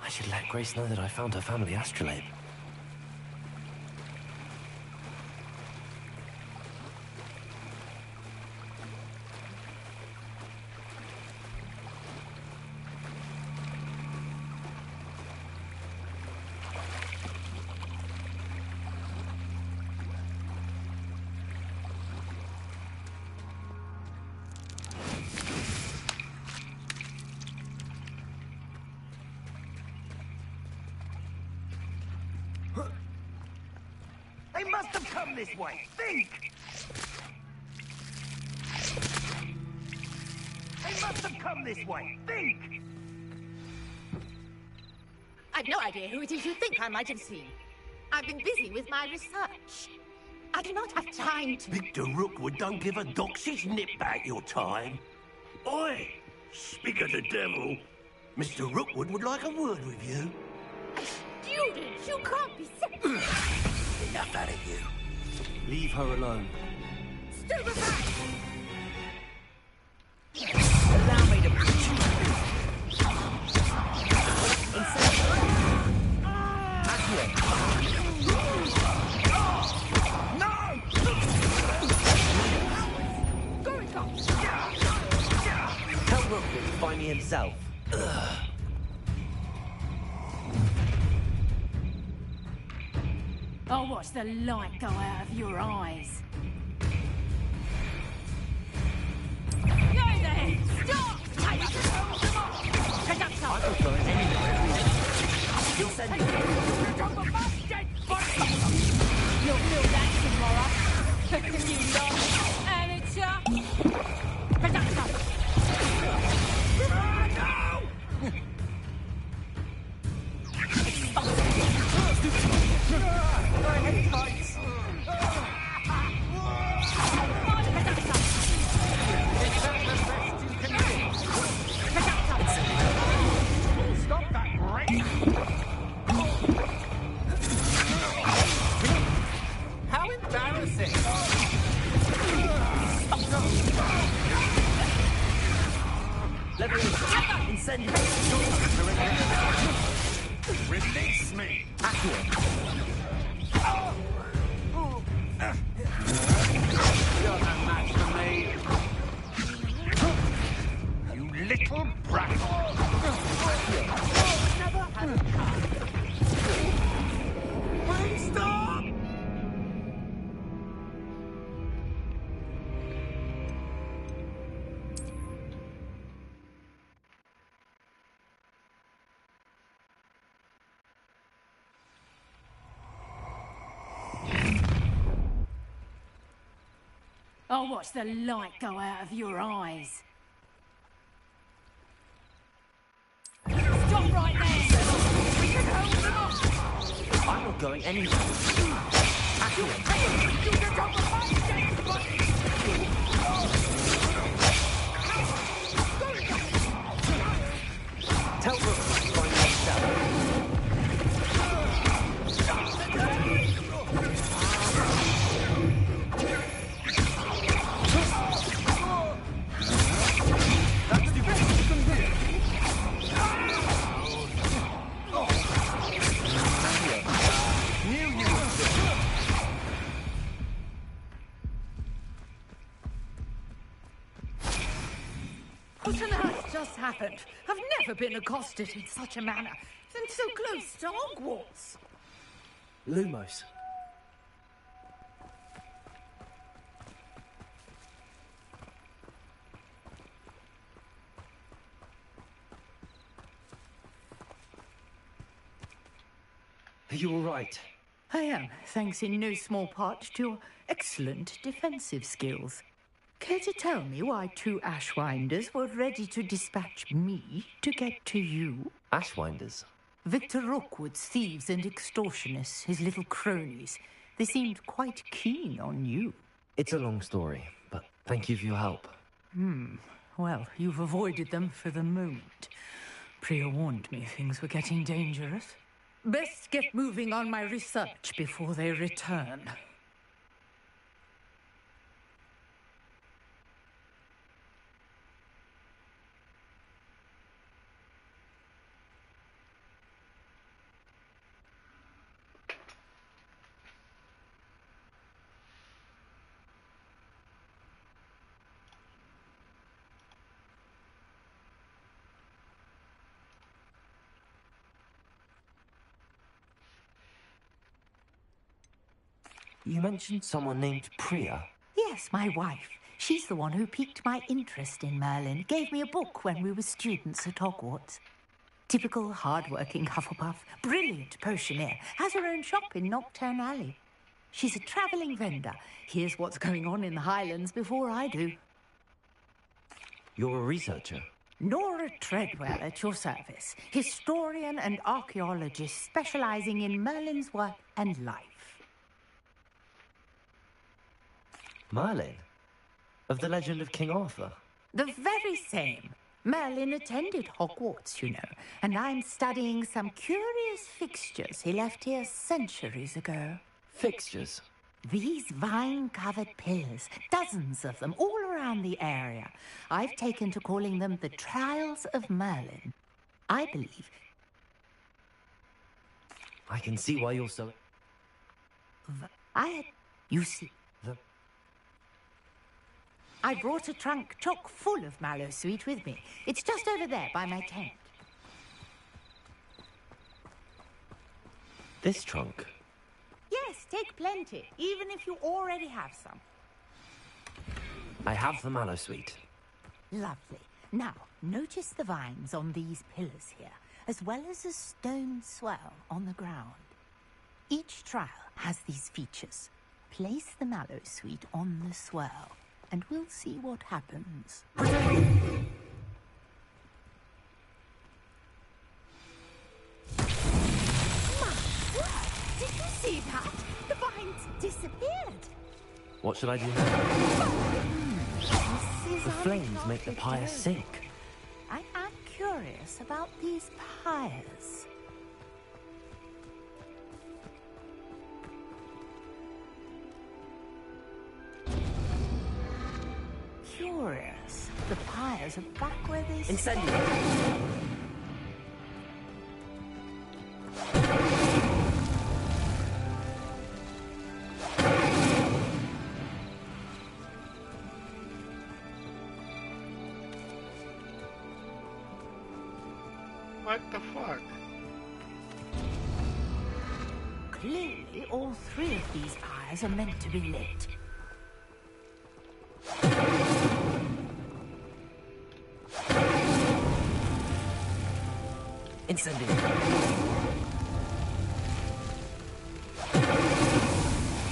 I should let Grace know that I found her family astrolabe. They must have come this way. Think! They must have come this way. Think! I've no idea who it is you think I might have seen. I've been busy with my research. I do not have time to... Victor Rookwood don't give a doxy's nip back your time. Oi! Speak of the devil. Mr. Rookwood would like a word with you. Students, you can't be sick. Enough out of you. Leave her alone. Stupefy! Allow me to put you Tell Rookwood to find me himself. I'll watch the light go out of your eyes. Go there! Stop! You'll feel that tomorrow. You long amateur. Stop that race! How embarrassing! Level incendiary. Release me! You're no match for me. You little brat! Never had a car. Please stop! I'll watch the light go out of your eyes. Stop right there! I'm not going anywhere. Tell Brooke to find himself. What on earth just happened? I've never been accosted in such a manner. And so close to Hogwarts. Lumos. Are you all right? I am, thanks in no small part to your excellent defensive skills. Care to tell me why two Ashwinders were ready to dispatch me to get to you? Ashwinders? Victor Rookwood's thieves and extortionists, his little cronies. They seemed quite keen on you. It's a long story, but thank you for your help. Well, you've avoided them for the moment. Priya warned me things were getting dangerous. Best get moving on my research before they return. You mentioned someone named Priya. Yes, my wife. She's the one who piqued my interest in Merlin. Gave me a book when we were students at Hogwarts. Typical hard-working Hufflepuff. Brilliant potioneer. Has her own shop in Knockturn Alley. She's a travelling vendor. Hears what's going on in the Highlands before I do. You're a researcher? Nora Treadwell at your service. Historian and archaeologist specialising in Merlin's work and life. Merlin? Of the legend of King Arthur? The very same. Merlin attended Hogwarts, you know, and I'm studying some curious fixtures he left here centuries ago. Fixtures? These vine-covered pillars, dozens of them, all around the area. I've taken to calling them the Trials of Merlin. I believe... I can see why you're so... You see... I brought a trunk chock full of mallow sweet with me. It's just over there by my tent. This trunk? Yes, Take plenty, even if you already have some. I have the mallow sweet. Lovely. Now, notice the vines on these pillars here, as well as a stone swell on the ground. Each trial has these features. Place the mallow sweet on the swell, and we'll see what happens. Did you see that? The vines disappeared. What should I do now? The flames make the pyre sink. I am curious about these pyres. Curious. The pyres are back where they Incendiary. What the fuck? Clearly, all three of these pyres are meant to be lit. Incendiary.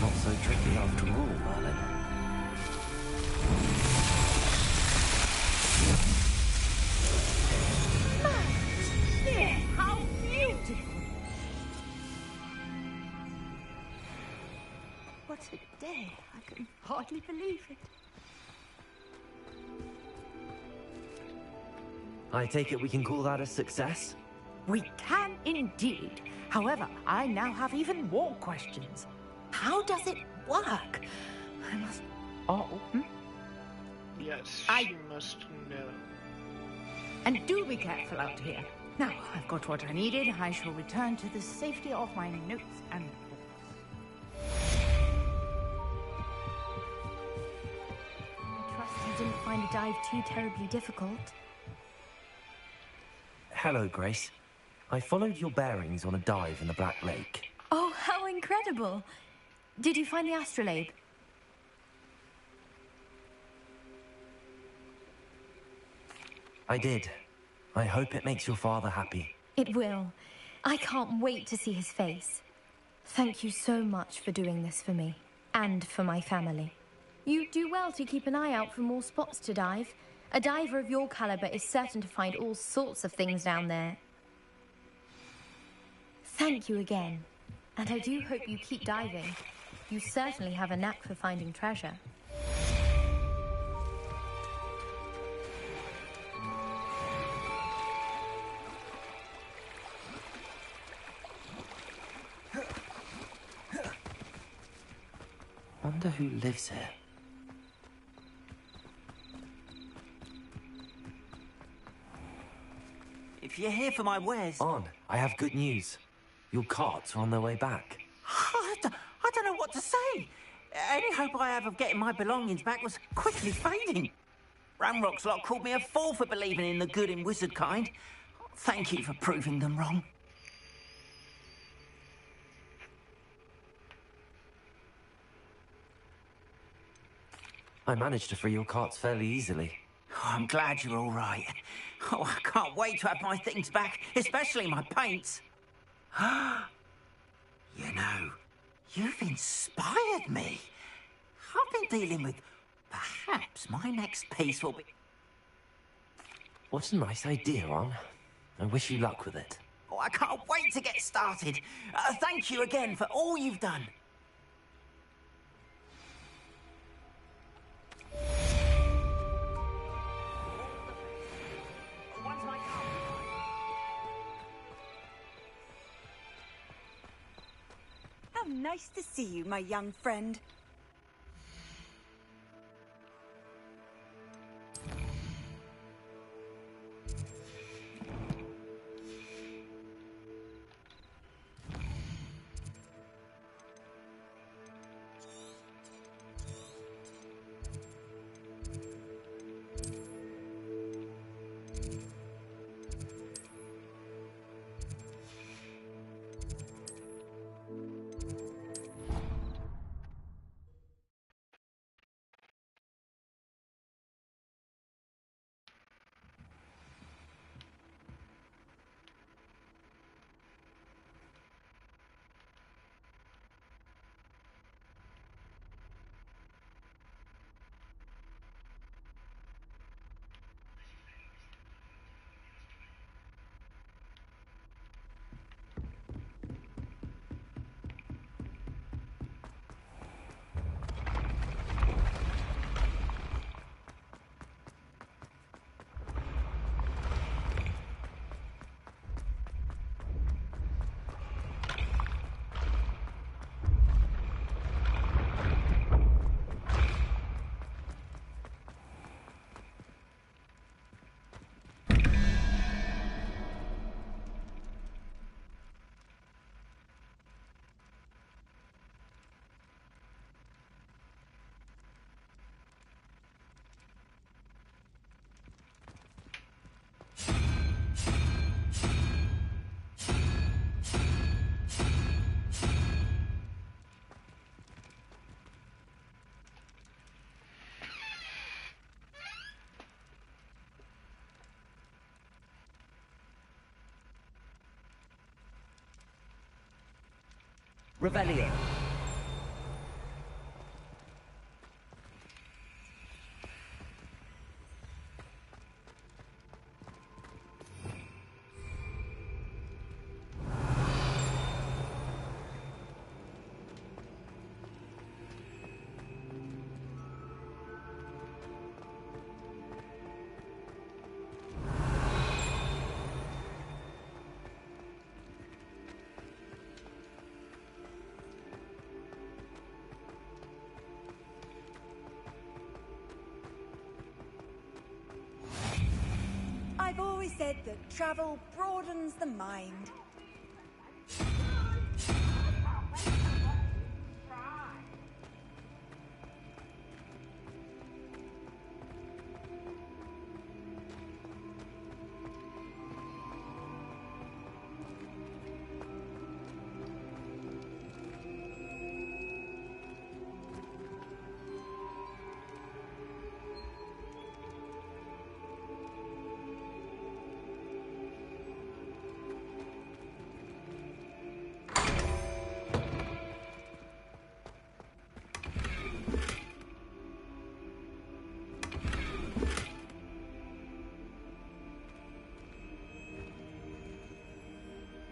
Not so tricky after all, Merlin. How beautiful! What a day. I can hardly believe it. I take it we can call that a success? We can indeed. However, I now have even more questions. How does it work? I must... Oh, Yes, I- she must know. And do be careful out here. Now, I've got what I needed. I shall return to the safety of my notes and books. I trust you didn't find a dive too terribly difficult. Hello, Grace. I followed your bearings on a dive in the Black Lake. Oh, how incredible! Did you find the astrolabe? I did. I hope it makes your father happy. It will. I can't wait to see his face. Thank you so much for doing this for me, and for my family. You do well to keep an eye out for more spots to dive. A diver of your caliber is certain to find all sorts of things down there. Thank you again. And I do hope you keep diving. You certainly have a knack for finding treasure. Wonder who lives here. If you're here for my wares... On, I have good news. Your carts are on their way back. I don't know what to say. Any hope I have of getting my belongings back was quickly fading. Ramrock's lot called me a fool for believing in the good in wizard kind. Thank you for proving them wrong. I managed to free your carts fairly easily. Oh, I'm glad you're all right. Oh, I can't wait to have my things back, especially my paints. You know, you've inspired me. I've been dealing with... Perhaps my next piece will be... What a nice idea, Ron. I wish you luck with it. Oh, I can't wait to get started. Thank you again for all you've done. How nice to see you, my young friend. Revelio. I've always said that travel broadens the mind.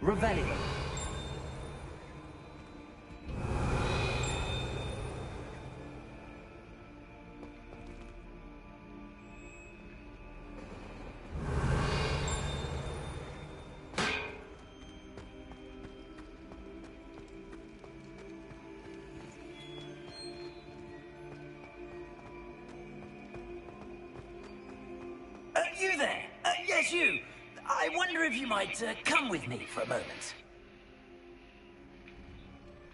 Revelio. You there? Yes, you. I wonder if you might come with me for a moment.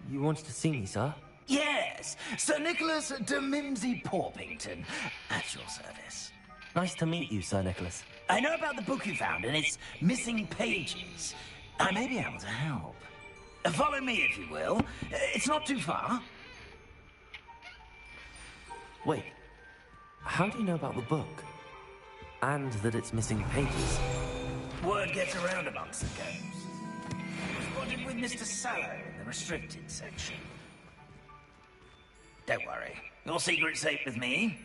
You wanted to see me, sir? Yes, Sir Nicholas de Mimsy Porpington, at your service. Nice to meet you, Sir Nicholas. I know about the book you found and its missing pages. I may be able to help. Follow me, if you will. It's not too far. Wait, how do you know about the book? And that it's missing pages? Word gets around amongst the ghosts. Spotted with Mr. Sallow in the restricted section. Don't worry, your secret's safe with me.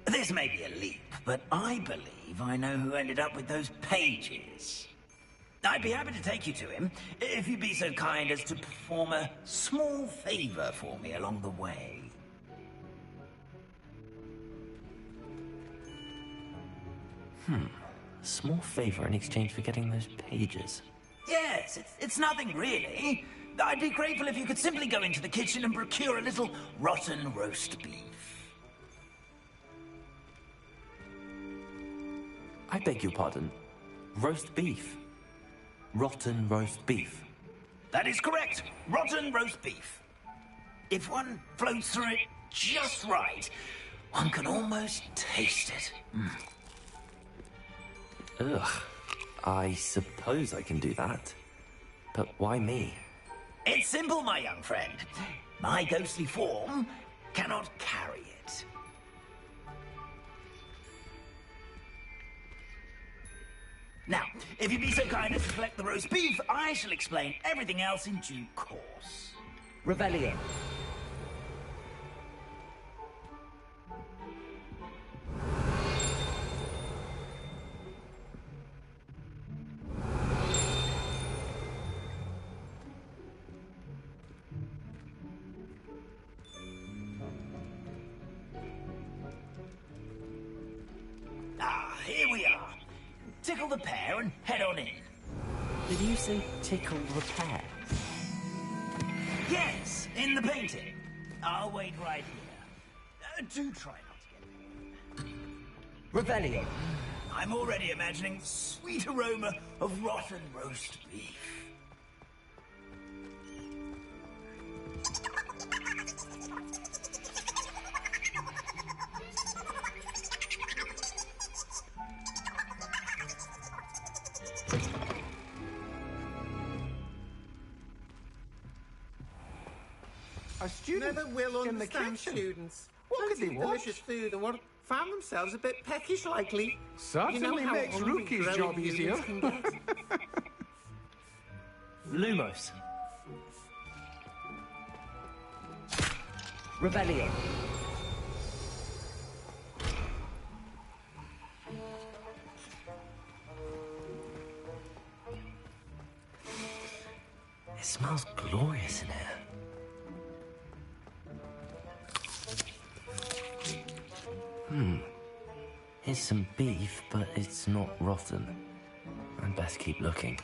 This may be a leap, but I believe I know who ended up with those pages. I'd be happy to take you to him, if you'd be so kind as to perform a small favor for me along the way. A small favor in exchange for getting those pages. Yes, it's nothing really. I'd be grateful if you could simply go into the kitchen and procure a little rotten roast beef. I beg your pardon. Roast beef? Rotten roast beef? That is correct. Rotten roast beef. If one floats through it just right, one can almost taste it. Ugh. I suppose I can do that. But why me? It's simple, my young friend. My ghostly form cannot carry it. Now, if you'd be so kind as to collect the roast beef, I shall explain everything else in due course. Revelio. Here we are. Tickle the pear and head on in. Did you say tickle the pear? Yes, in the painting. I'll wait right here. Do try not to get bored. Revelio. I'm already imagining the sweet aroma of rotten roast beef. I student never will in the understand kitchen. students. What could Plenty they of watch? delicious food and what found themselves a bit peckish likely. Certainly how makes hungry Rookie's growing job humans easier. can get. Lumos. Rebellion. It smells glorious in here. Here's some beef, but it's not rotten. I'd best keep looking.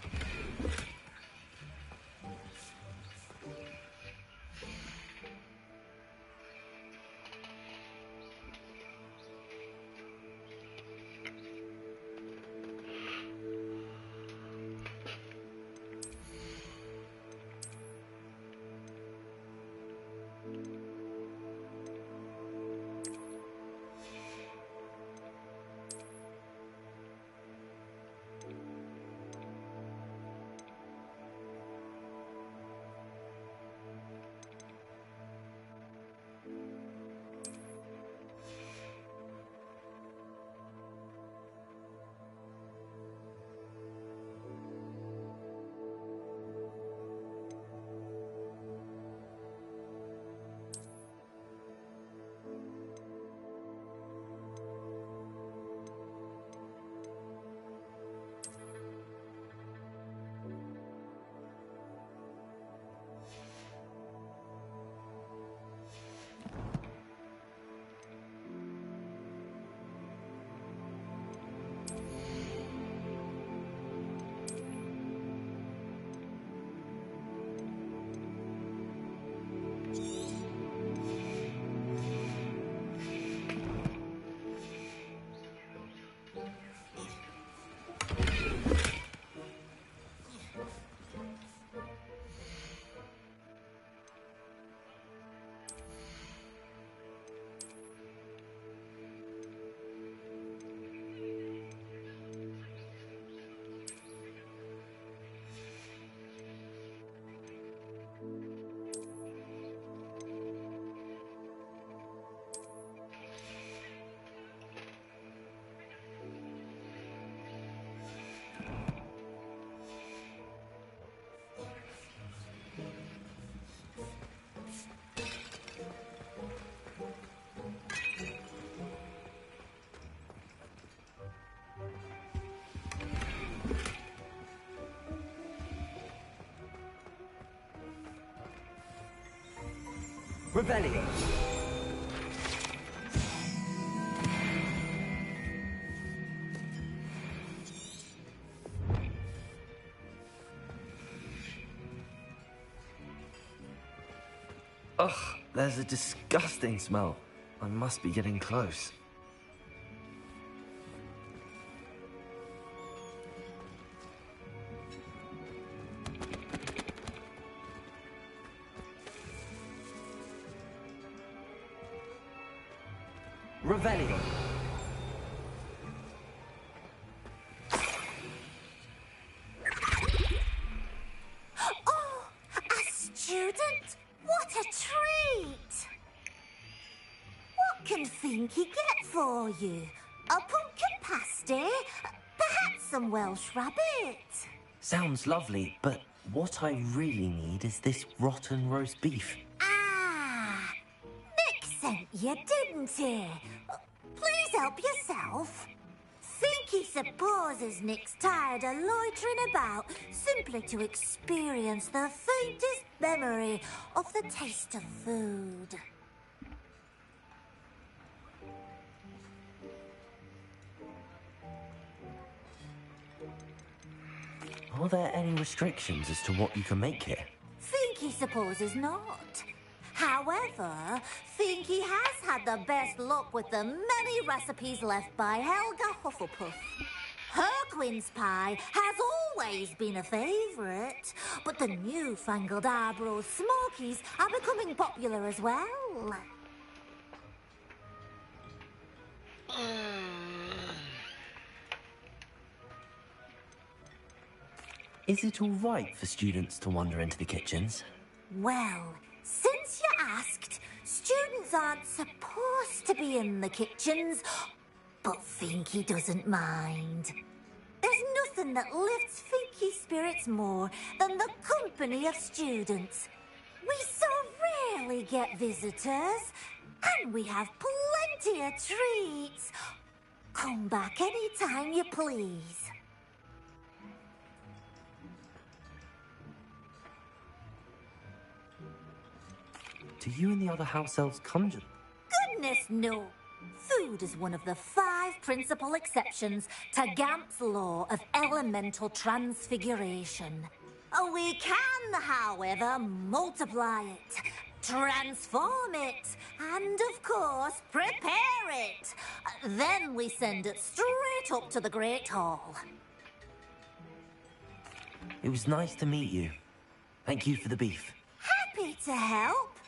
Rebellion. Ugh, there's a disgusting smell. I must be getting close. Revelio. Oh, a student? What a treat! What can Finky get for you? A pumpkin pasty? Perhaps some Welsh rabbit? Sounds lovely, but what I really need is this rotten roast beef. Ah, Nick sent you, didn't he? Please help yourself. Finky supposes Nick's tired of loitering about simply to experience the faintest memory of the taste of food. Are there any restrictions as to what you can make here? Finky supposes not. However, Finky has had the best luck with the many recipes left by Helga Hufflepuff. Her quince pie has always been a favourite, but the newfangled Arbroath Smokies are becoming popular as well. Is it all right for students to wander into the kitchens? Well, Since you asked, students aren't supposed to be in the kitchens, but Finky doesn't mind. There's nothing that lifts Finky's spirits more than the company of students. We so rarely get visitors, and we have plenty of treats. Come back any time you please. Do you and the other house elves conjure? Goodness no. Food is one of the 5 principal exceptions to Gamp's law of elemental transfiguration. We can, however, multiply it, transform it, and of course, prepare it. Then we send it straight up to the Great Hall. It was nice to meet you. Thank you for the beef. Happy to help,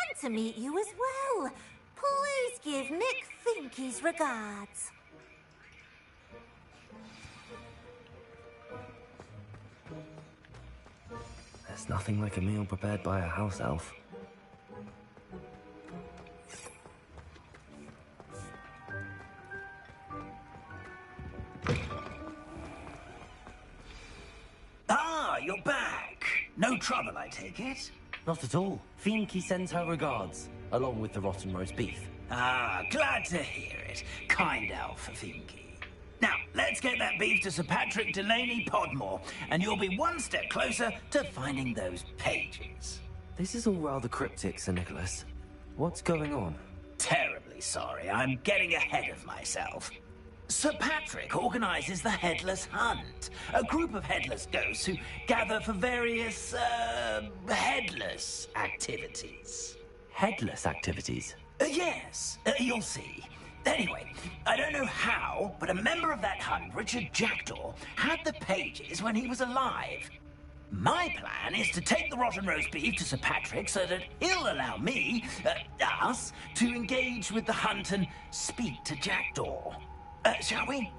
and to meet you as well. Please give Nick Finky's regards. There's nothing like a meal prepared by a house elf. Ah, you're back. No trouble, I take it? Not at all. Finky sends her regards, along with the rotten roast beef. Ah, glad to hear it. Kind elf, Finky. Now, let's get that beef to Sir Patrick Delaney Podmore, and you'll be one step closer to finding those pages. This is all rather cryptic, Sir Nicholas. What's going on? Terribly sorry, I'm getting ahead of myself. Sir Patrick organises the Headless Hunt, a group of headless ghosts who gather for various, headless activities. Headless activities? Yes, you'll see. Anyway, I don't know how, but a member of that hunt, Richard Jackdaw, had the pages when he was alive. My plan is to take the rotten roast beef to Sir Patrick so that he'll allow me, us, to engage with the hunt and speak to Jackdaw. Shall we?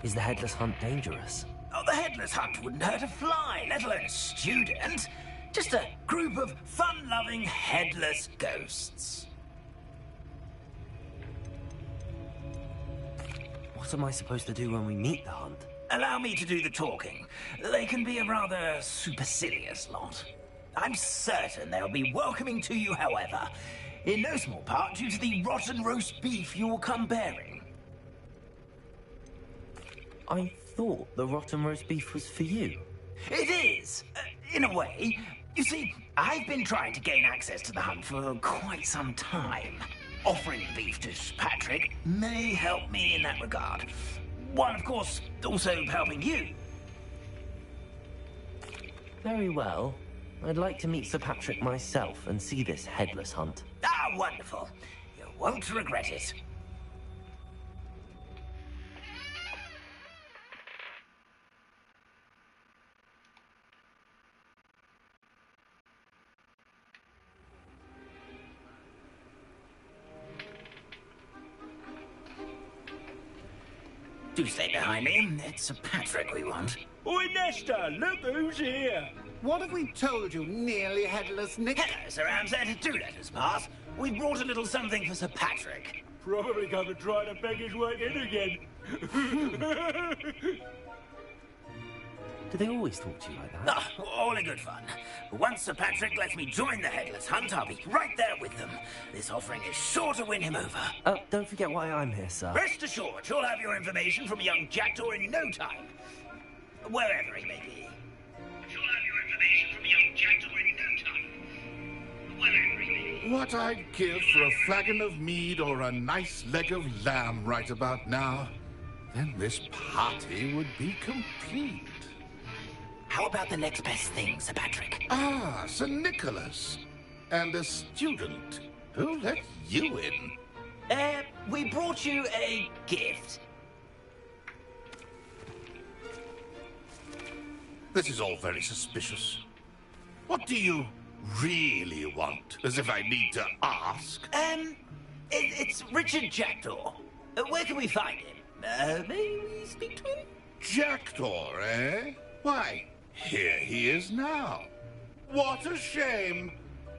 Is the Headless Hunt dangerous? Oh, the Headless Hunt wouldn't hurt a fly, let alone a student. Just a group of fun-loving headless ghosts. What am I supposed to do when we meet the hunt? Allow me to do the talking. They can be a rather supercilious lot. I'm certain they'll be welcoming to you, however, in no small part due to the rotten roast beef you'll come bearing. I thought the rotten roast beef was for you. It is, in a way. You see, I've been trying to gain access to the hunt for quite some time. Offering the beef to Patrick may help me in that regard. While, of course, also helping you. Very well. I'd like to meet Sir Patrick myself and see this Headless Hunt. Ah, wonderful. You won't regret it. Do stay behind me. It's Sir Patrick we want. Oi, Nesta, look who's here. What have we told you, nearly headless Nick? Hello, Sir Ramsed. Do let us pass. We brought a little something for Sir Patrick. Probably come to try to beg his way in again. Do they always talk to you like that? Ah, all in good fun. Once Sir Patrick lets me join the Headless Hunt, I'll be right there with them. This offering is sure to win him over. Don't forget why I'm here, sir. Rest assured, you'll have your information from young Jackdaw in no time. Wherever he may be. You'll have your information from young Jackdaw in no time. Wherever he may be. What I'd give for a flagon of mead or a nice leg of lamb right about now. Then this party would be complete. How about the next best thing, Sir Patrick? Ah, Sir Nicholas. And a student. Who let you in? We brought you a gift. This is all very suspicious. What do you really want? As if I need to ask. It's Richard Jackdaw. Where can we find him? May we speak to him? Jackdaw, eh? Why, here he is now. What a shame!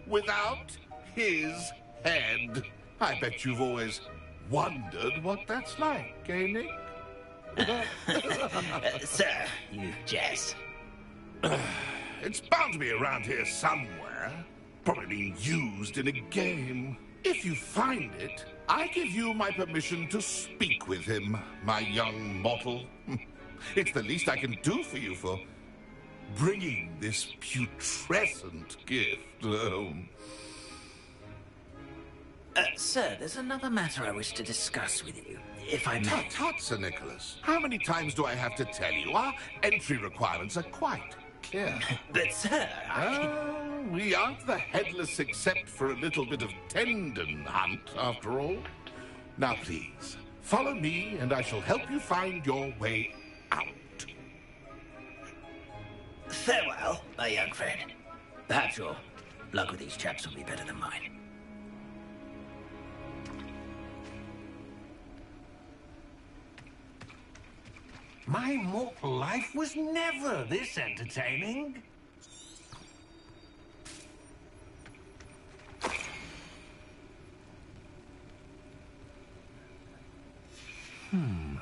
Without his head. I bet you've always wondered what that's like, eh, Nick? Sir, you jest. It's bound to be around here somewhere. Probably being used in a game. If you find it, I give you my permission to speak with him, my young mortal. It's the least I can do for you for bringing this putrescent gift home. Sir, there's another matter I wish to discuss with you, if I may. Tut, tut, Sir Nicholas. How many times do I have to tell you? Our entry requirements are quite clear. But, sir, we aren't the headless except for a little bit of tendon hunt, after all. Now, please, follow me, and I shall help you find your way out. Farewell, my young friend. Perhaps your luck with these chaps will be better than mine. My mortal life was never this entertaining.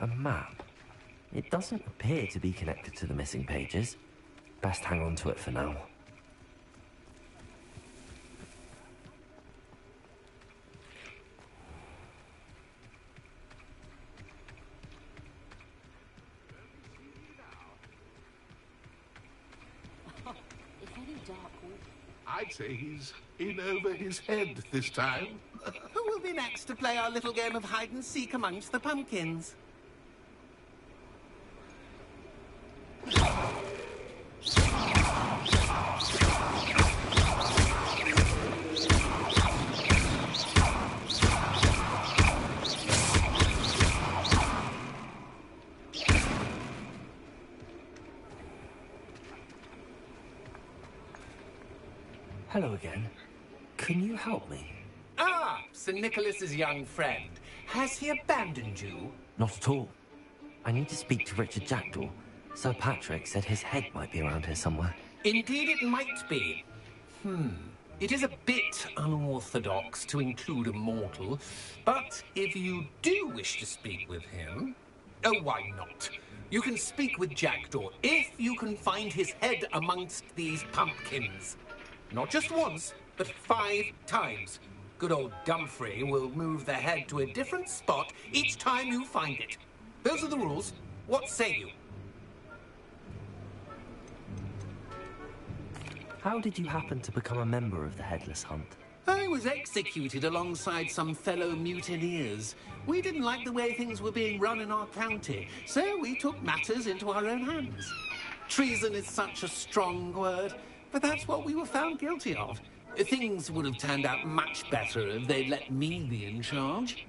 A map. It doesn't appear to be connected to the missing pages. Best hang on to it for now. I'd say he's in over his head this time. Who will be next to play our little game of hide-and-seek amongst the pumpkins? Hello again. Can you help me? Ah, Sir Nicholas's young friend. Has he abandoned you? Not at all. I need to speak to Richard Jackdaw. Sir Patrick said his head might be around here somewhere. Indeed it might be. It is a bit unorthodox to include a mortal, but if you do wish to speak with him, oh, why not? You can speak with Jackdaw if you can find his head amongst these pumpkins. Not just once, but 5 times. Good old Dumfrey will move the head to a different spot each time you find it. Those are the rules. What say you? How did you happen to become a member of the Headless Hunt? I was executed alongside some fellow mutineers. We didn't like the way things were being run in our county, so we took matters into our own hands. Treason is such a strong word, but that's what we were found guilty of. Things would have turned out much better if they'd let me be in charge.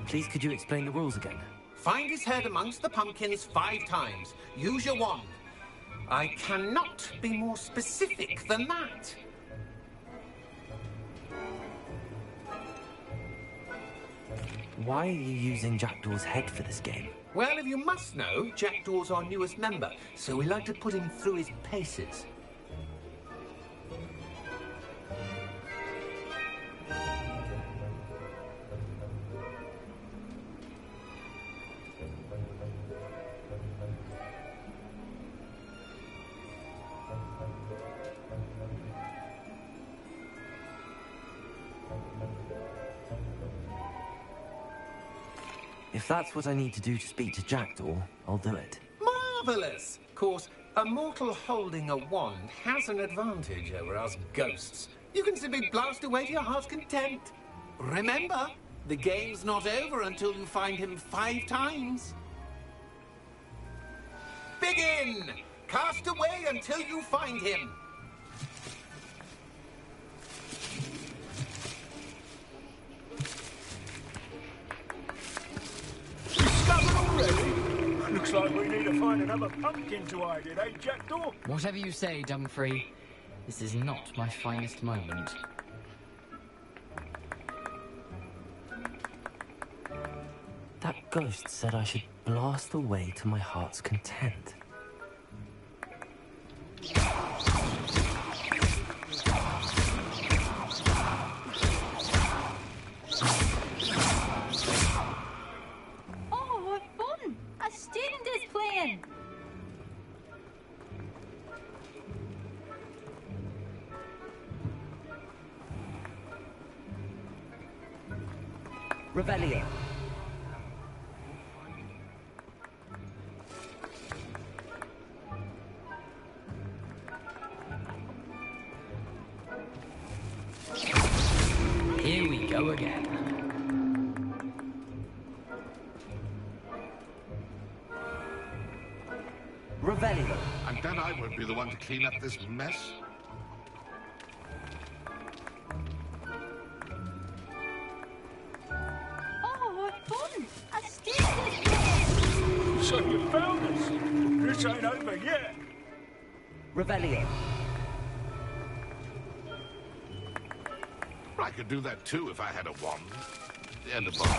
Please, could you explain the rules again? Find his head amongst the pumpkins 5 times. Use your wand. I cannot be more specific than that. Why are you using Jackdaw's head for this game? Well, if you must know, Jackdaw's our newest member, so we like to put him through his paces. If that's what I need to do to speak to Jackdaw, I'll do it. Marvellous! Of course, A mortal holding a wand has an advantage over us ghosts. You can simply blast away to your heart's content. Remember, the game's not over until you find him 5 times. Begin! Cast away until you find him. Discovered already? Looks like we need to find another pumpkin to hide in, eh, Jackdaw? Whatever you say, Dumfrey. This is not my finest moment. That ghost said I should blast away to my heart's content. Oh, what fun! A student is playing! Revelio. Here we go again. Revelio. And then I won't be the one to clean up this mess. Oh, what fun! A student is playing! So you found us. This ain't over yet. Revelio. I could do that too if I had a wand. And a bottle.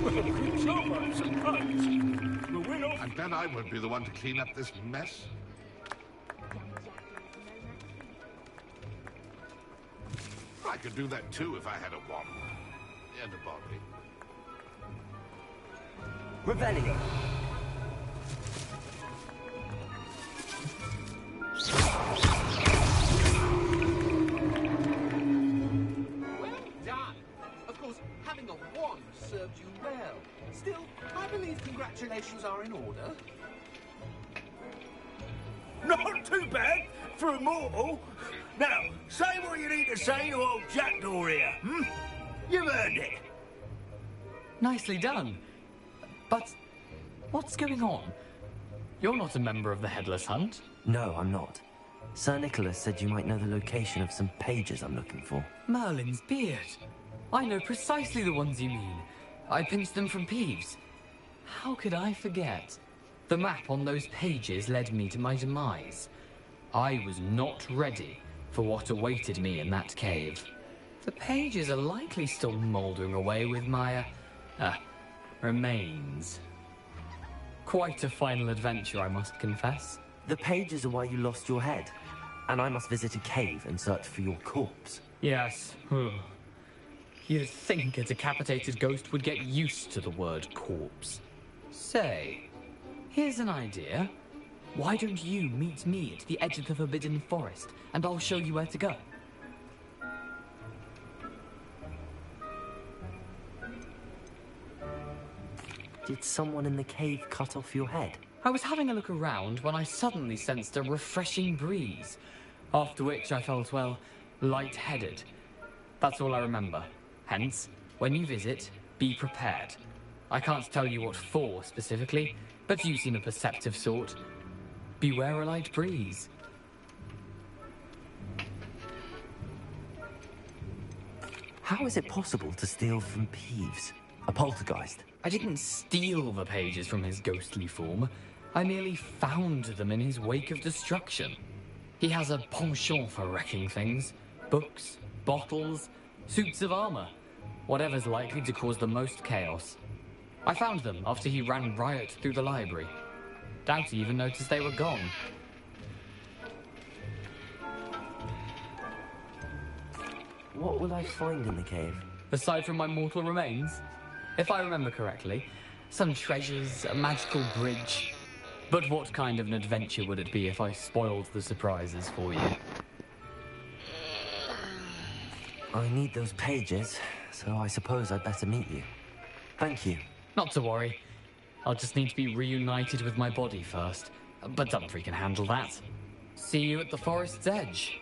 Well, good job, I suppose. But we're not... And then I won't be the one to clean up this mess. I could do that too if I had a wand. And a bottle. Revelio. Well done. Of course, having a wand served you well. Still, I believe congratulations are in order. Not too bad for a mortal. Now, say what you need to say to old Jackdaw here, hmm? You've earned it. Nicely done. But what's going on? You're not a member of the Headless Hunt. No, I'm not. Sir Nicholas said you might know the location of some pages I'm looking for. Merlin's beard. I know precisely the ones you mean. I pinched them from Peeves. How could I forget? The map on those pages led me to my demise. I was not ready for what awaited me in that cave. The pages are likely still mouldering away with my, remains. Quite a final adventure, I must confess. The pages are why you lost your head, and I must visit a cave and search for your corpse. Yes. You'd think a decapitated ghost would get used to the word corpse. Say, here's an idea. Why don't you meet me at the edge of the Forbidden Forest, and I'll show you where to go? Did someone in the cave cut off your head? I was having a look around when I suddenly sensed a refreshing breeze, after which I felt, well, lightheaded. That's all I remember. Hence, when you visit, be prepared. I can't tell you what for specifically, but you seem a perceptive sort. Beware a light breeze. How is it possible to steal from Peeves? A poltergeist? I didn't steal the pages from his ghostly form. I merely found them in his wake of destruction. He has a penchant for wrecking things. Books, bottles, suits of armor. Whatever's likely to cause the most chaos. I found them after he ran riot through the library. Doubt he even noticed they were gone. What will I find in the cave? Aside from my mortal remains, if I remember correctly, some treasures, a magical bridge. But what kind of an adventure would it be if I spoiled the surprises for you? I need those pages, so I suppose I'd better meet you. Thank you. Not to worry. I'll just need to be reunited with my body first. but Dumfries can handle that. See you at the forest's edge.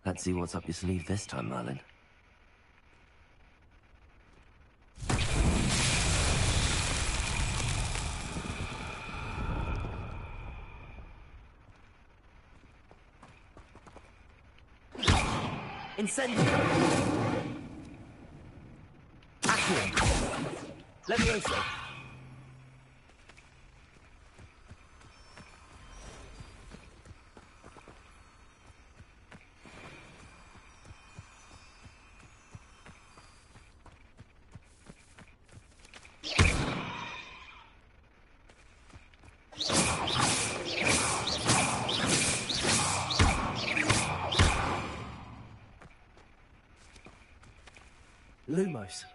Let's see what's up your sleeve this time, Merlin. Incendio! Accio! Levioso! Lumos.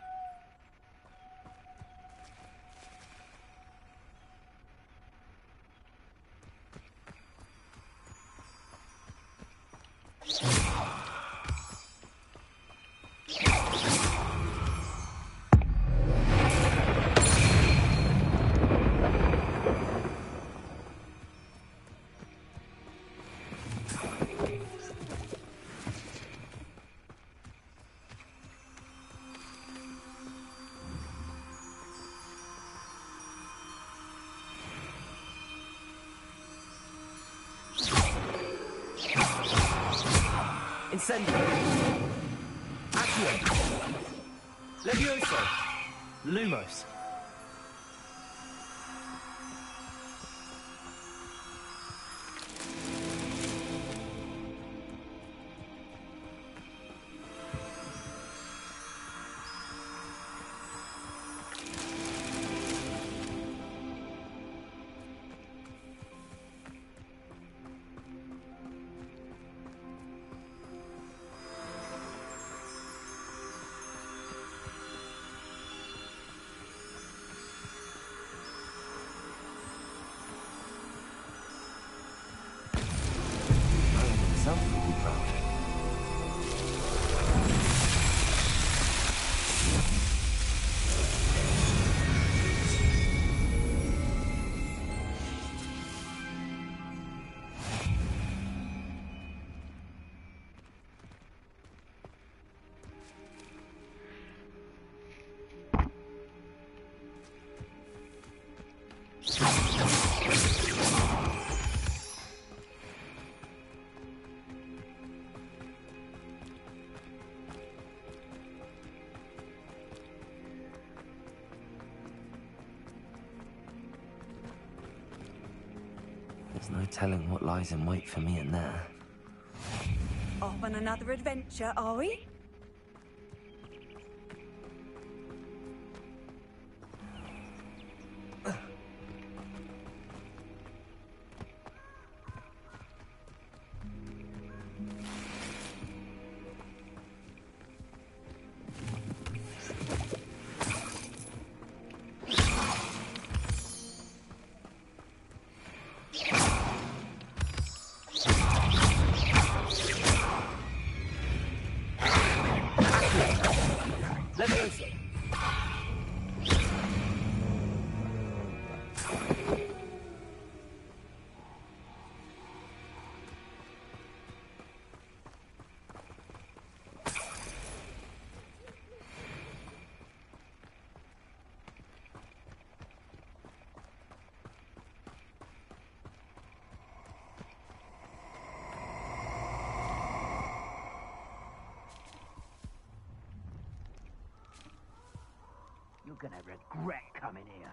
Incendio! Accio! Levioso! Lumos! There's no telling what lies in wait for me in there. Off on another adventure, are we? You're gonna regret coming here.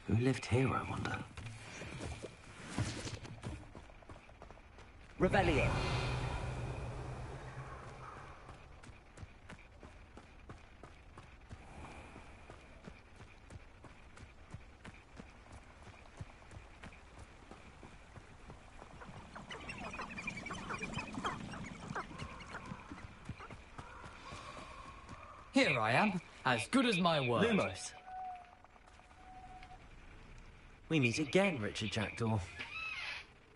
Who lived here, I wonder? Revelio. Here I am, as good as my word. Lumos. We meet again, Richard Jackdaw.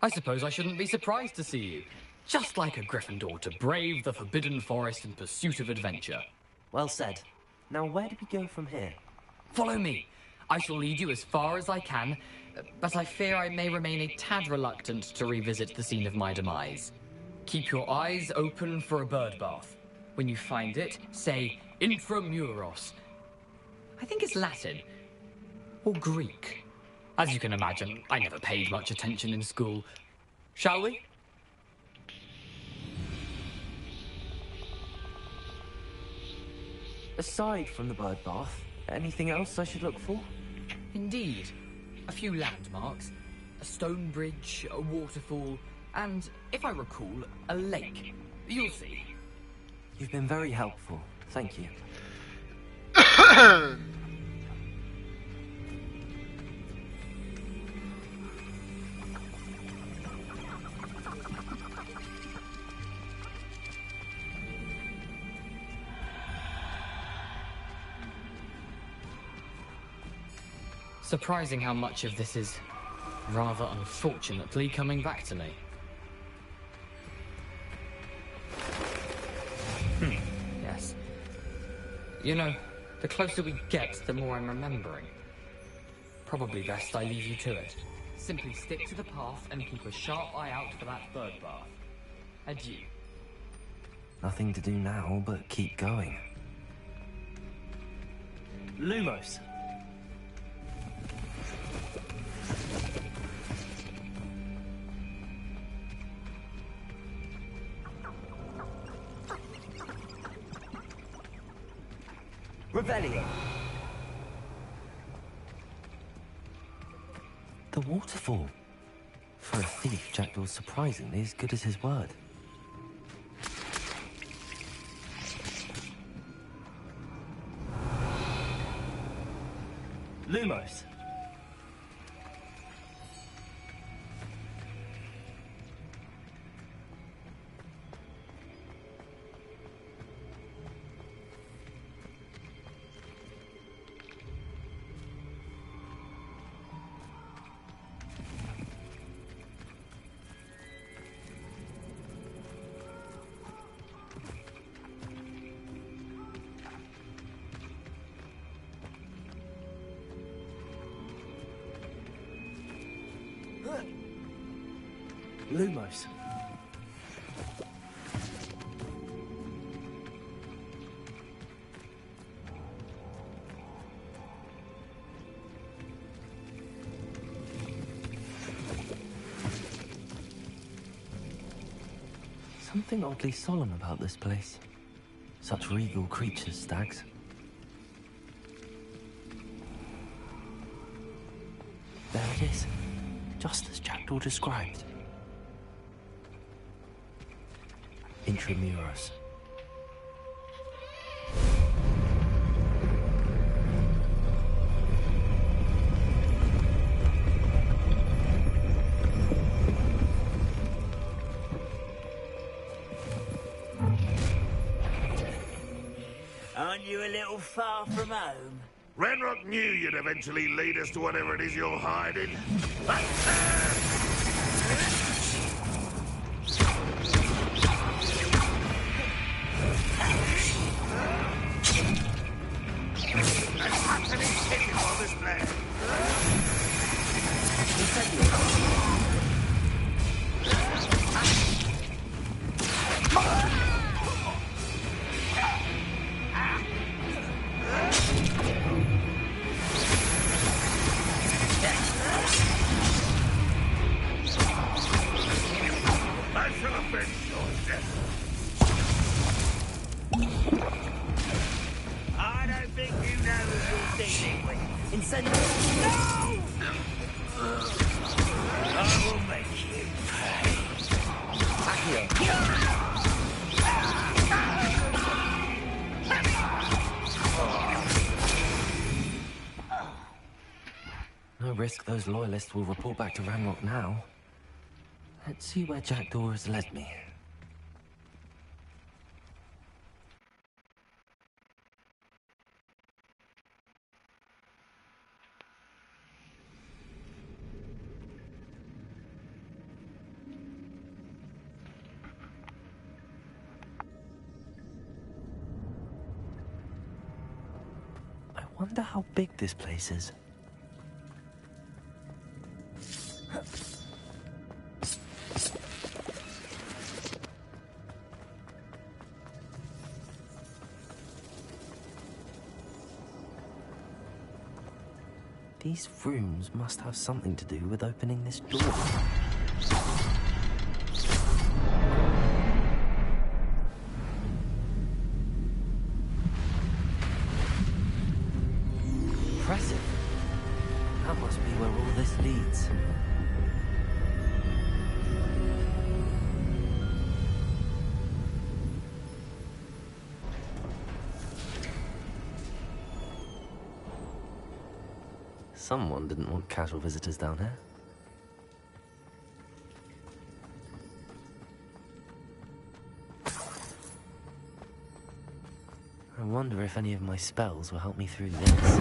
I suppose I shouldn't be surprised to see you. Just like a Gryffindor to brave the Forbidden Forest in pursuit of adventure. Well said. Now, where do we go from here? Follow me. I shall lead you as far as I can, but I fear I may remain a tad reluctant to revisit the scene of my demise. Keep your eyes open for a bird bath. When you find it, say Intramuros. I think it's Latin. Or Greek. As you can imagine, I never paid much attention in school. Shall we? Aside from the bird bath, anything else I should look for? Indeed. A few landmarks. A stone bridge, a waterfall, and, if I recall, a lake. You'll see. You've been very helpful. Thank you. Surprising how much of this is, rather unfortunately, coming back to me. Yes. You know, the closer we get, the more I'm remembering. Probably best I leave you to it. Simply stick to the path and keep a sharp eye out for that bird bath. Adieu. Nothing to do now but keep going. Lumos. Revelio. The waterfall. For a thief, Jackdaw's surprisingly as good as his word. Lumos. Lumos. something oddly solemn about this place. Such regal creatures, stags. There it is, just as Jackdaw described. Intramuros. Aren't you a little far from home? Ranrock knew you'd eventually lead us to whatever it is you're hiding. That's happening taken on this plan. I don't think you know who you're dealing with. Incentive. No! I will make you No risk those loyalists will report back to Ranrock now. Let's see where Jackdaw has led me. I wonder how big this place is. These rooms must have something to do with opening this door. Impressive. That must be where all this leads. Someone didn't want casual visitors down here. I wonder if any of my spells will help me through this.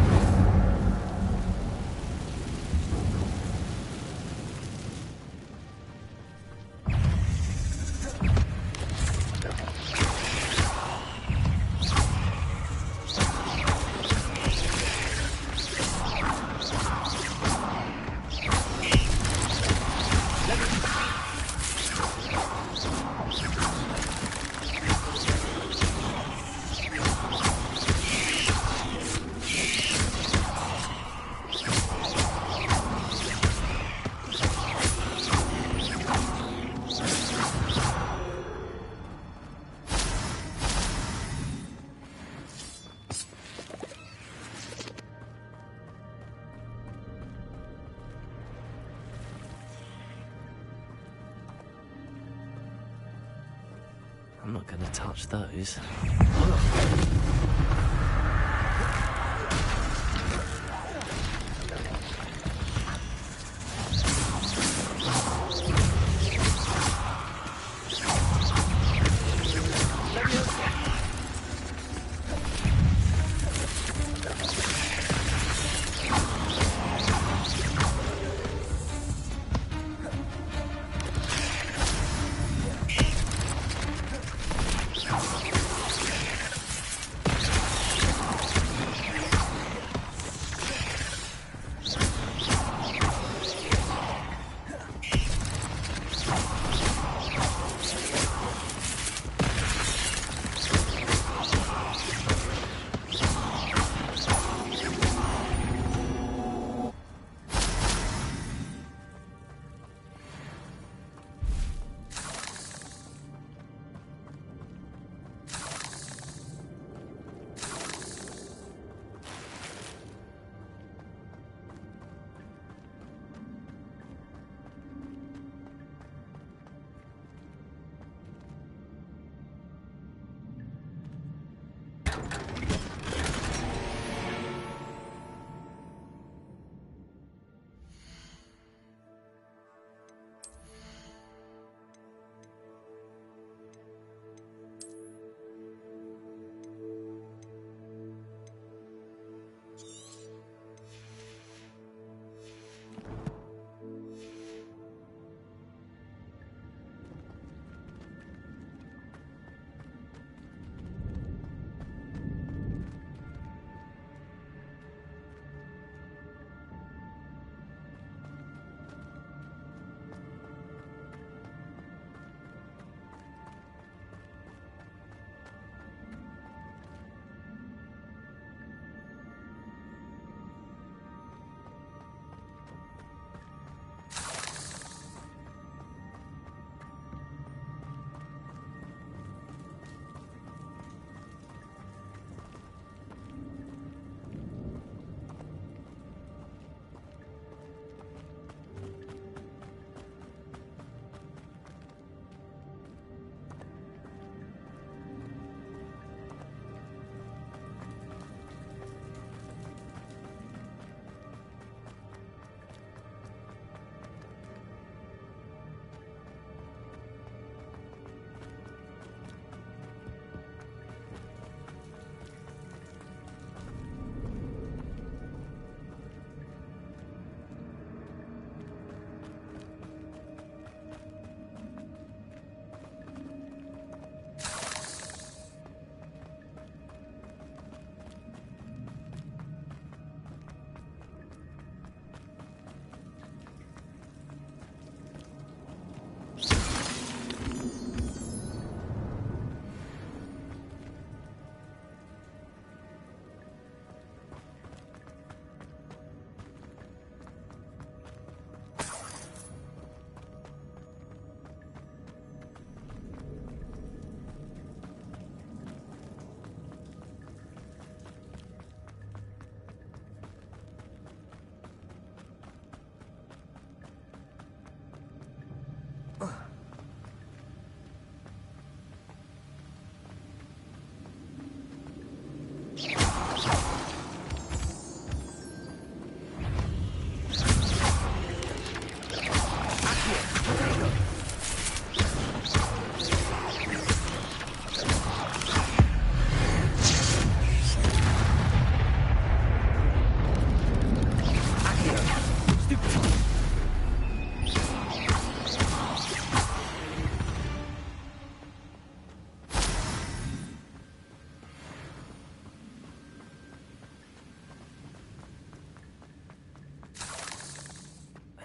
I'm not going to touch those.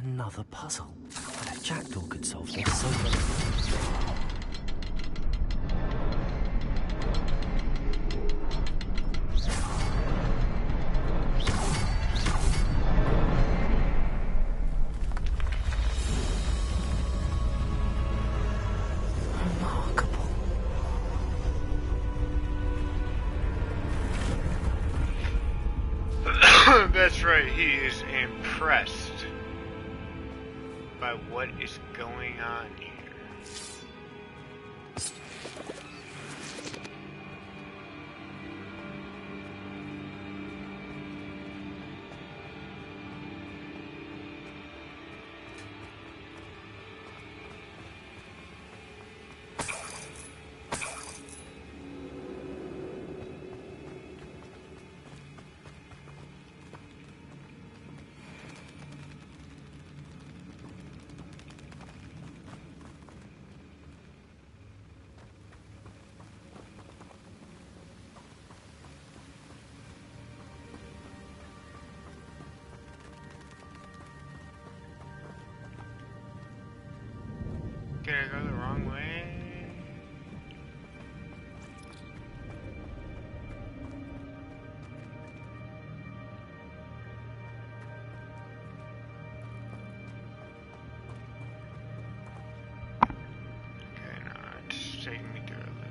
Another puzzle. If Jackdaw could solve this, so many. That's right, he is impressed by what is going on here. Did I go the wrong way? Okay, no, it's taking me through a loop.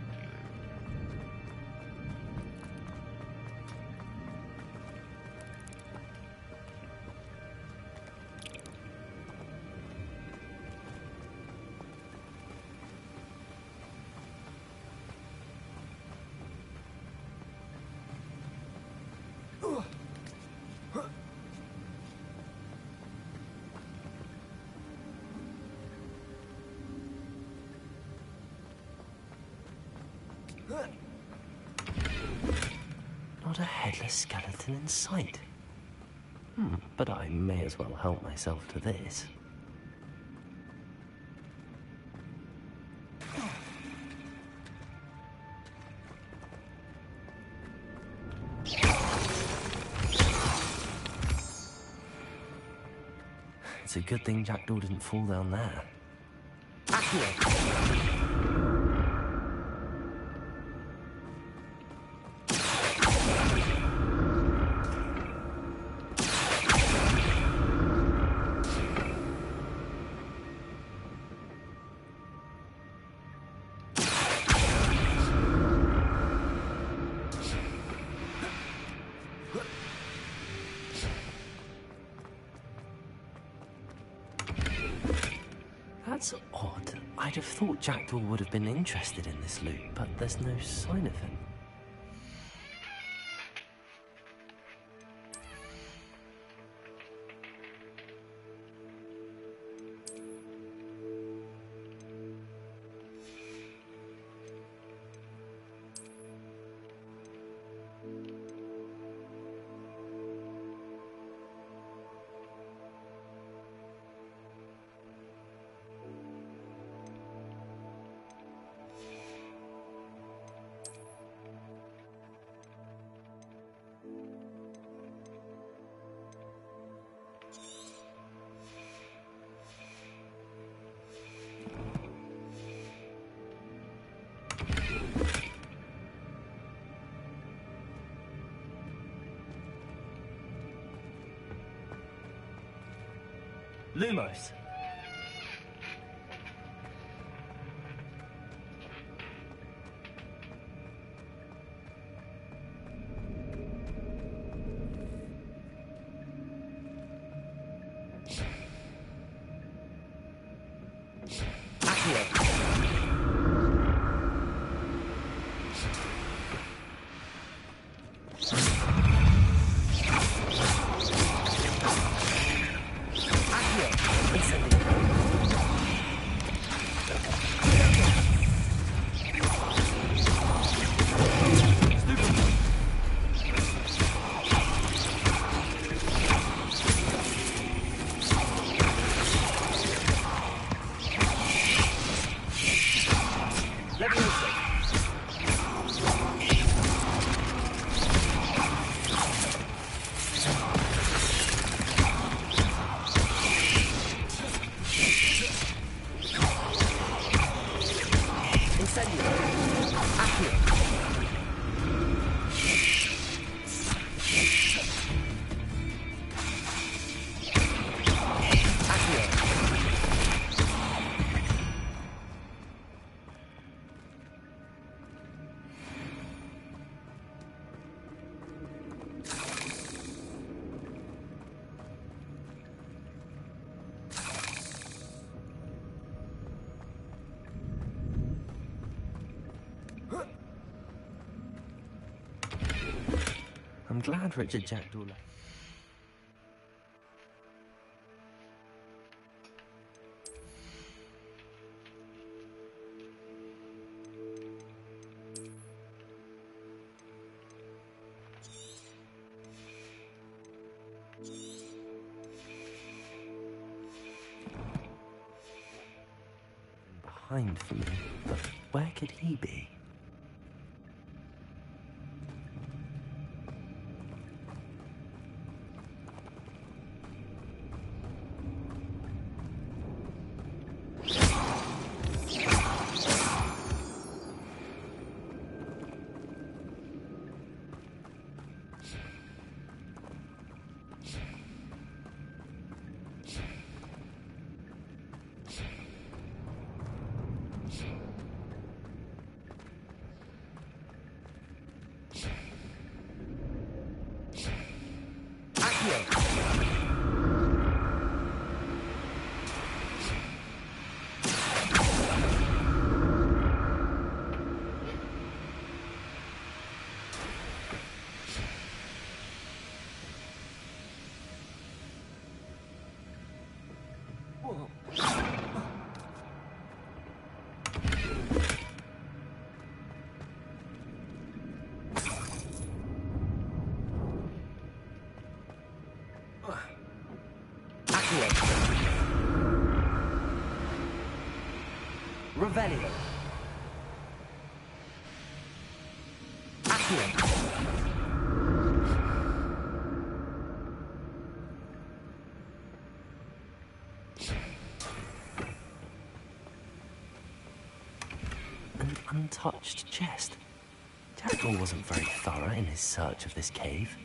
Not a headless skeleton in sight. But I may as well help myself to this. It's a good thing Jackdaw didn't fall down there. That's odd. I'd have thought Jackdaw would have been interested in this loot, but there's no sign of him. Lumos. I'm glad Richard Jackdaw left. Behind for me, but where could he be? Revelio. Accio. An untouched chest. Jackdaw wasn't very thorough in his search of this cave.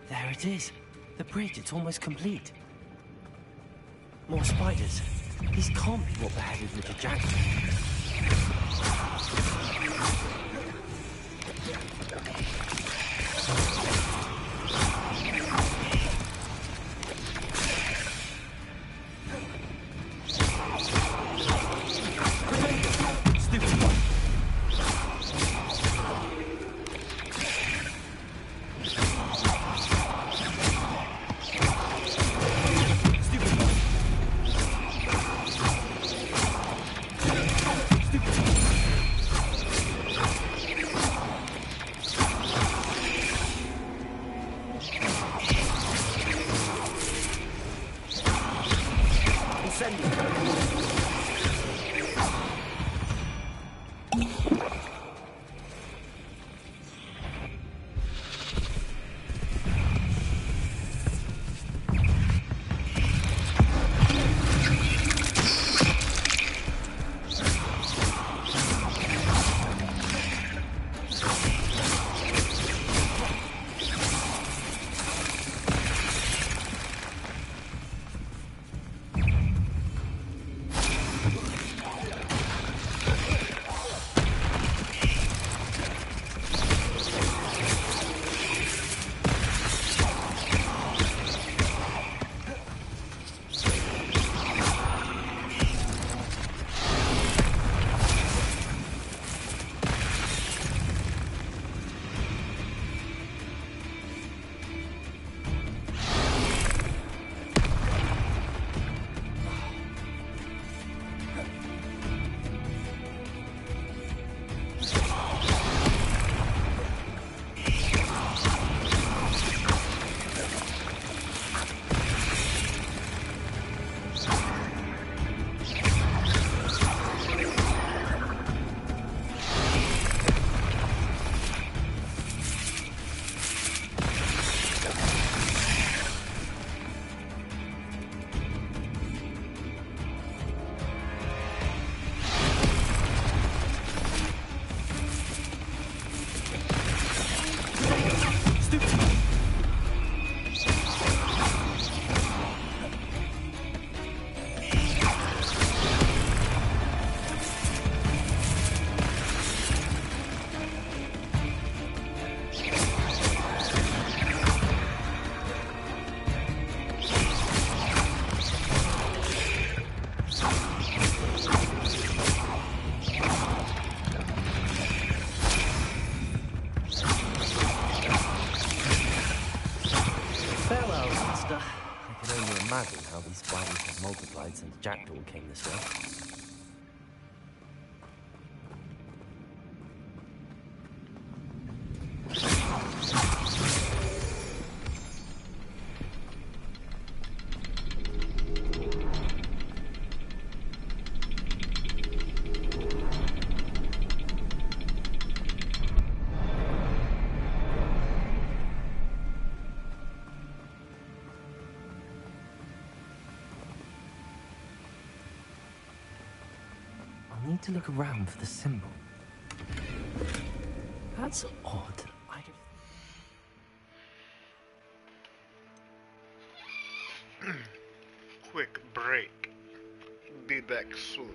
There it is. The bridge, it's almost complete. More spiders. These can't be what beheaded Richard Jackdaw. Stupid. Farewell, sister. I can only imagine how these spiders have multiplied since Jackdaw came this way. I need to look around for the symbol. That's odd. Quick break. Be back soon.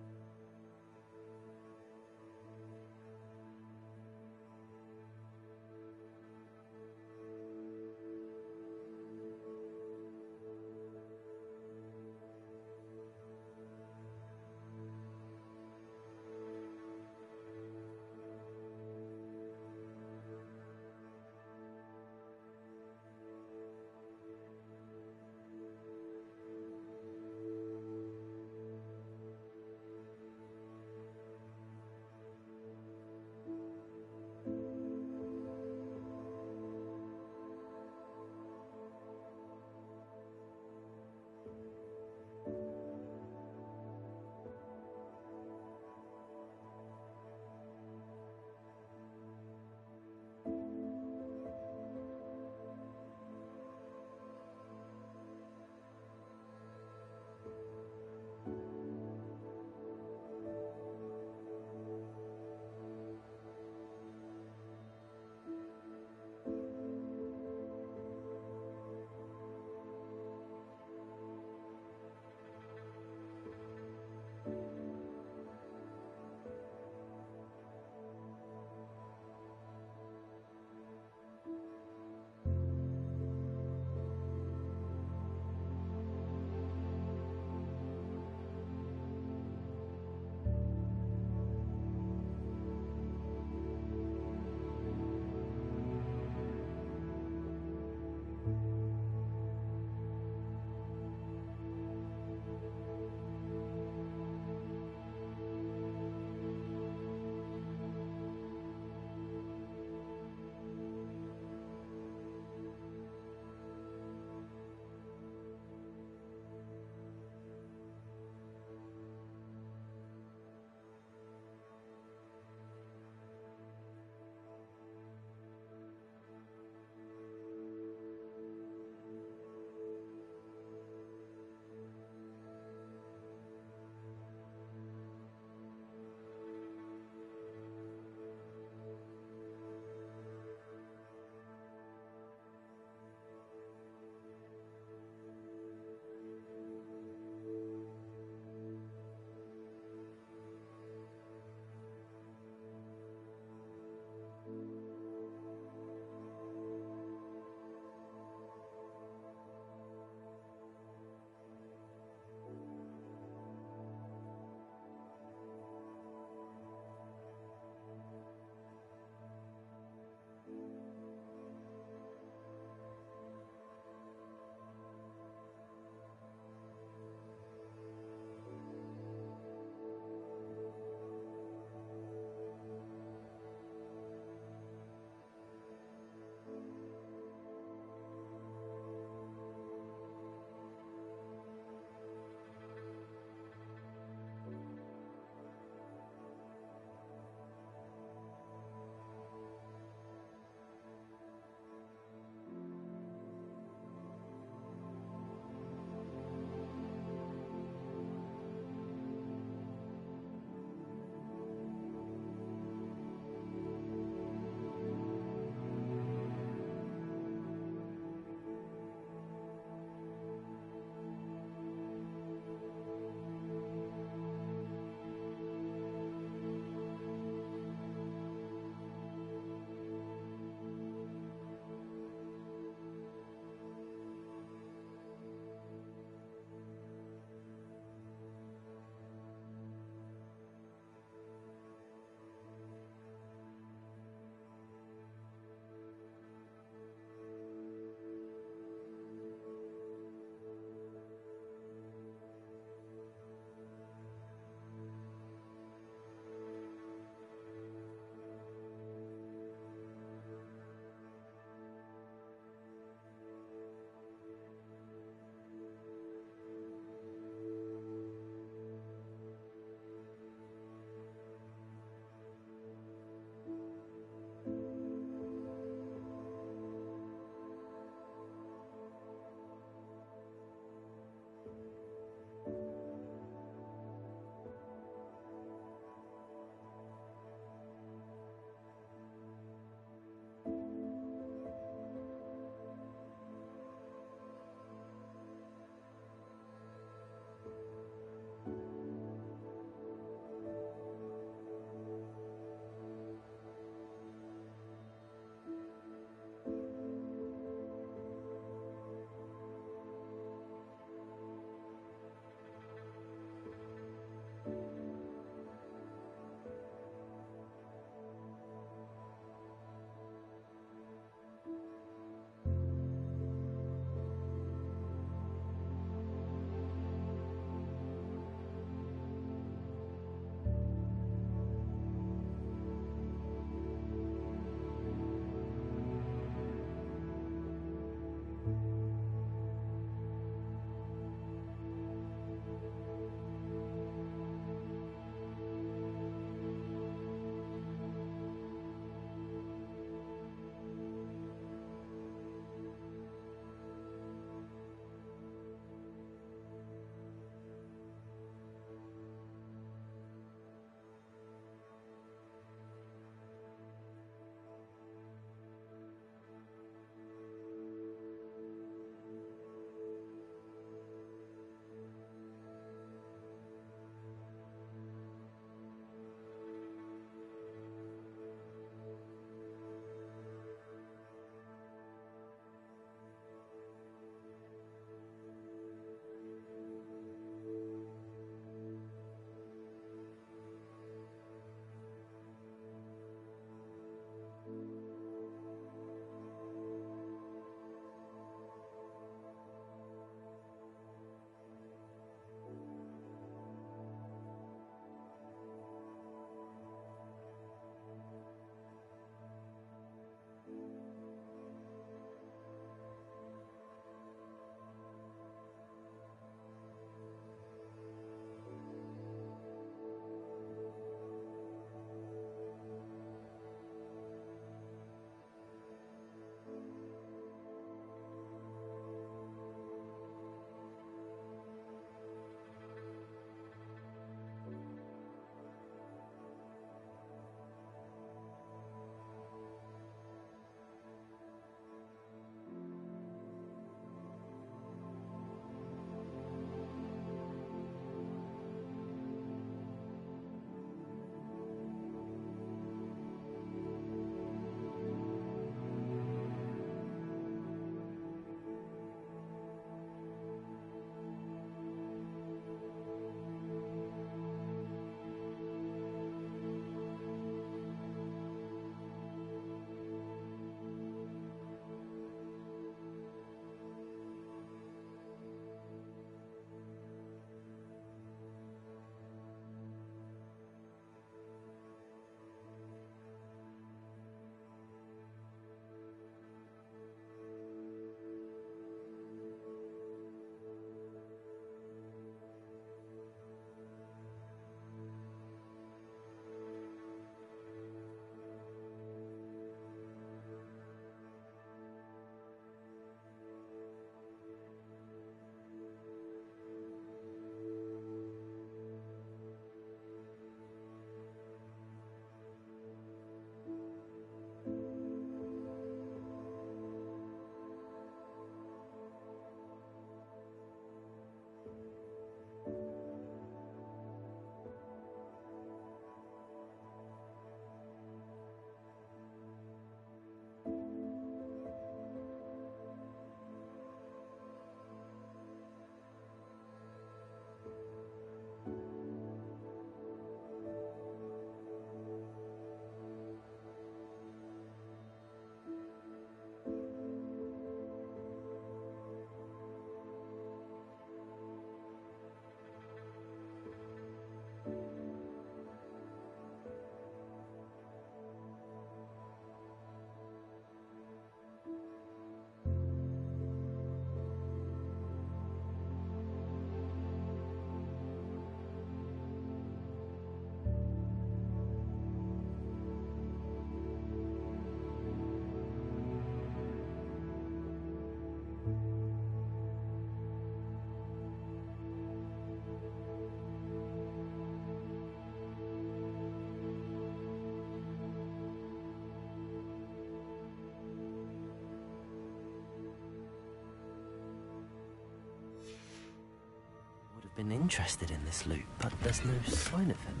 been interested in this loot, but there's no sign of him.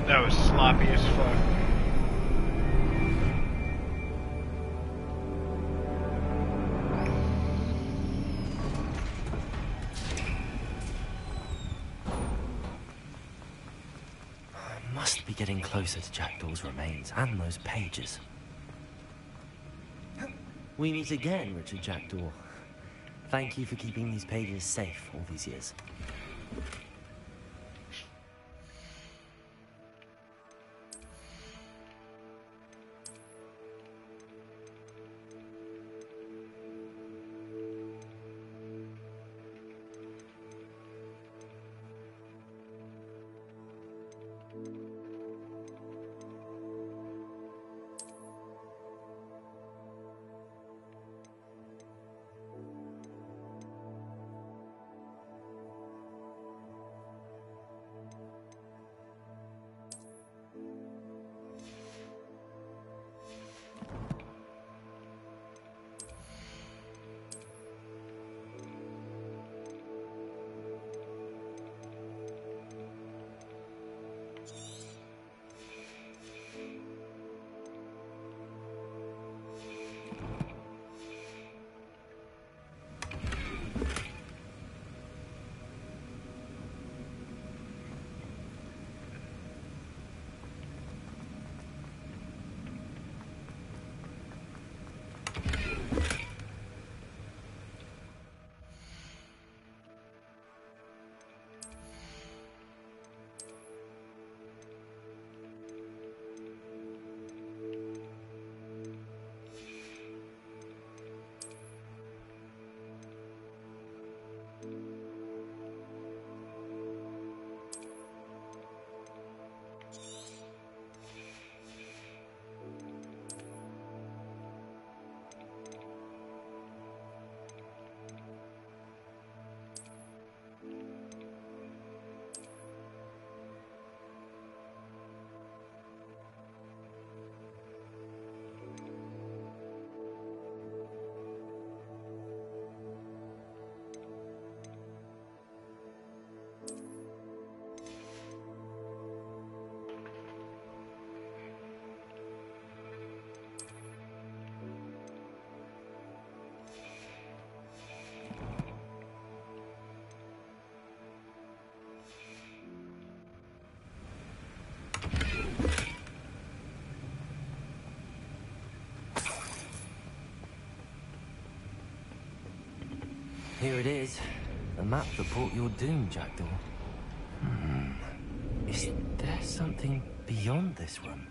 That was sloppy as fuck. I must be getting closer to Jackdaw's remains and those pages. We meet again, Richard Jackdaw. Thank you for keeping these pages safe all these years. Here it is. The map that brought your doom, Jackdaw. Is there something beyond this room?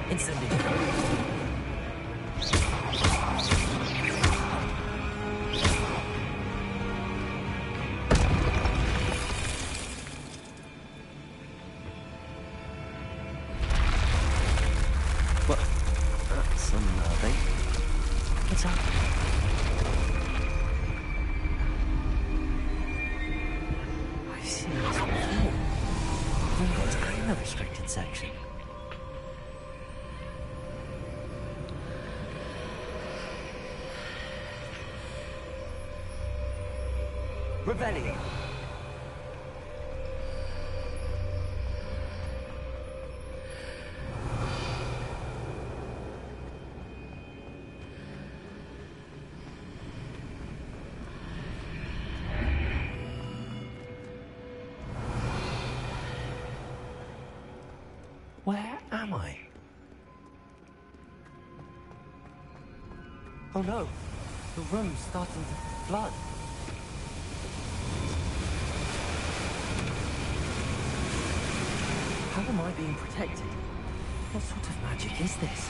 Incendio. What? That's unnerving. What's up? I've seen this before. Hogwarts and the restricted section. Revelio. Where am I? Oh no, the room's starting to flood. How am I being protected? What sort of magic is this?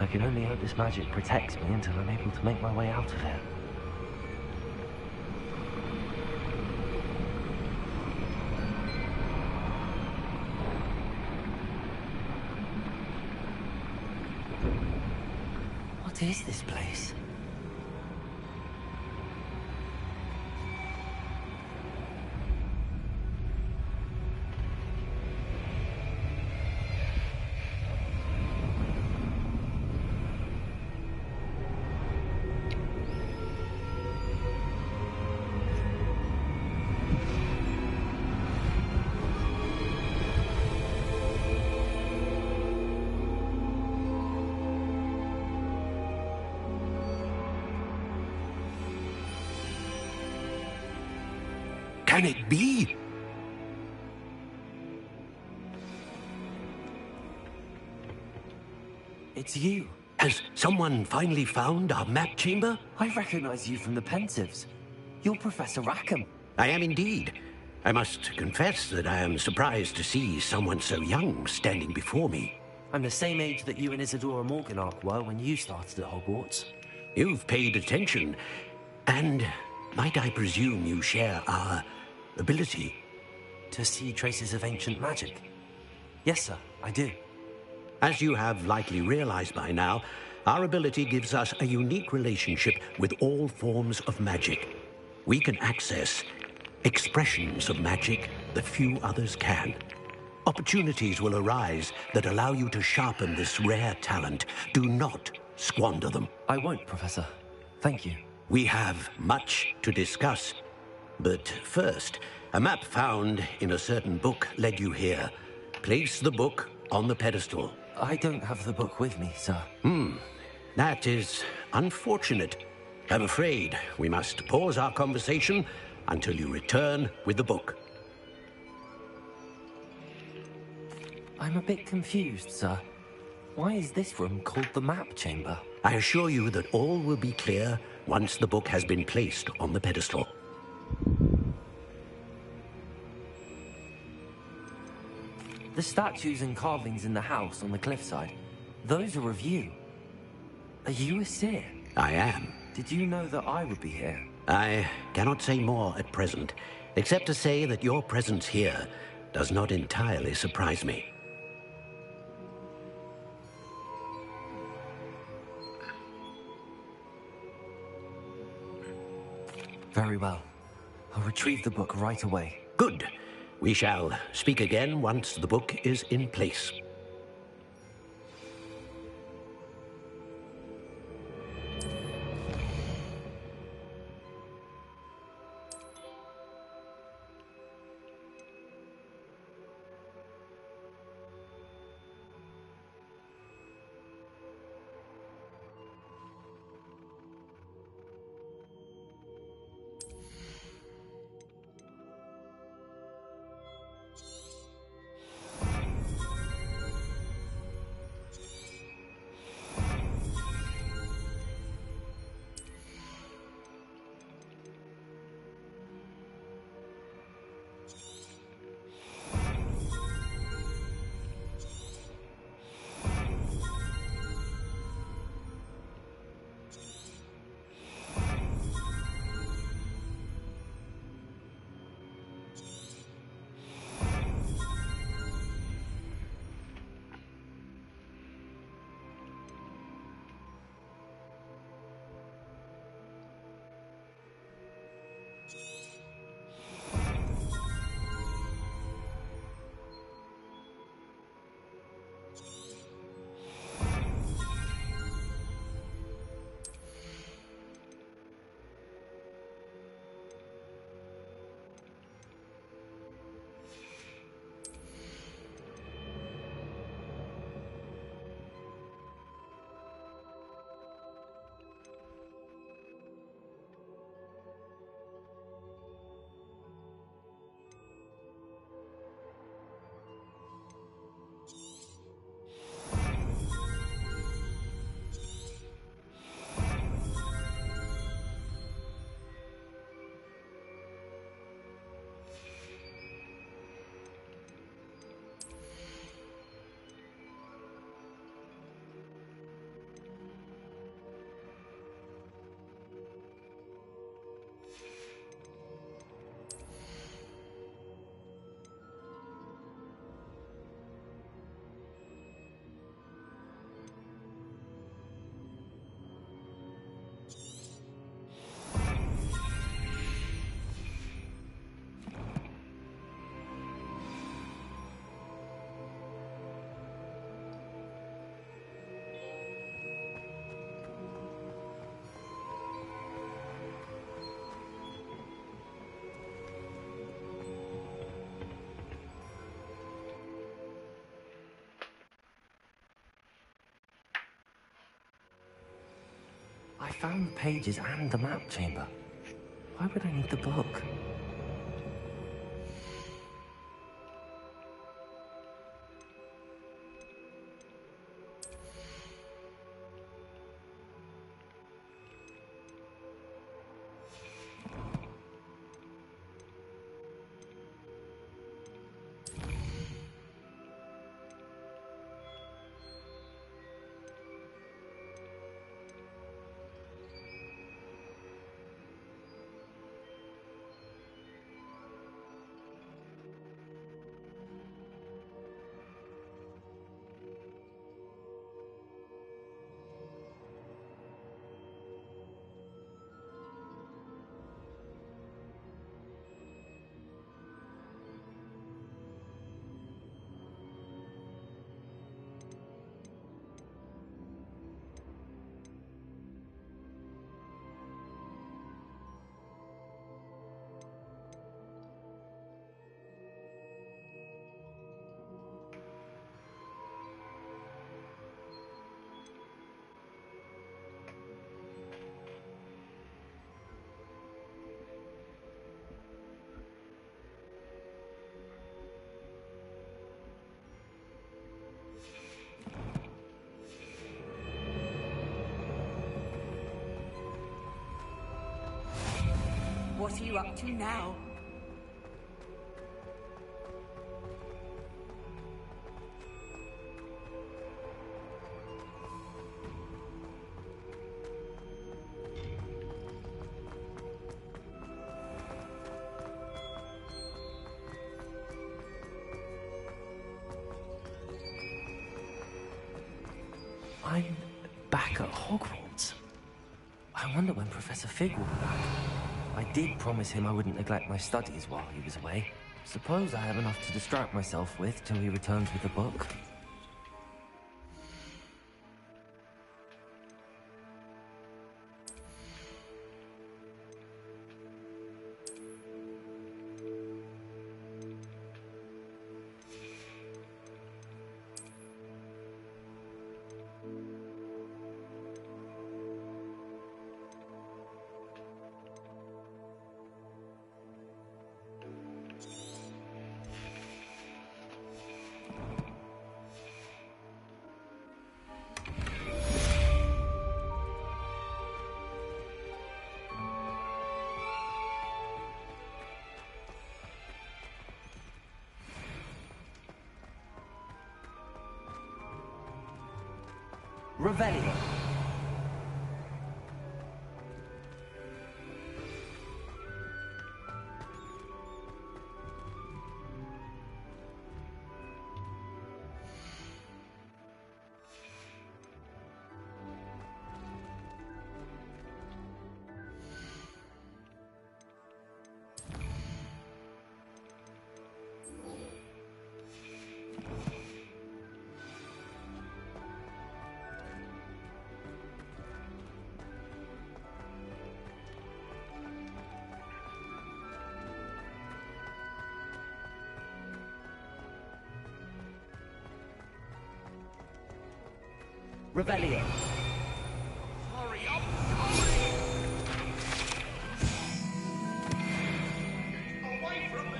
I can only hope this magic protects me until I'm able to make my way out of here. What is this place? Can it be? It's you. Has someone finally found our map chamber? I recognize you from the Pensives. You're Professor Rackham. I am indeed. I must confess that I am surprised to see someone so young standing before me. I'm the same age that you and Isadora Morganach were when you started at Hogwarts. You've paid attention, and might I presume you share our ability? To see traces of ancient magic? Yes, sir, I do. As you have likely realized by now, our ability gives us a unique relationship with all forms of magic. We can access expressions of magic that few others can. Opportunities will arise that allow you to sharpen this rare talent. Do not squander them. I won't, Professor. Thank you. We have much to discuss. But first, a map found in a certain book led you here. Place the book on the pedestal. I don't have the book with me, sir. That is unfortunate. I'm afraid we must pause our conversation until you return with the book. I'm a bit confused, sir. Why is this room called the map chamber? I assure you that all will be clear once the book has been placed on the pedestal. The statues and carvings in the house on the cliffside, those are of you. Are you a seer? I am. Did you know that I would be here? I cannot say more at present, except to say that your presence here does not entirely surprise me. Very well. I'll retrieve the book right away. Good. We shall speak again once the book is in place. found the pages and the map chamber. Why would I need the book? What are you up to now? I'm back at Hogwarts. I wonder when Professor Fig will be back. I did promise him I wouldn't neglect my studies while he was away. Suppose I have enough to distract myself with till he returns with the book. Revelio. Revelio. Hurry up! Away from me!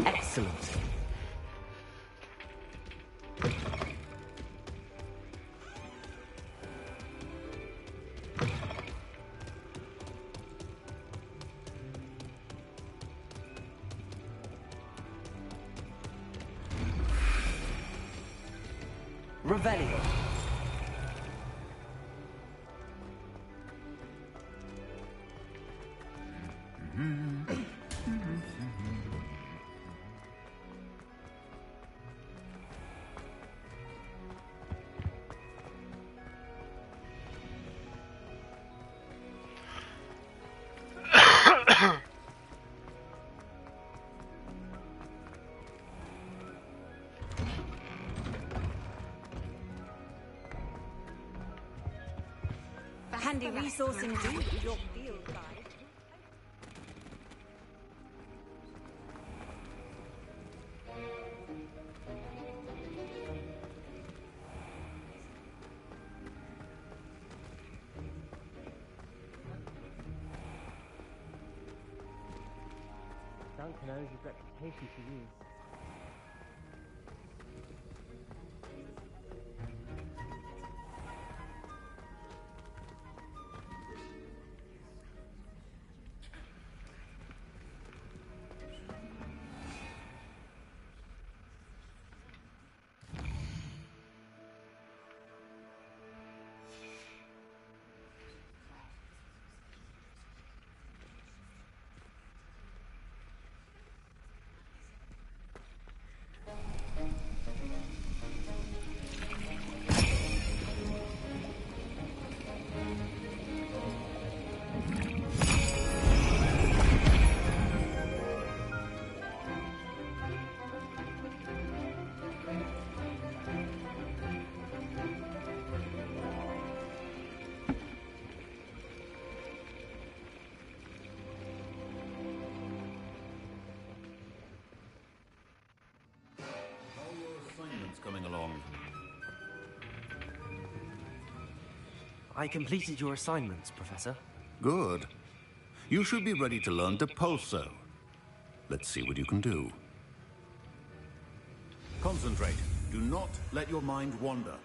Excellent. Revelio. A handy resource indeed, your field guide. Duncan owes his reputation to you. Coming along. I completed your assignments, Professor. Good. You should be ready to learn Depulso. Let's see what you can do. Concentrate. Do not let your mind wander.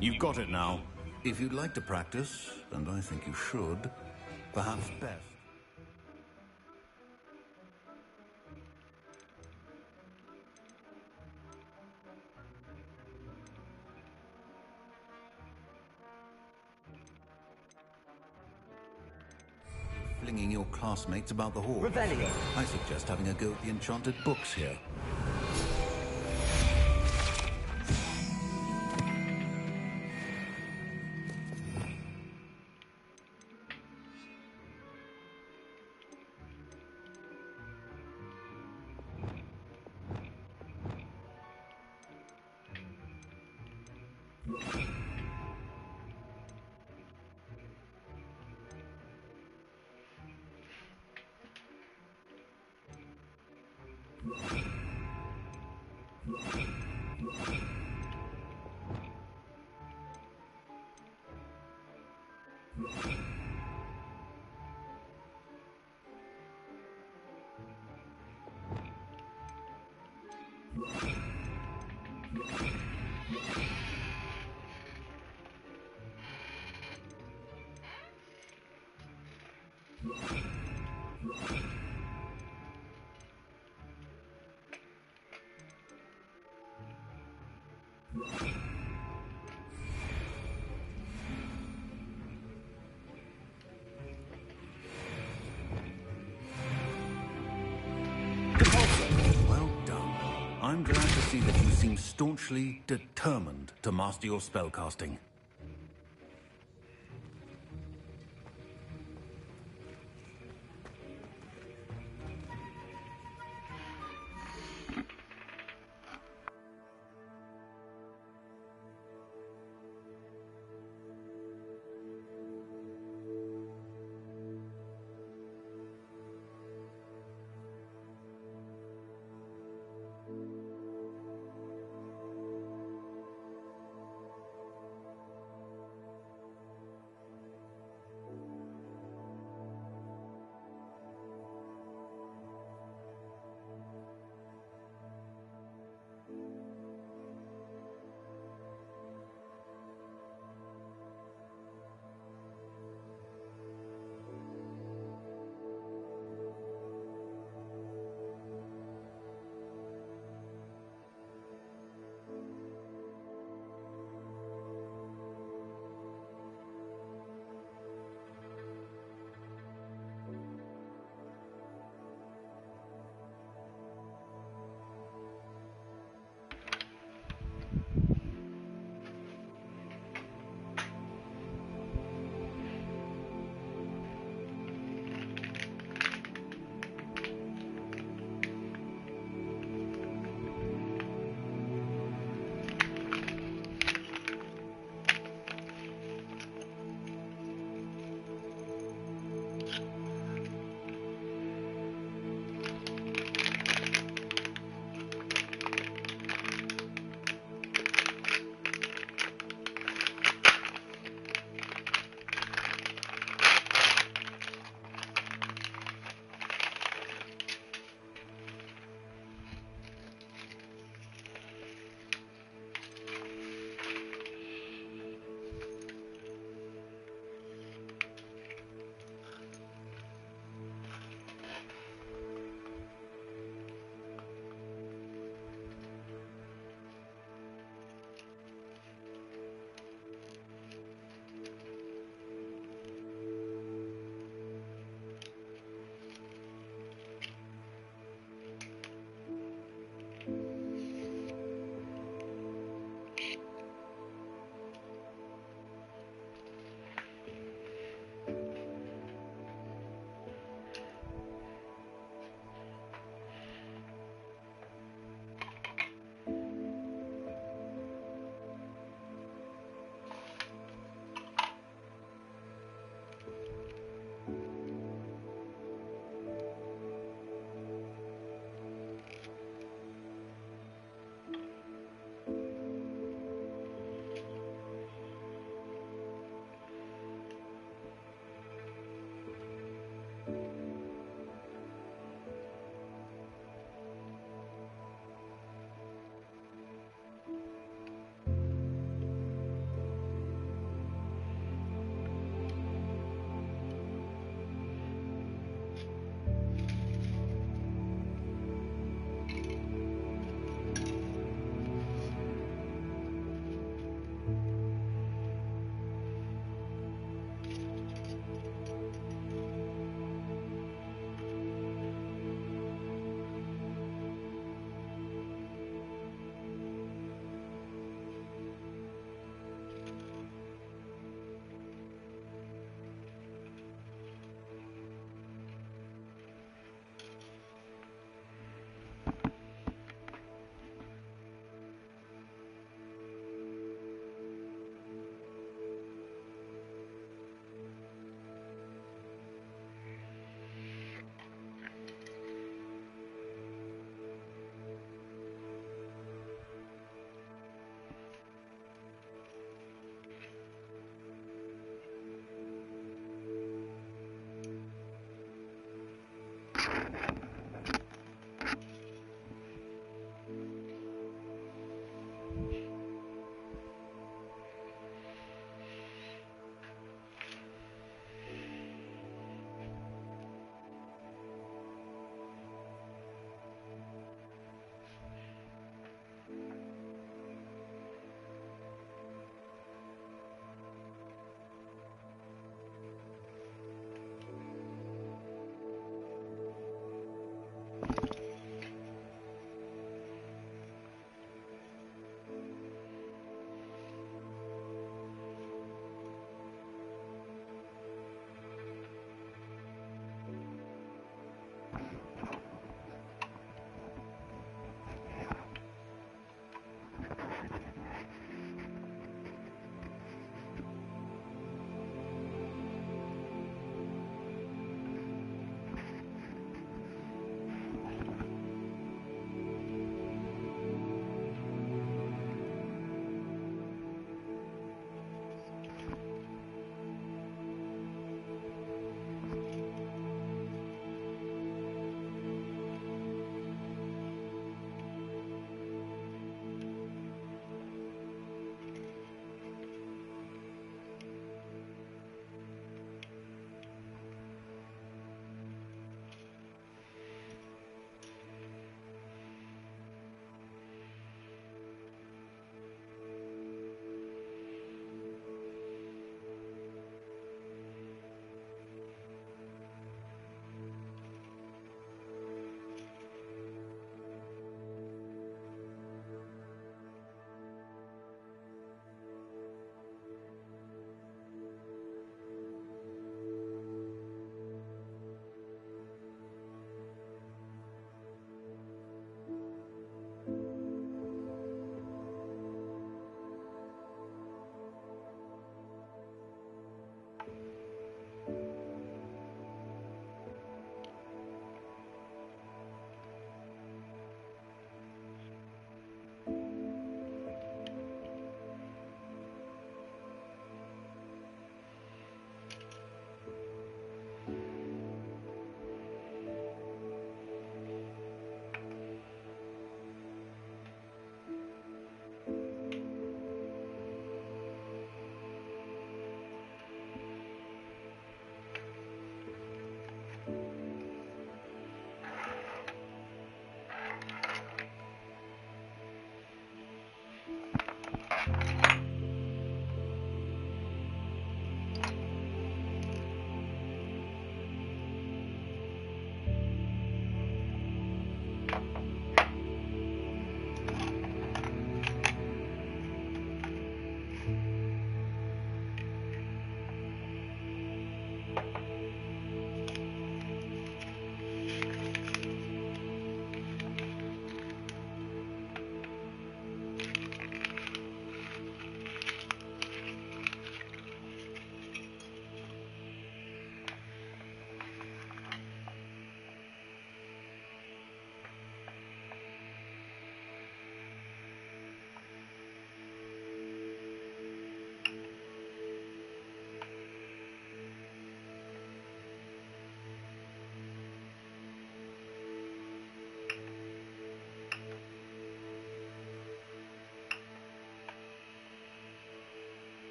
You've got it now. If you'd like to practice, and I think you should, perhaps best. Flinging your classmates about the hall. Revelio. I suggest having a go at the enchanted books here. Well done. I'm glad to see that you seem staunchly determined to master your spellcasting.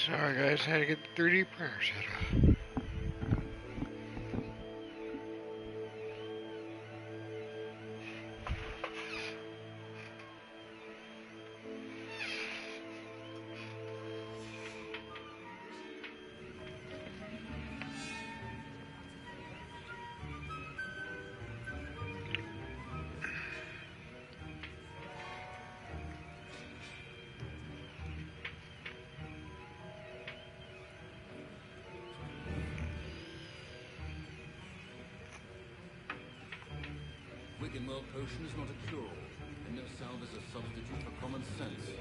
Sorry guys, had to get the 3D printer set up. Wiggenweld potion is not a cure-all, and no salve is a substitute for common sense.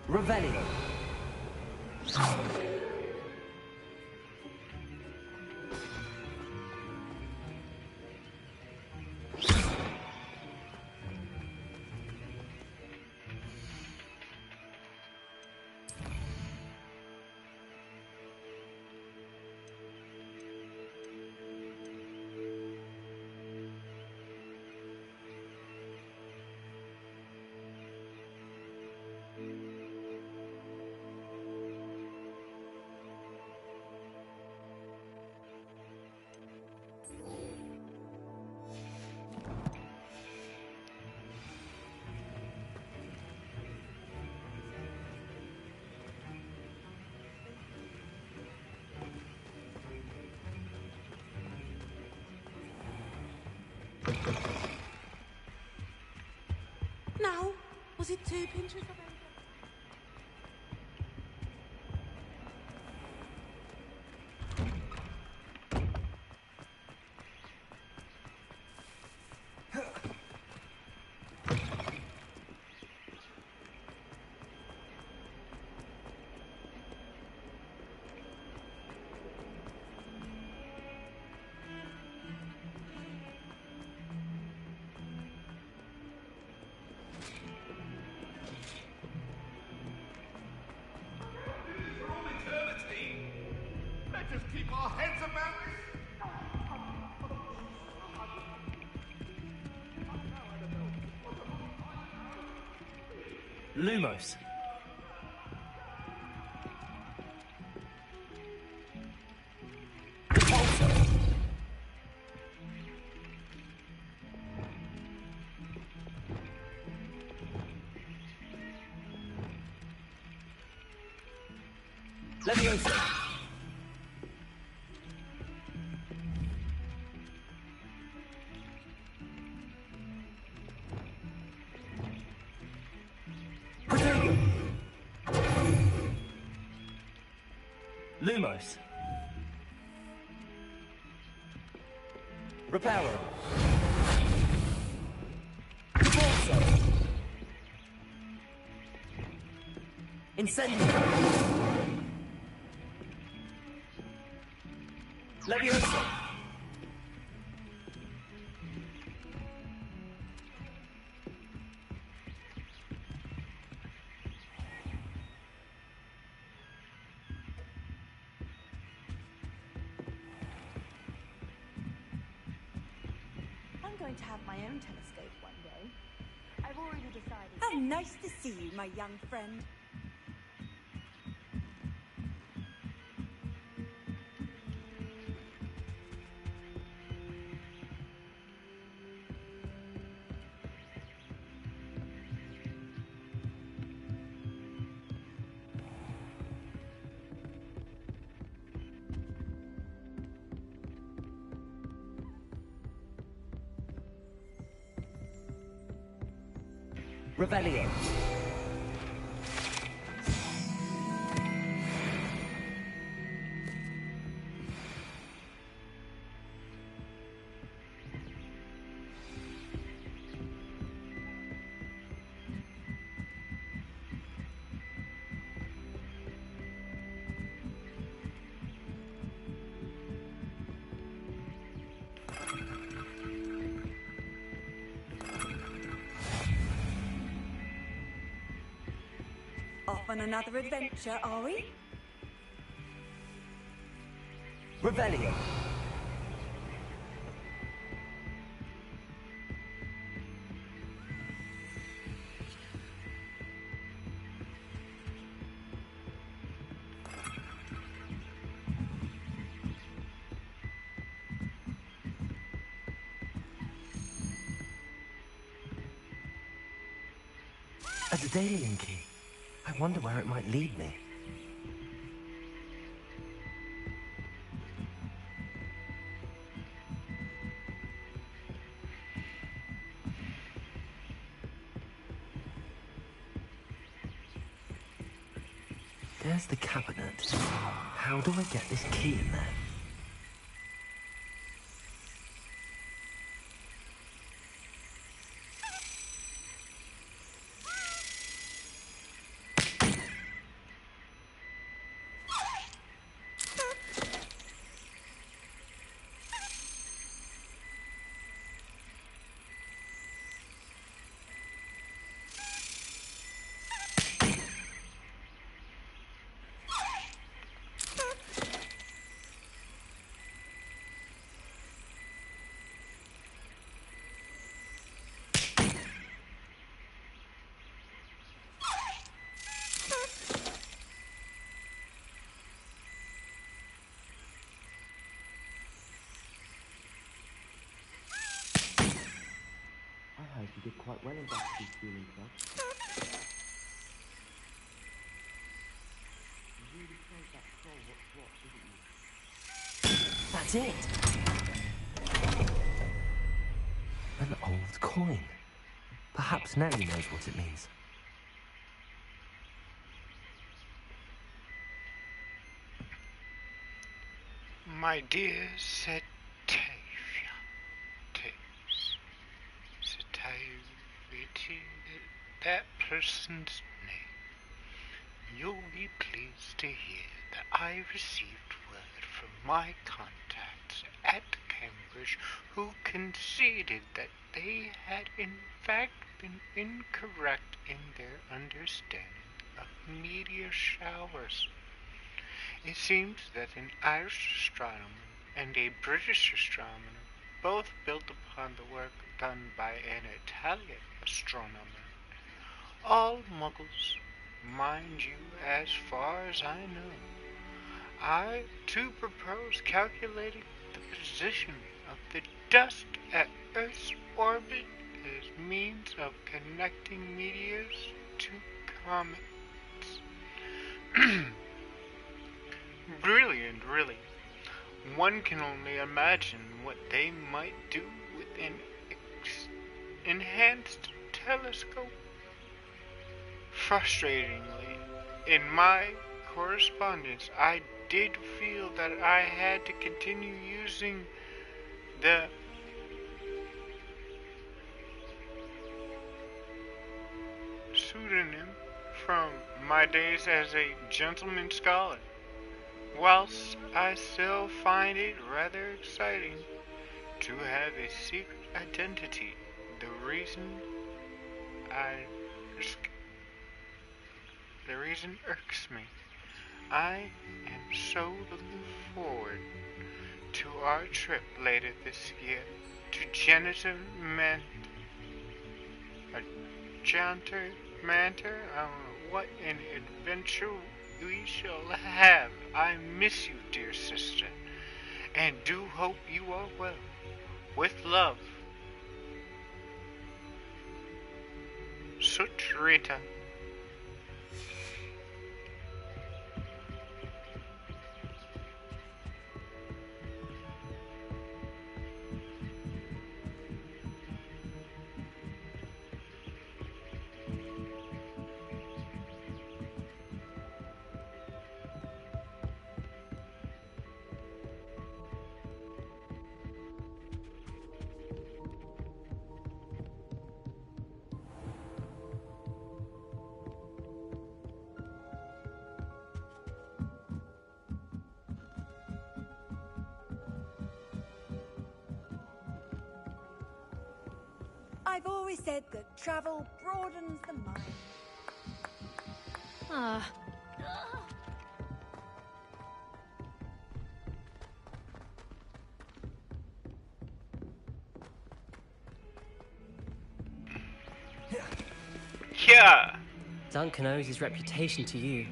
Revelio. Now, was it 2 pinches of Let us keep our heads about this. Lumos. Leviosa. Lumos. Reparo. Corso. Incendio. Leviosa. I'm going to have my own telescope one day. I've already decided. How nice to see you, my young friend. Revelio. on another adventure, are we? Revelio. A Daedalian key. I wonder where it might lead me. There's the cabinet. How do I get this key in there? I heard you did quite well in Baxter's Feeling Club. You really showed that troll what's what, didn't you? That's it! An old coin. Perhaps Nellie knows what it means. My dear Setavia, that person's name. You'll be pleased to hear that I received word from my contacts at Cambridge who conceded that they had in fact been incorrect in their understanding of meteor showers. It seems that an Irish astronomer and a British astronomer both built upon the work done by an Italian astronomer. All muggles, mind you, as far as I know. I, too, propose calculating the position of the dust at Earth's orbit as means of connecting meteors to comets. Brilliant, really. One can only imagine what they might do with an enhanced telescope. Frustratingly, in my correspondence, I did feel that I had to continue using the pseudonym from my days as a gentleman scholar. Whilst I still find it rather exciting to have a secret identity, the reason irks me. I am so looking forward to our trip later this year to Janitor Mantor. I don't know what an adventure we shall have. I miss you, dear sister, and do hope you are well. With love, Sutrita. I've always said that travel broadens the mind. Ah. Yeah. Duncan owes his reputation to you.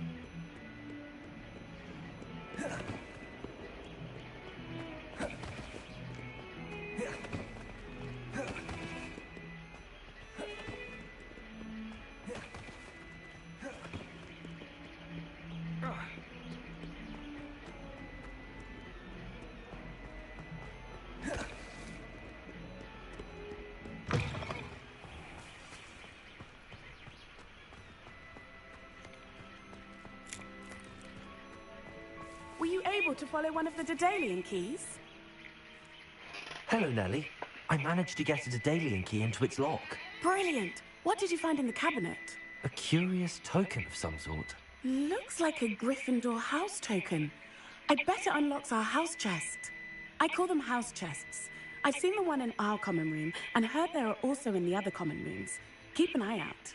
Were you able to follow one of the Daedalian keys? Hello, Nellie. I managed to get a Daedalian key into its lock. Brilliant! What did you find in the cabinet? A curious token of some sort. Looks like a Gryffindor house token. I bet it unlocks our house chest. I call them house chests. I've seen the one in our common room and heard there are also in the other common rooms. Keep an eye out.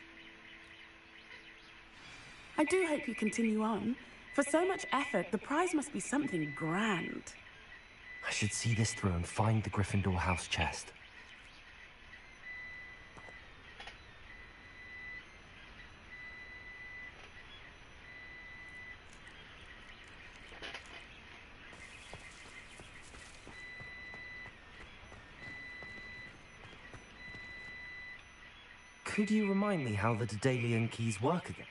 I do hope you continue on. For so much effort, the prize must be something grand. I should see this through and find the Gryffindor house chest. Could you remind me how the Daedalian keys work again?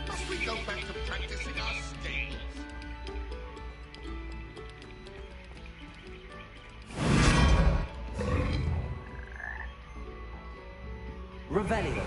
Must we go back to practicing our skills? Revelio.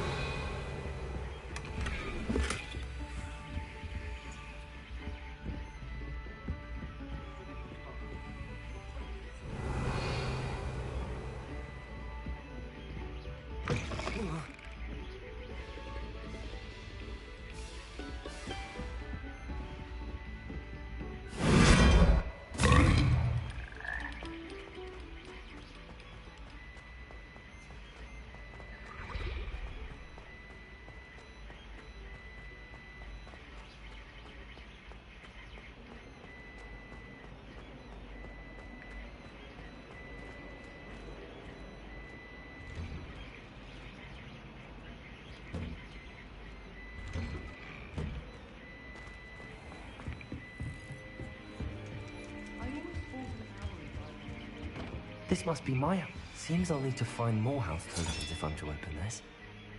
This must be my house. Seems I'll need to find more house tokens if I'm to open this.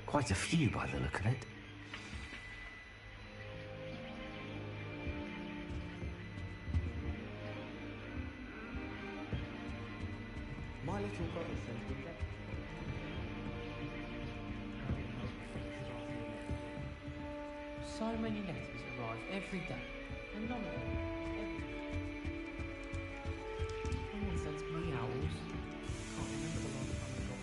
Quite a few by the look of it. My little brother sends me letters. So many letters arrive every day, and none of them is ever. Someone sends me owls. Can't remember the last time I got one.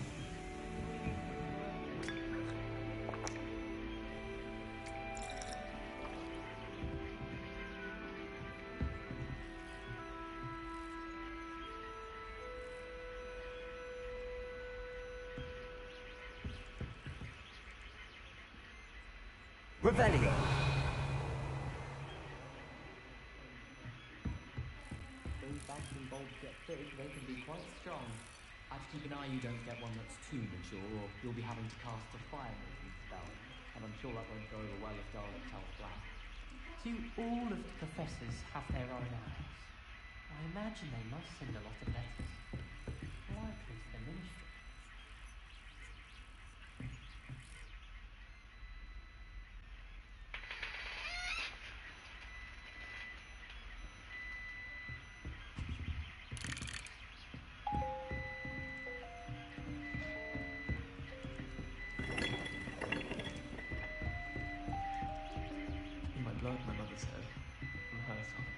Revelio. Those bouncing bulbs get big, they can be quite strong. I'd keep an eye you don't get one that's too mature, or you'll be having to cast a fire-making spell. And I'm sure that won't go over well if Dalek tells Black. Do all of the professors have their own owls? I imagine they must send a lot of letters. Likely to the ministry. In my blood, my mother said, from her side.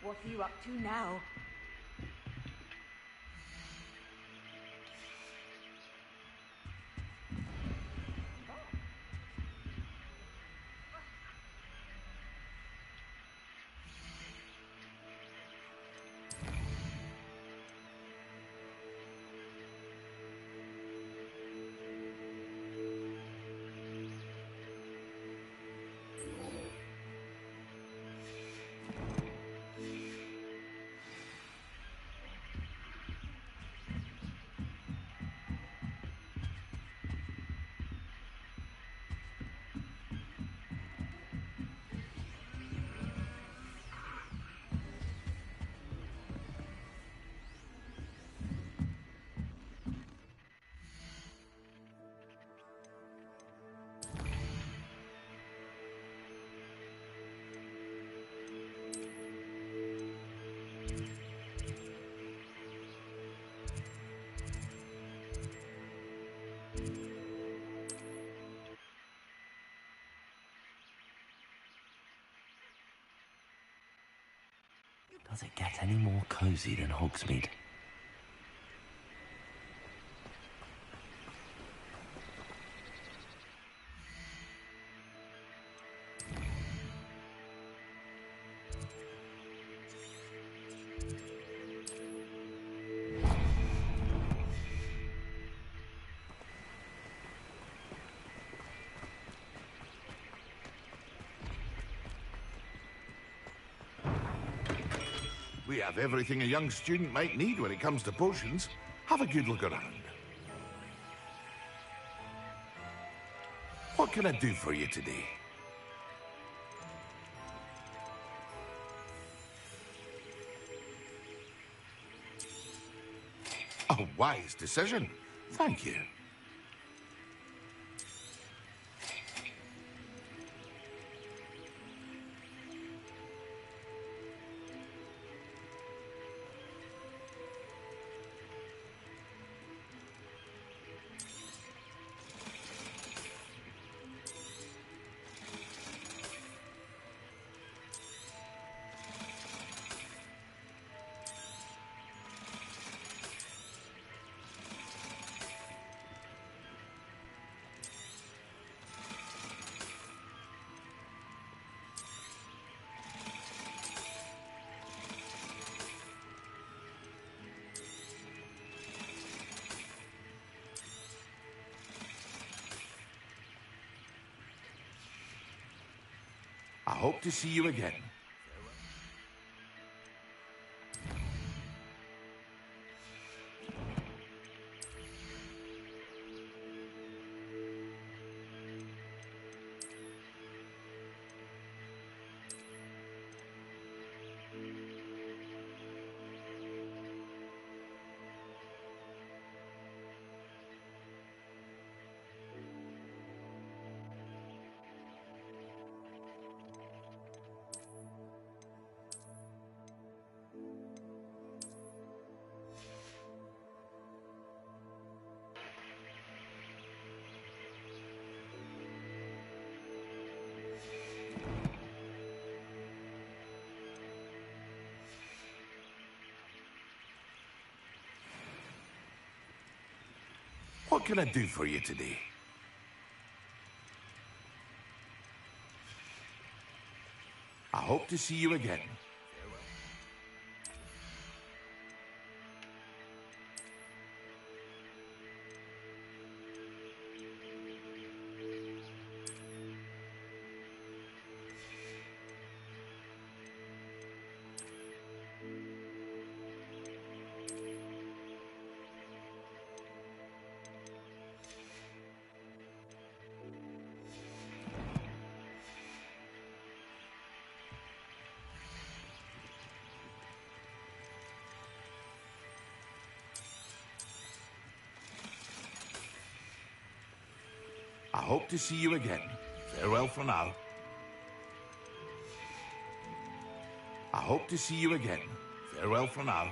What are you up to now? Does it get any more cozy than Hogsmeade? We have everything a young student might need when it comes to potions. Have a good look around. What can I do for you today? A wise decision. Thank you. I hope to see you again. What can I do for you today? I hope to see you again. I hope to see you again. Farewell for now. I hope to see you again. Farewell for now.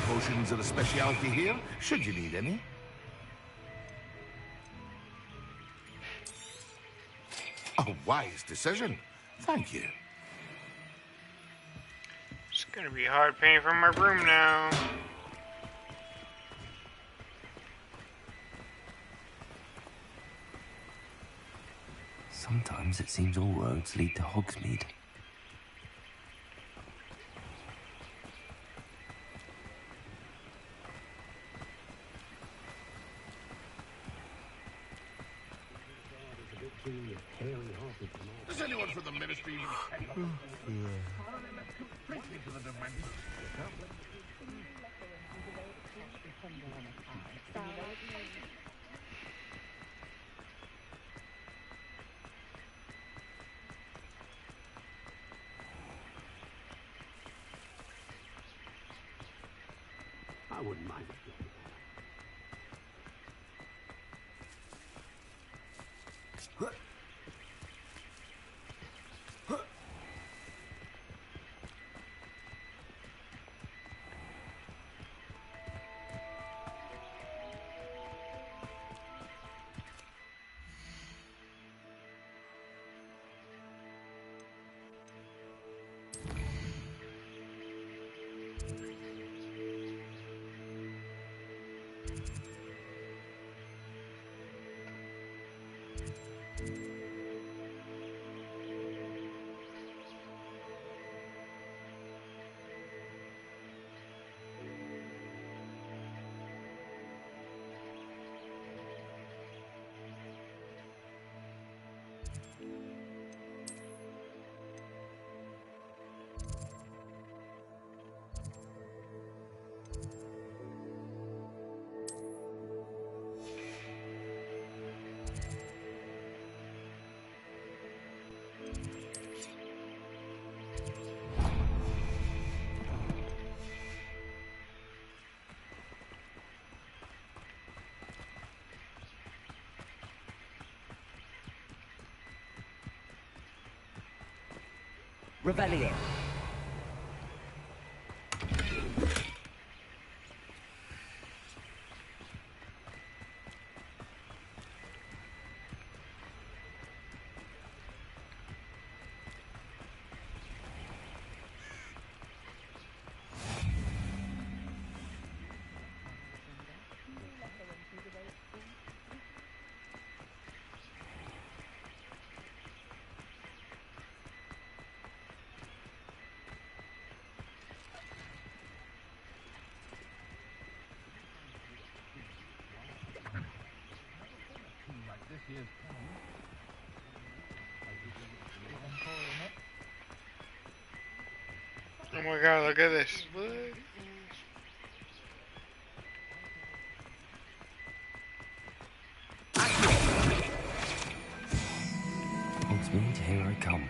Potions are a speciality here, should you need any. A wise decision. Thank you. It's gonna be hard paying for my room now. Sometimes it seems all roads lead to Hogsmeade. Does anyone from the ministry even I wouldn't mind it. Revelio. Oh my god, look at this. What? Hogsmeade, here I come.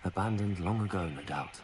Abandoned long ago, no doubt.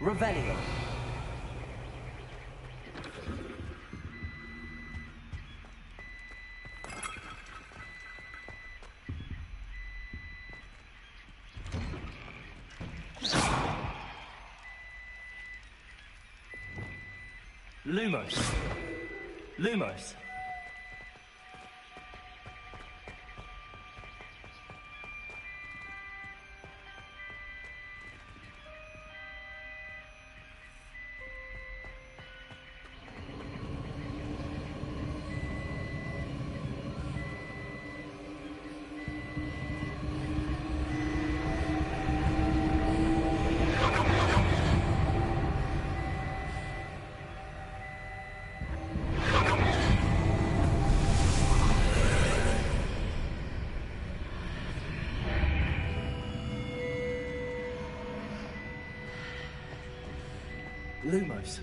Revelio. Lumos. Lumos. Lumos.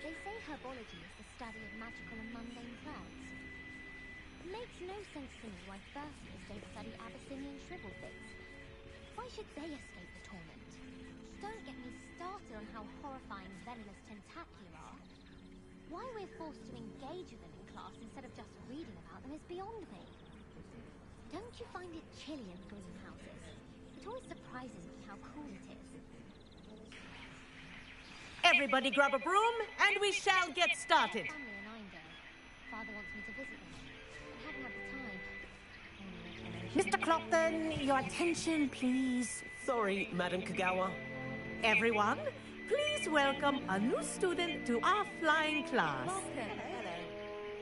They say herbology is the study of magical and mundane plants. It makes no sense to me why firsters don't study Abyssinian shrivelfigs. Why should they escape the torment? Don't get me started on how horrifying venomous tentacula are. Why we're forced to engage with them in class instead of just reading about them is beyond me. Don't you find it chilly in greenhouses? It always surprises me how cool it is. Everybody grab a broom, and we shall get started. Family in Eindhoven. Father wants me to visit them, but haven't had the time. Mr. Clopton, your attention, please. Sorry, Madam Kagawa. Everyone, please welcome a new student to our flying class.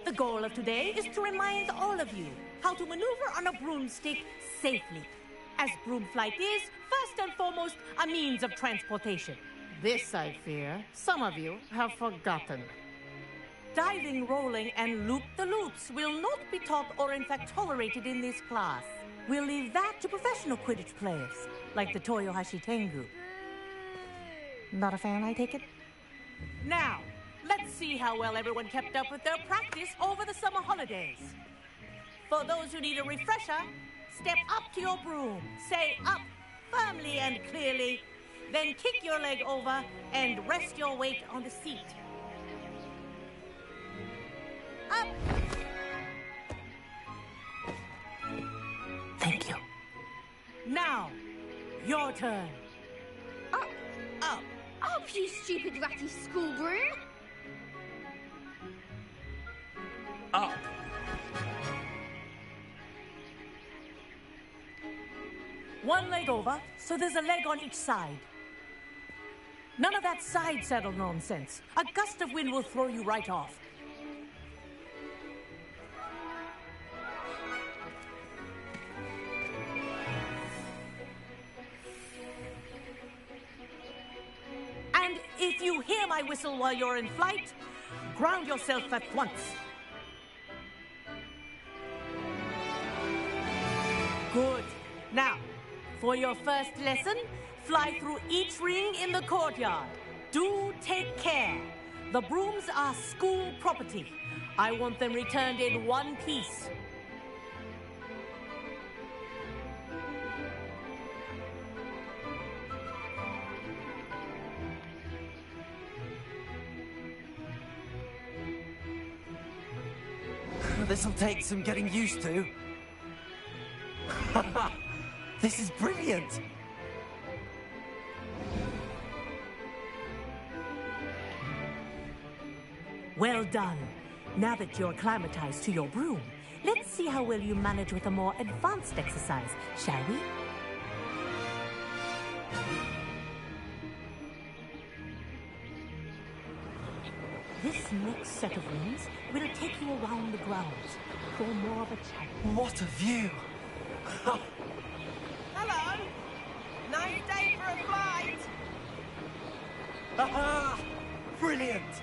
The goal of today is to remind all of you how to maneuver on a broomstick safely, as broom flight is, first and foremost, a means of transportation. This, I fear, some of you have forgotten. Diving, rolling, and loop-the-loops will not be taught or in fact tolerated in this class. We'll leave that to professional Quidditch players, like the Toyohashi Tengu. Not a fan, I take it? Now, let's Let's see how well everyone kept up with their practice over the summer holidays. For those who need a refresher, step up to your broom, say up firmly and clearly, then kick your leg over and rest your weight on the seat. Up! Thank you. Now, your turn. Up! Up! Up, you stupid ratty school broom! Up! One leg over, so there's a leg on each side. None of that side saddle nonsense. A gust of wind will throw you right off. And if you hear my whistle while you're in flight, ground yourself at once. Good. Now, for your first lesson, fly through each ring in the courtyard. Do take care. The brooms are school property. I want them returned in one piece. This'll take some getting used to. This is brilliant! Well done. Now that you're acclimatized to your broom, let's see how well you manage with a more advanced exercise, shall we? This next set of rings will take you around the grounds for more of a challenge. What a view! Hello! Nice day for a flight! Aha! Brilliant!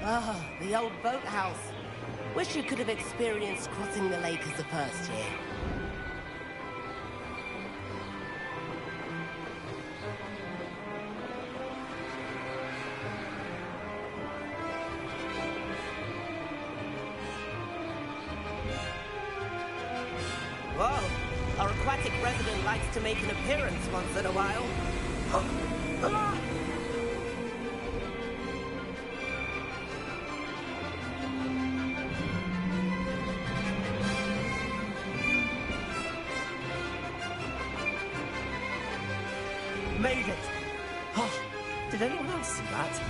Ah, the old boathouse. Wish you could have experienced crossing the lake as a first year. Whoa, our aquatic resident likes to make an appearance once in a while. Made it! Oh, did anyone else see that?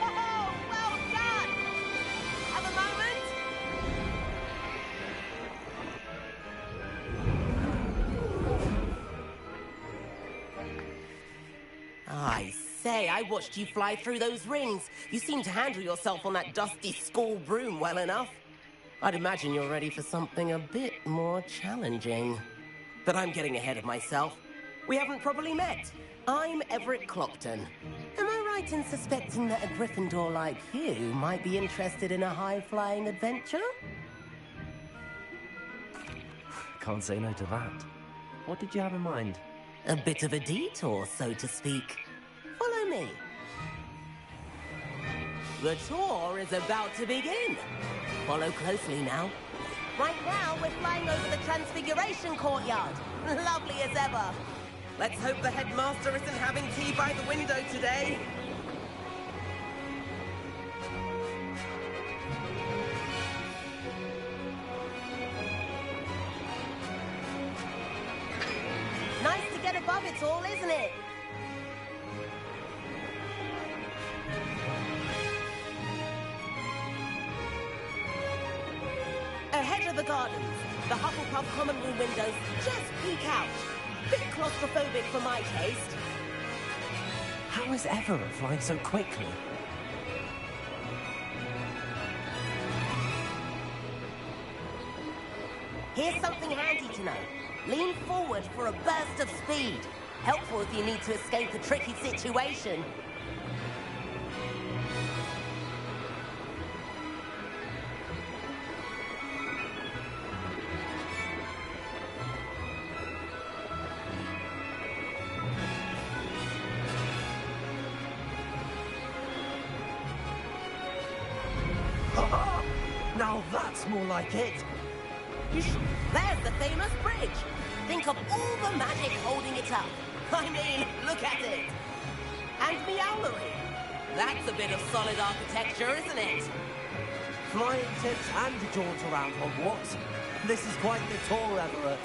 Oh, well done! Have a moment? I say, I watched you fly through those rings. You seem to handle yourself on that dusty school broom well enough. I'd imagine you're ready for something a bit more challenging. But I'm getting ahead of myself. We haven't properly met. I'm Everett Clopton. Am I right in suspecting that a Gryffindor like you might be interested in a high-flying adventure? Can't say no to that. What did you have in mind? A bit of a detour, so to speak. Follow me. The tour is about to begin. Follow closely now. Right now, we're flying over the Transfiguration Courtyard. Lovely as ever. Let's hope the headmaster isn't having tea by the window today. Nice to get above it all, isn't it? Ahead of the gardens, the Hufflepuff common room windows just peek out. Bit claustrophobic for my taste. How is Everett flying so quickly? Here's something handy to know. Lean forward for a burst of speed. Helpful if you need to escape a tricky situation. Looks more like it. There's the famous bridge. Think of all the magic holding it up. I mean, look at it. And Meowlery. That's a bit of solid architecture, isn't it? Flying tips and a jaunt around Hogwarts. This is quite the tour, Everett.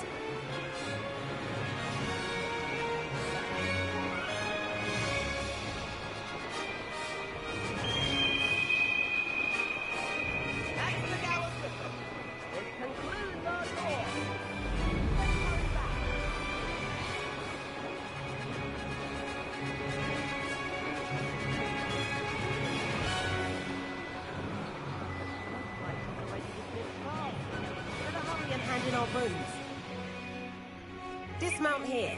In our rooms. Dismount here.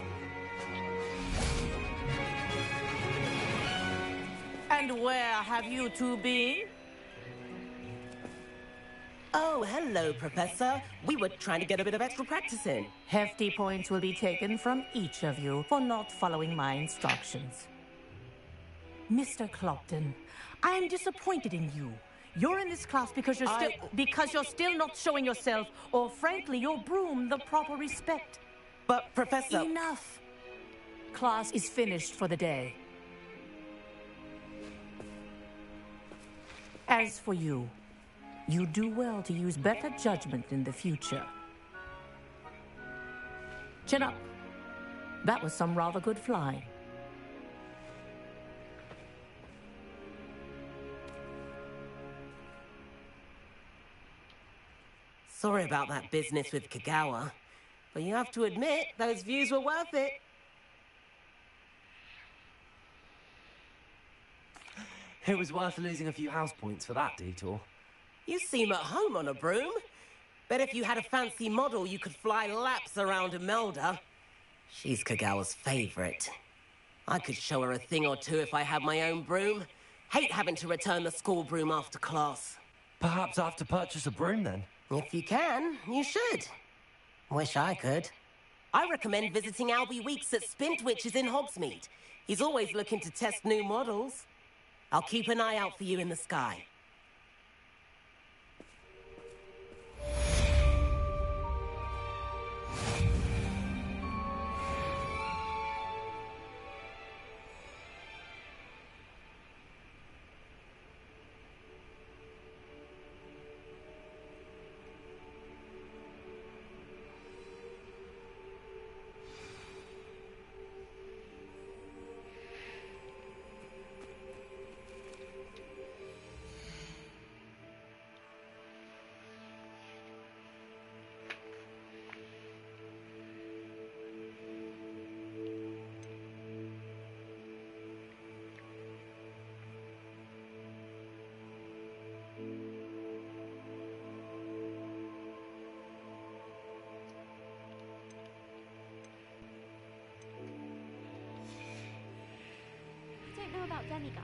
And where have you two been? Oh, hello, Professor. We were trying to get a bit of extra practice in. Hefty points will be taken from each of you for not following my instructions. Mr. Clopton, I am disappointed in you. You're in this class because you're still not showing yourself, or frankly, your broom the proper respect. But, Professor... Enough. Class is finished for the day. As for you, you do well to use better judgment in the future. Chin up. That was some rather good flying. Sorry about that business with Kagawa, but you have to admit, those views were worth it. It was worth losing a few house points for that detour. You seem at home on a broom. Bet if you had a fancy model, you could fly laps around Imelda. She's Kagawa's favorite. I could show her a thing or two if I had my own broom. Hate having to return the school broom after class. Perhaps I have to purchase a broom then? If you can, you should. Wish I could. I recommend visiting Albie Weeks at Spintwitches in Hogsmeade. He's always looking to test new models. I'll keep an eye out for you in the sky. I don't know about Demigod.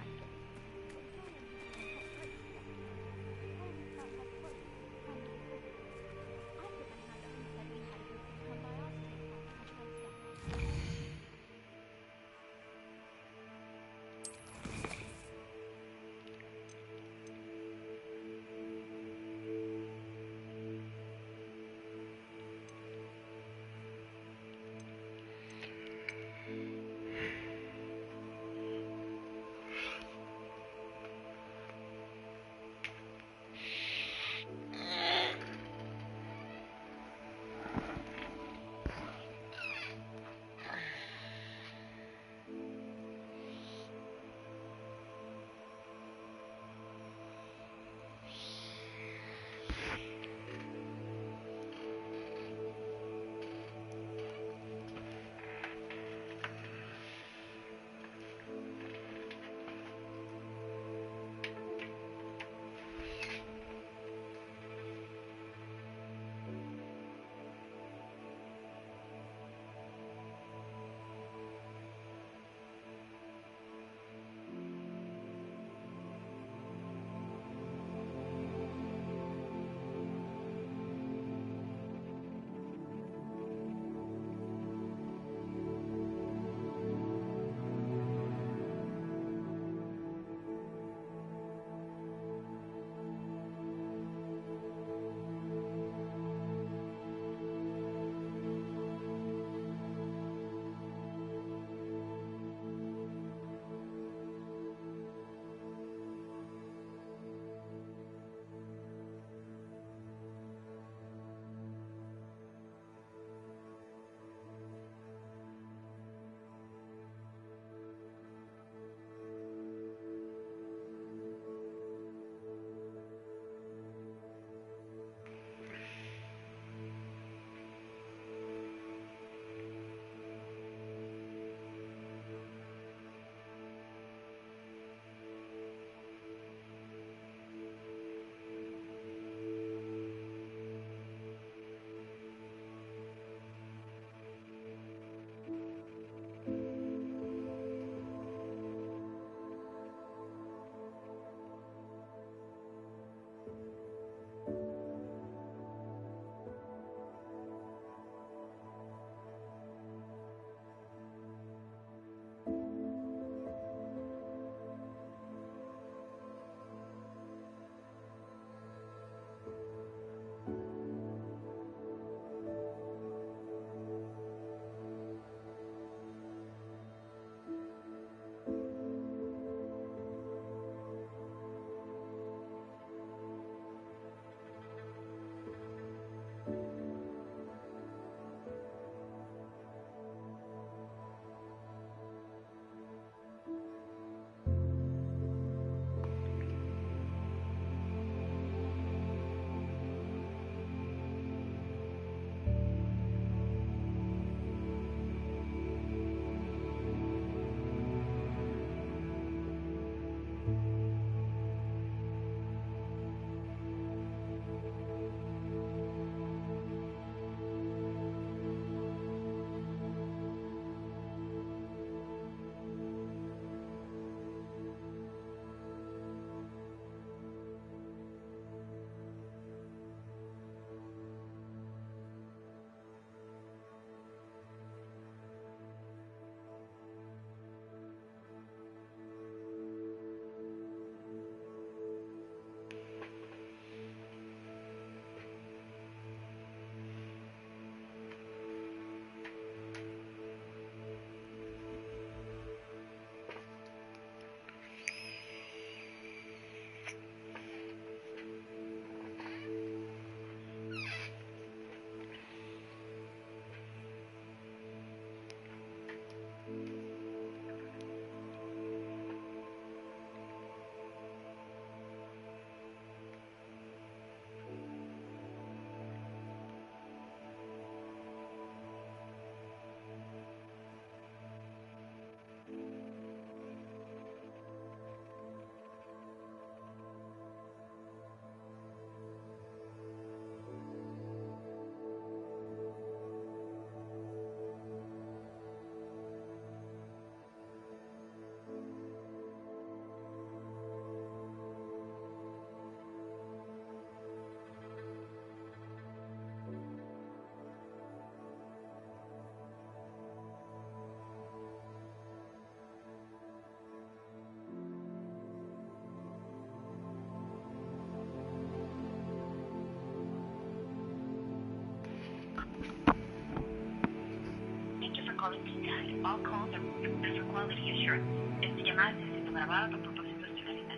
calling to tell you all calls are recorded for quality assurance. Esta llamada está siendo grabada por propósitos de calidad.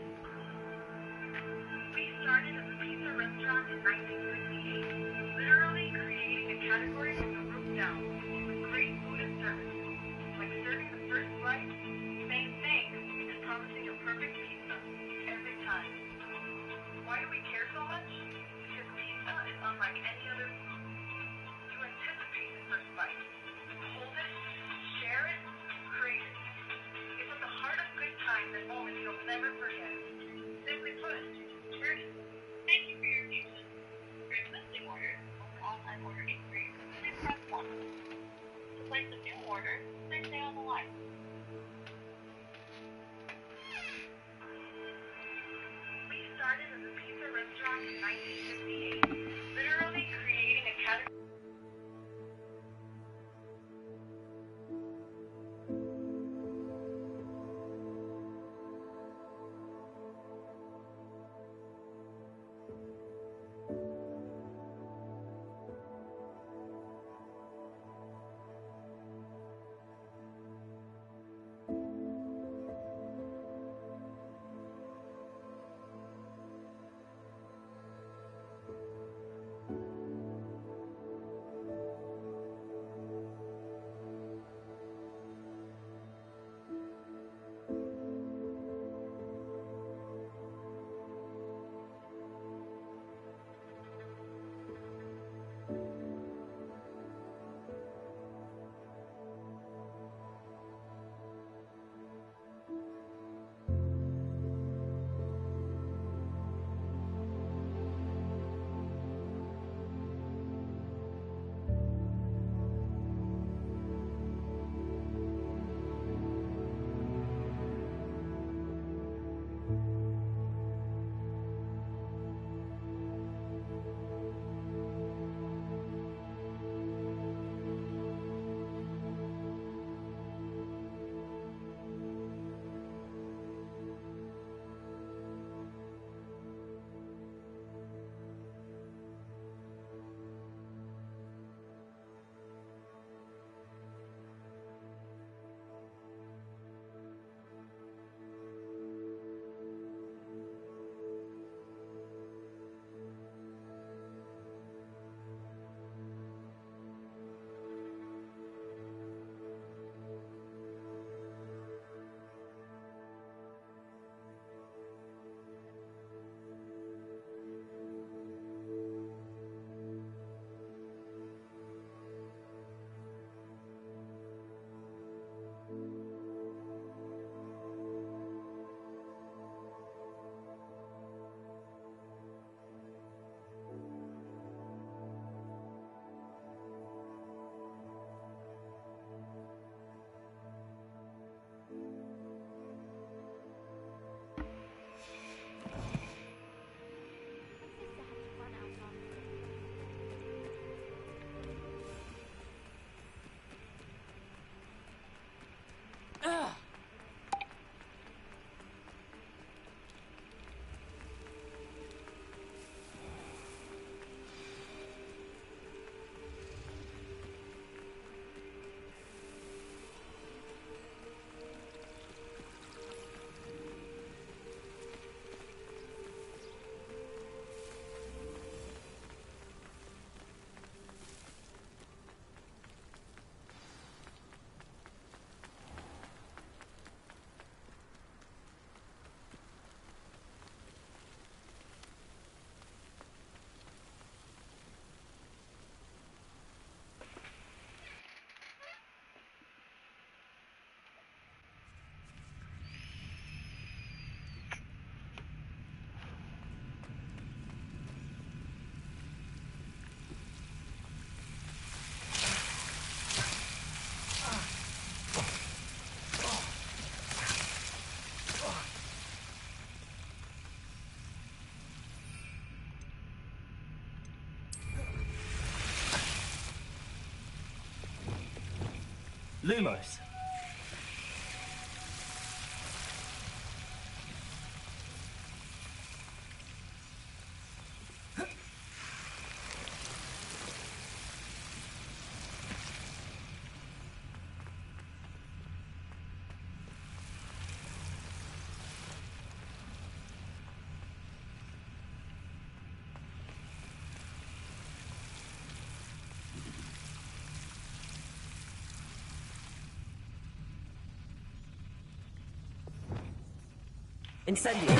We started as a pizza restaurant in 1958, literally creating a category from the roof down, with great food and service. Like serving the first bite, same thing, and promising a perfect pizza every time. Why do we care so much? Because pizza is unlike any other food. You anticipate the first bite. You hold it, share it, crave it. It's at the heart of good times and moments you'll never forget. Simply put, cheers. Thank you for your patience. For existing orders or online order inquiries, please press 1. To place a new order, please stay on the line. We started as a pizza restaurant in 1958, literally creating a category. Lumos. Incendio!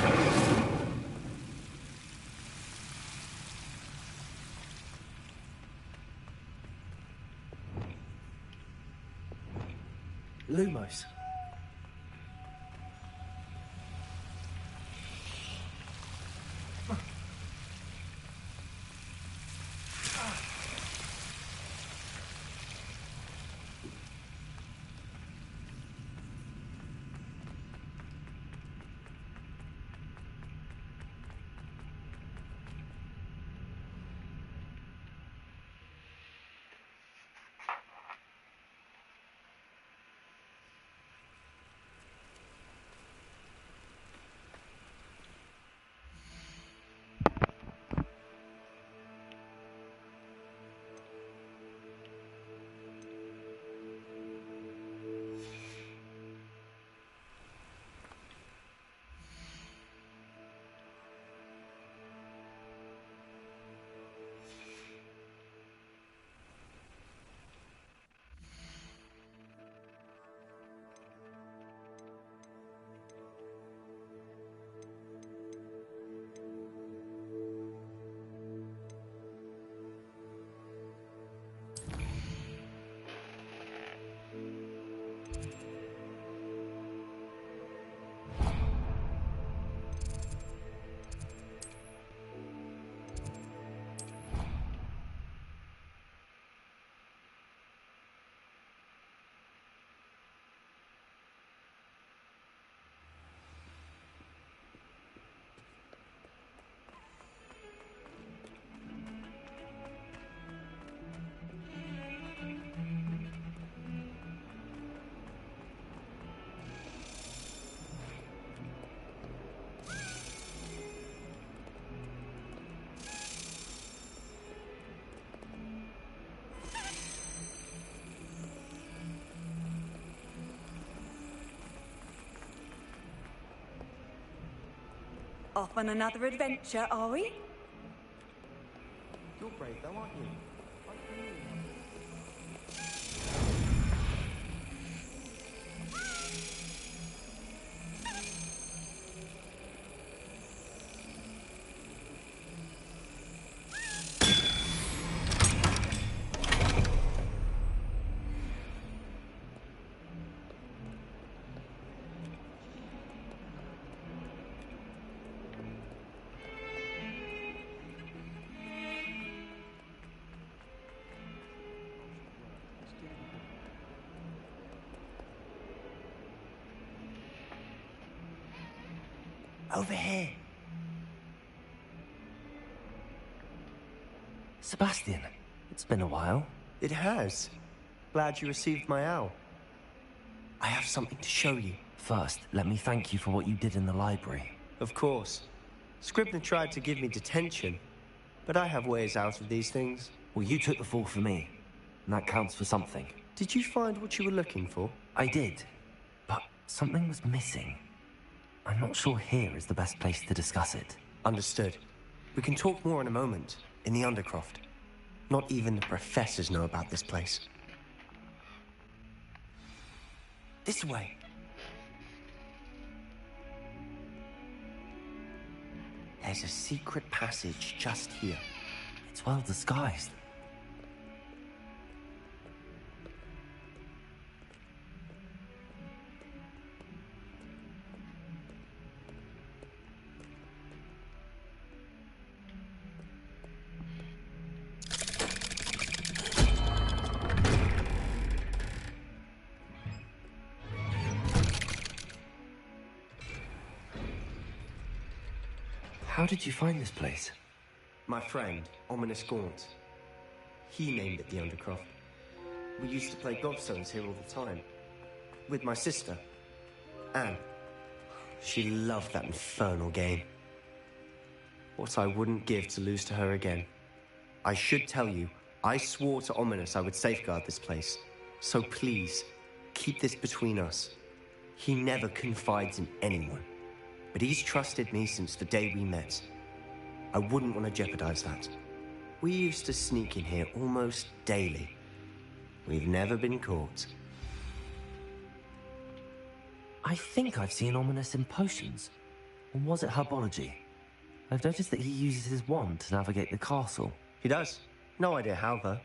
Lumos. Off on another adventure, are we? You're brave though, aren't you? Over here. Sebastian, it's been a while. It has. Glad you received my owl. I have something to show you. First, let me thank you for what you did in the library. Of course. Scribner tried to give me detention, but I have ways out of these things. Well, you took the fall for me, and that counts for something. Did you find what you were looking for? I did, but something was missing. I'm not sure here is the best place to discuss it. Understood. We can talk more in a moment, in the Undercroft. Not even the professors know about this place. This way. There's a secret passage just here. It's well disguised. How did you find this place? My friend, Ominous Gaunt. He named it the Undercroft. We used to play gobstones here all the time. With my sister, Anne. She loved that infernal game. What I wouldn't give to lose to her again. I should tell you, I swore to Ominous I would safeguard this place. So please, keep this between us. He never confides in anyone. But he's trusted me since the day we met. I wouldn't want to jeopardize that. We used to sneak in here almost daily. We've never been caught. I think I've seen Ominous in potions. And was it herbology? I've noticed that he uses his wand to navigate the castle. He does. No idea how, though.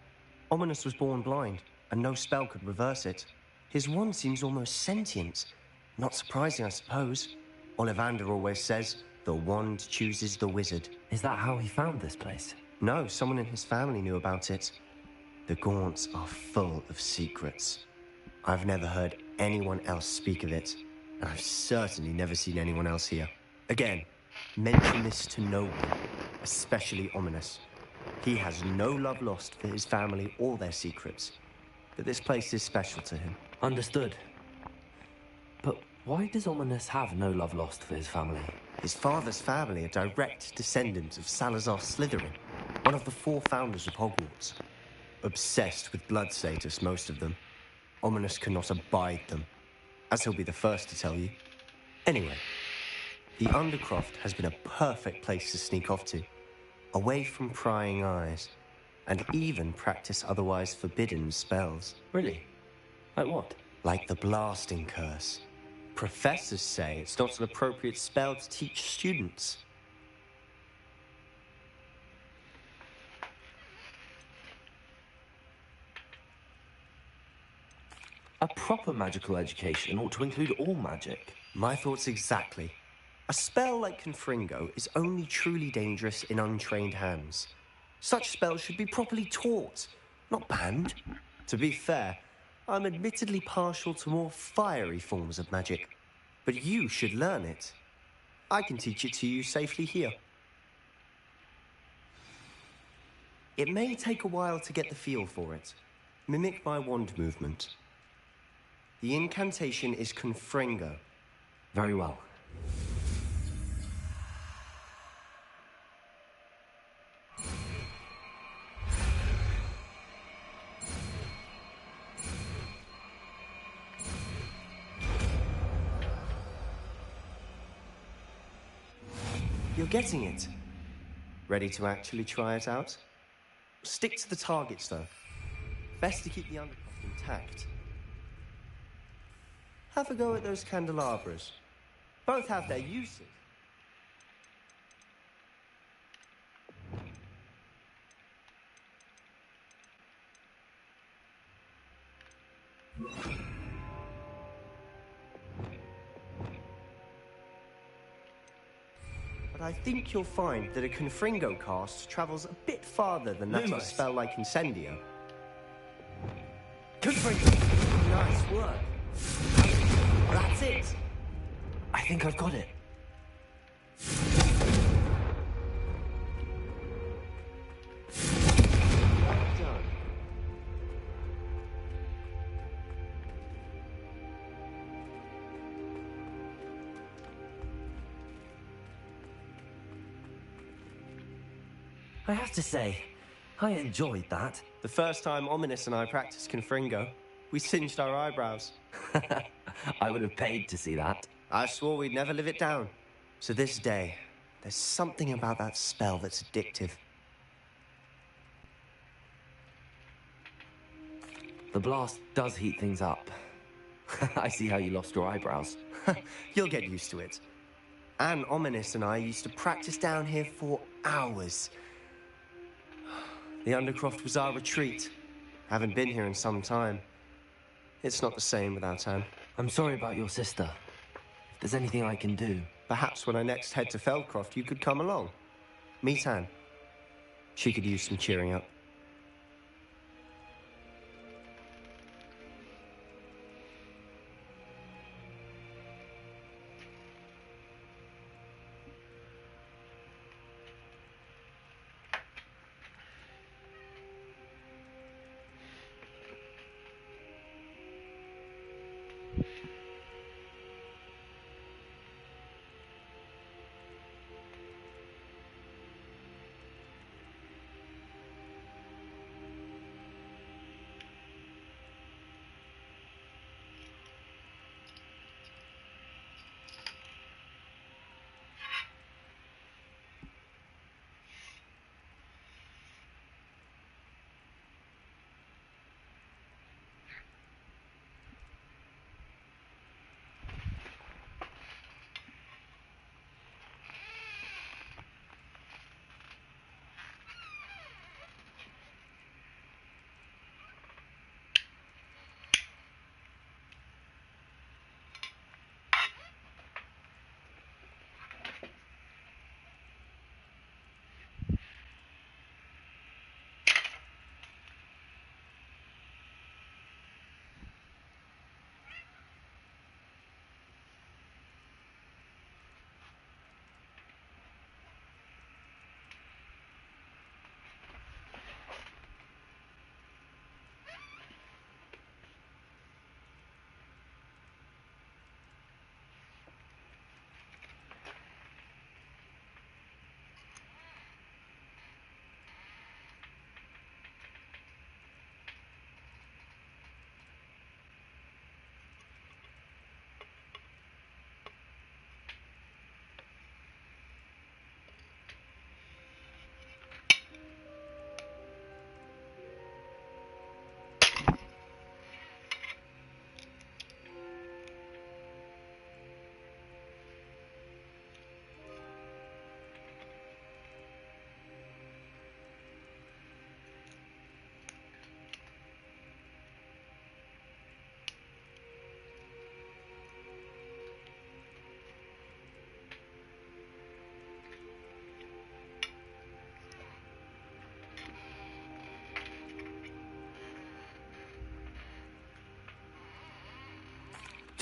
Ominous was born blind, and no spell could reverse it. His wand seems almost sentient. Not surprising, I suppose. Ollivander always says, the wand chooses the wizard. Is that how he found this place? No, someone in his family knew about it. The Gaunts are full of secrets. I've never heard anyone else speak of it, and I've certainly never seen anyone else here. Again, mention this to no one, especially Ominous. He has no love lost for his family or their secrets, but this place is special to him. Understood. But why does Ominous have no love lost for his family? His father's family are direct descendants of Salazar Slytherin, one of the 4 founders of Hogwarts. Obsessed with blood status, most of them. Ominous cannot abide them, as he'll be the first to tell you. Anyway, the Undercroft has been a perfect place to sneak off to, away from prying eyes, and even practice otherwise forbidden spells. Really? Like what? Like the Blasting Curse. Professors say it's not an appropriate spell to teach students. A proper magical education ought to include all magic. My thoughts exactly. A spell like Confringo is only truly dangerous in untrained hands. Such spells should be properly taught, not banned. To be fair, I'm admittedly partial to more fiery forms of magic, but you should learn it. I can teach it to you safely here. It may take a while to get the feel for it. Mimic my wand movement. The incantation is Confringo. Very well. You're getting it. Ready to actually try it out? Stick to the targets, though. Best to keep the undercroft intact. Have a go at those candelabras. Both have their uses. But I think you'll find that a Confringo cast travels a bit farther than that of a spell like Incendio. Confringo! Nice work. That's it. I think I've got it. Well done. I have to say, I enjoyed that. The first time Ominous and I practiced Confringo, we singed our eyebrows. I would have paid to see that. I swore we'd never live it down. To this day, there's something about that spell that's addictive. The blast does heat things up. I see how you lost your eyebrows. You'll get used to it. Anne Ominous and I used to practice down here for hours. The Undercroft was our retreat. Haven't been here in some time. It's not the same without Anne. I'm sorry about your sister. If there's anything I can do... Perhaps when I next head to Feldcroft, you could come along. Meet Anne. She could use some cheering up.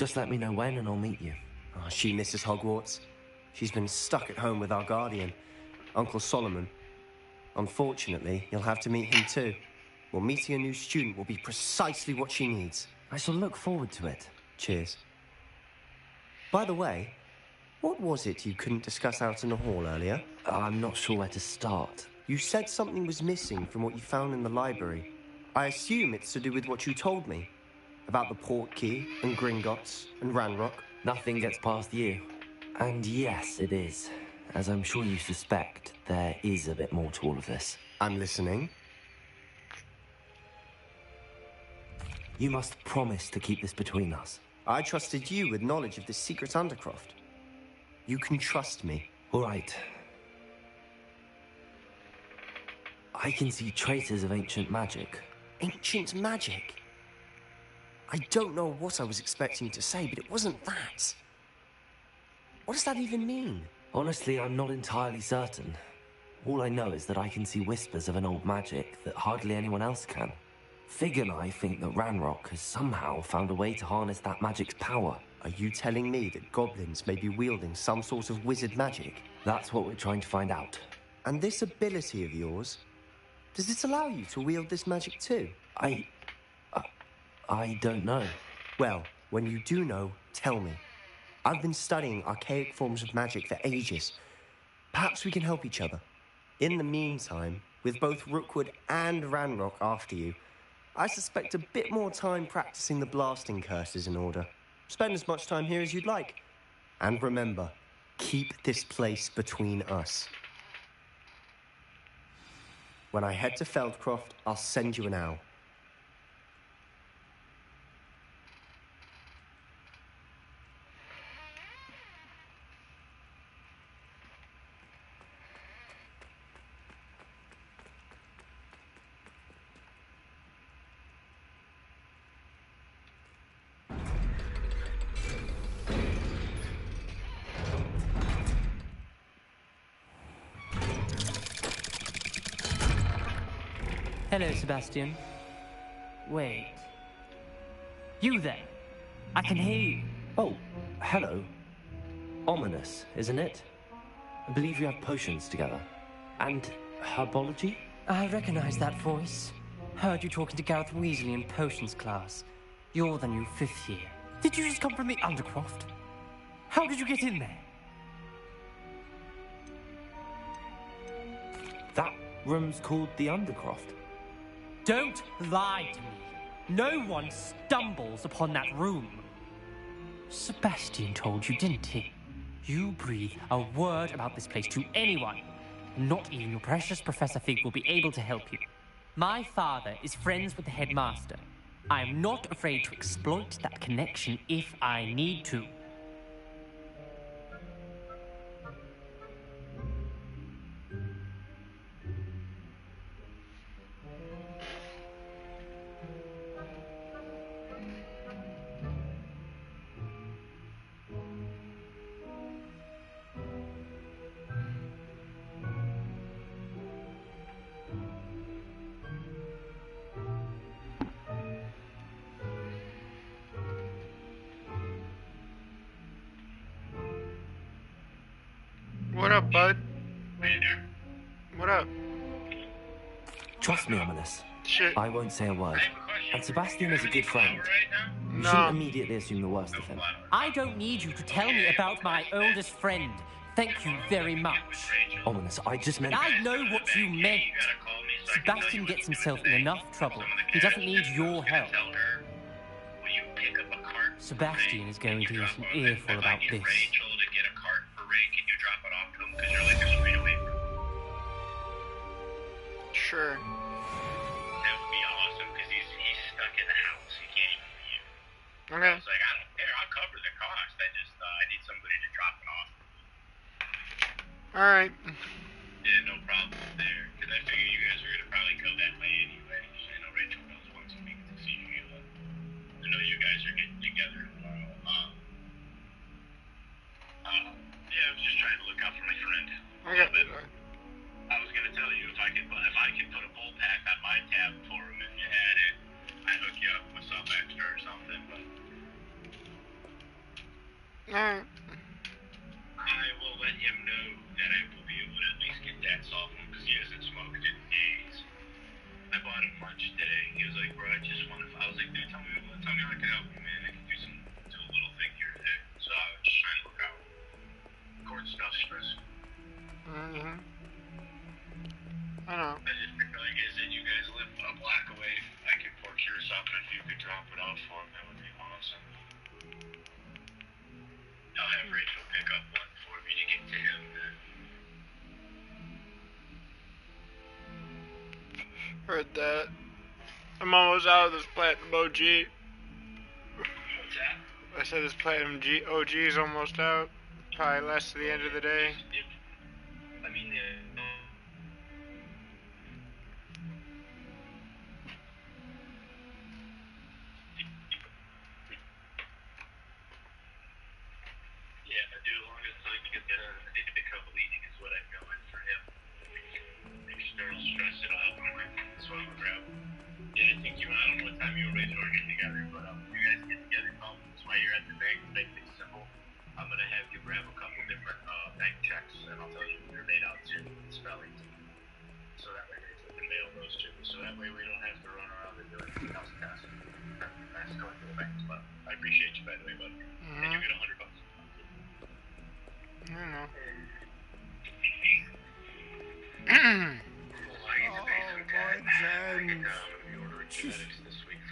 Just let me know when and I'll meet you. Oh, she misses Hogwarts. She's been stuck at home with our guardian, Uncle Solomon. Unfortunately, you'll have to meet him too. Well, meeting a new student will be precisely what she needs. I shall look forward to it. Cheers. By the way, what was it you couldn't discuss out in the hall earlier? I'm not sure where to start. You said something was missing from what you found in the library. I assume it's to do with what you told me. About the Portkey, and Gringotts, and Ranrock. Nothing gets past you. And yes, it is. As I'm sure you suspect, there is a bit more to all of this. I'm listening. You must promise to keep this between us. I trusted you with knowledge of the secret Undercroft. You can trust me. All right. I can see traces of ancient magic. Ancient magic? I don't know what I was expecting you to say, but it wasn't that. What does that even mean? Honestly, I'm not entirely certain. All I know is that I can see whispers of an old magic that hardly anyone else can. Fig and I think that Ranrock has somehow found a way to harness that magic's power. Are you telling me that goblins may be wielding some sort of wizard magic? That's what we're trying to find out. And this ability of yours, does it allow you to wield this magic too? I don't know. Well, when you do know, tell me. I've been studying archaic forms of magic for ages. Perhaps we can help each other. In the meantime, with both Rookwood and Ranrock after you, I suspect a bit more time practicing the blasting curse is in order. Spend as much time here as you'd like. And remember, keep this place between us. When I head to Feldcroft, I'll send you an owl. Hello, Sebastian. Wait. You there? I can hear you. Oh, hello. Ominous, isn't it? I believe you have potions together. And herbology? I recognize that voice. Heard you talking to Gareth Weasley in potions class. You're the new 5th year. Did you just come from the Undercroft? How did you get in there? That room's called the Undercroft. Don't lie to me. No one stumbles upon that room. Sebastian told you, didn't he? You breathe a word about this place to anyone. Not even your precious Professor Fig will be able to help you. My father is friends with the headmaster. I am not afraid to exploit that connection if I need to. What up, bud? What up? Trust me, Ominous. Shit. I won't say a word. And Sebastian is a good friend. You No. shouldn't immediately assume the worst of him. I don't need you to tell me about my oldest friend. Thank you very much. Ominous, I just meant... I know what you meant. Sebastian gets himself in enough trouble. He doesn't need your help. Sebastian is going to get an earful about this. Sure. That would be awesome because he's stuck in the house. He can't even leave. Okay. I was like, I don't care. I'll cover the cost. I need somebody to drop it off. All right. Yeah, no problem there. Because I figure you guys are gonna probably go that way anyway. I know Rachel goes once a week to see Sheila. I know you guys are getting together tomorrow. Yeah, I was just trying to look out for my friend. A little bit. I was gonna tell you if I could put a bull pack on my tab for him if you had it. I'd hook you up with some extra or something, but mean, I can help you, man. I can do a little thing here and there. So I was just trying to look out. Court stuff stressful. Mm-hmm. I know. I just figured, like I said, you guys live a block away. I could procure something if you could drop it off for me. That would be awesome. I'll have Rachel pick up one for me to get to him then. Heard that. I'm almost out of this platinum OG. What's that? I said this platinum OG is almost out. Probably less to the end of the day. I mean, yeah, I do. As long as I can get the couple eating is what I feel like for him. External stress, it'll help him. That's what I'm gonna grab. Yeah, I think I don't know what time you and Rachel are getting together, but you guys get together, call me. That's why you're at the bank. Make things simple. I'm gonna have you grab a couple different bank checks, and I'll tell you who they're made out to, and spelling. So that way Rachel can mail those to me. So that way we don't have to run around and do anything else fast. That's going to the bank. But I appreciate you, by the way, bud. And you get $100. I don't know.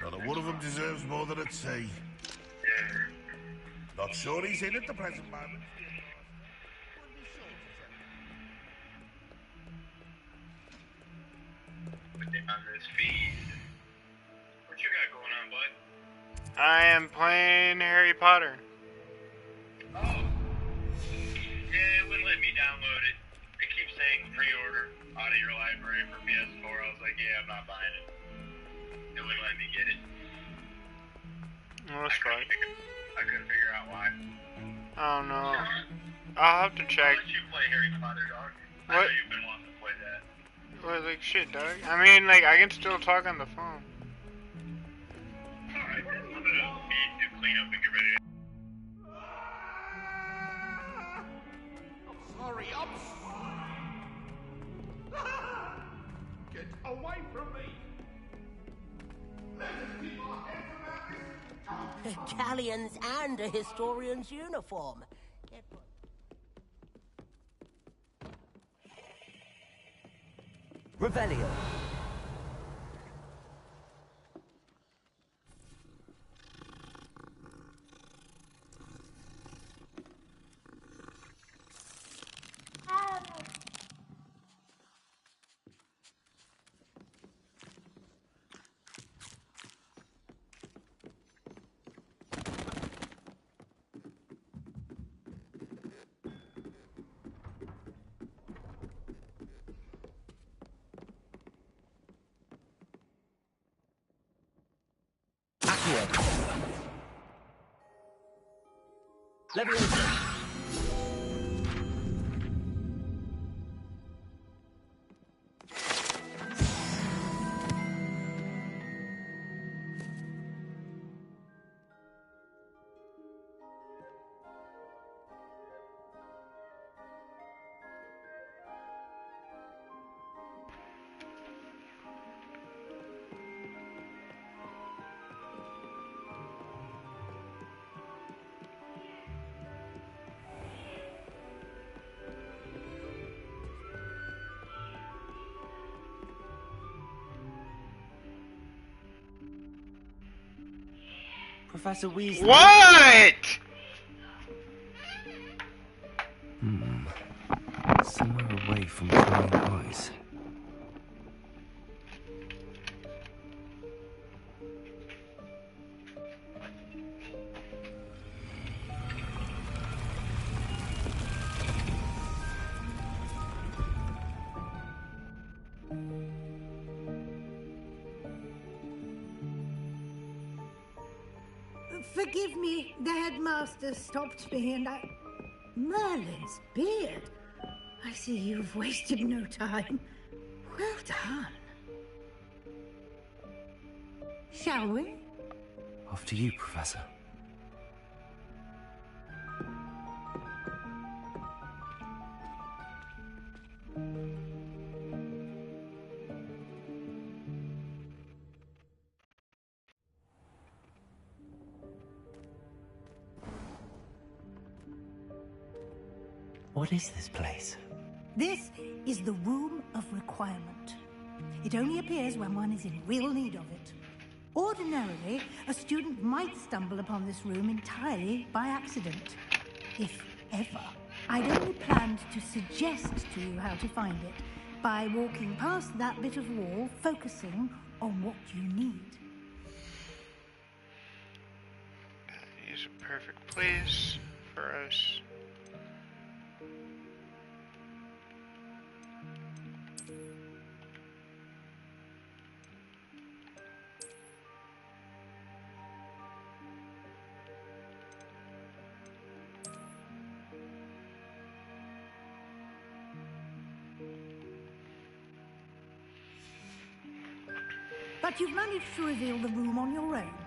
Not a one of them deserves more than a tea. Not sure he's in at the present moment. On this feed. What you got going on, bud? I am playing Harry Potter. Oh. Yeah, it wouldn't let me download it. It keeps saying pre-order out of your library for PS4. I was like, yeah, I'm not buying it. It wouldn't let me get it. Oh, that's fine. I couldn't figure out why. I don't know. I'll have to check. Why don't you play Harry Potter, dog? I know you've been wanting to play that. Well, like, shit, dog. I mean, like, I can still talk on the phone. Alright, then. I'm gonna do clean up and get ready to... Sorry, Get away from me! Let us keep our heads around this. Galleons and a historian's uniform. Revelio. Leviosa. Professor Weasley. What? Somewhere away from prying eyes. Forgive me, the headmaster stopped me and I... Merlin's beard. I see you've wasted no time. Well done. Shall we? Off to you, Professor. What is this place? This is the Room of Requirement. It only appears when one is in real need of it. Ordinarily, a student might stumble upon this room entirely by accident. If ever. I'd only planned to suggest to you how to find it by walking past that bit of wall, focusing on what you need. That is a perfect place for us. But you've managed to reveal the room on your own.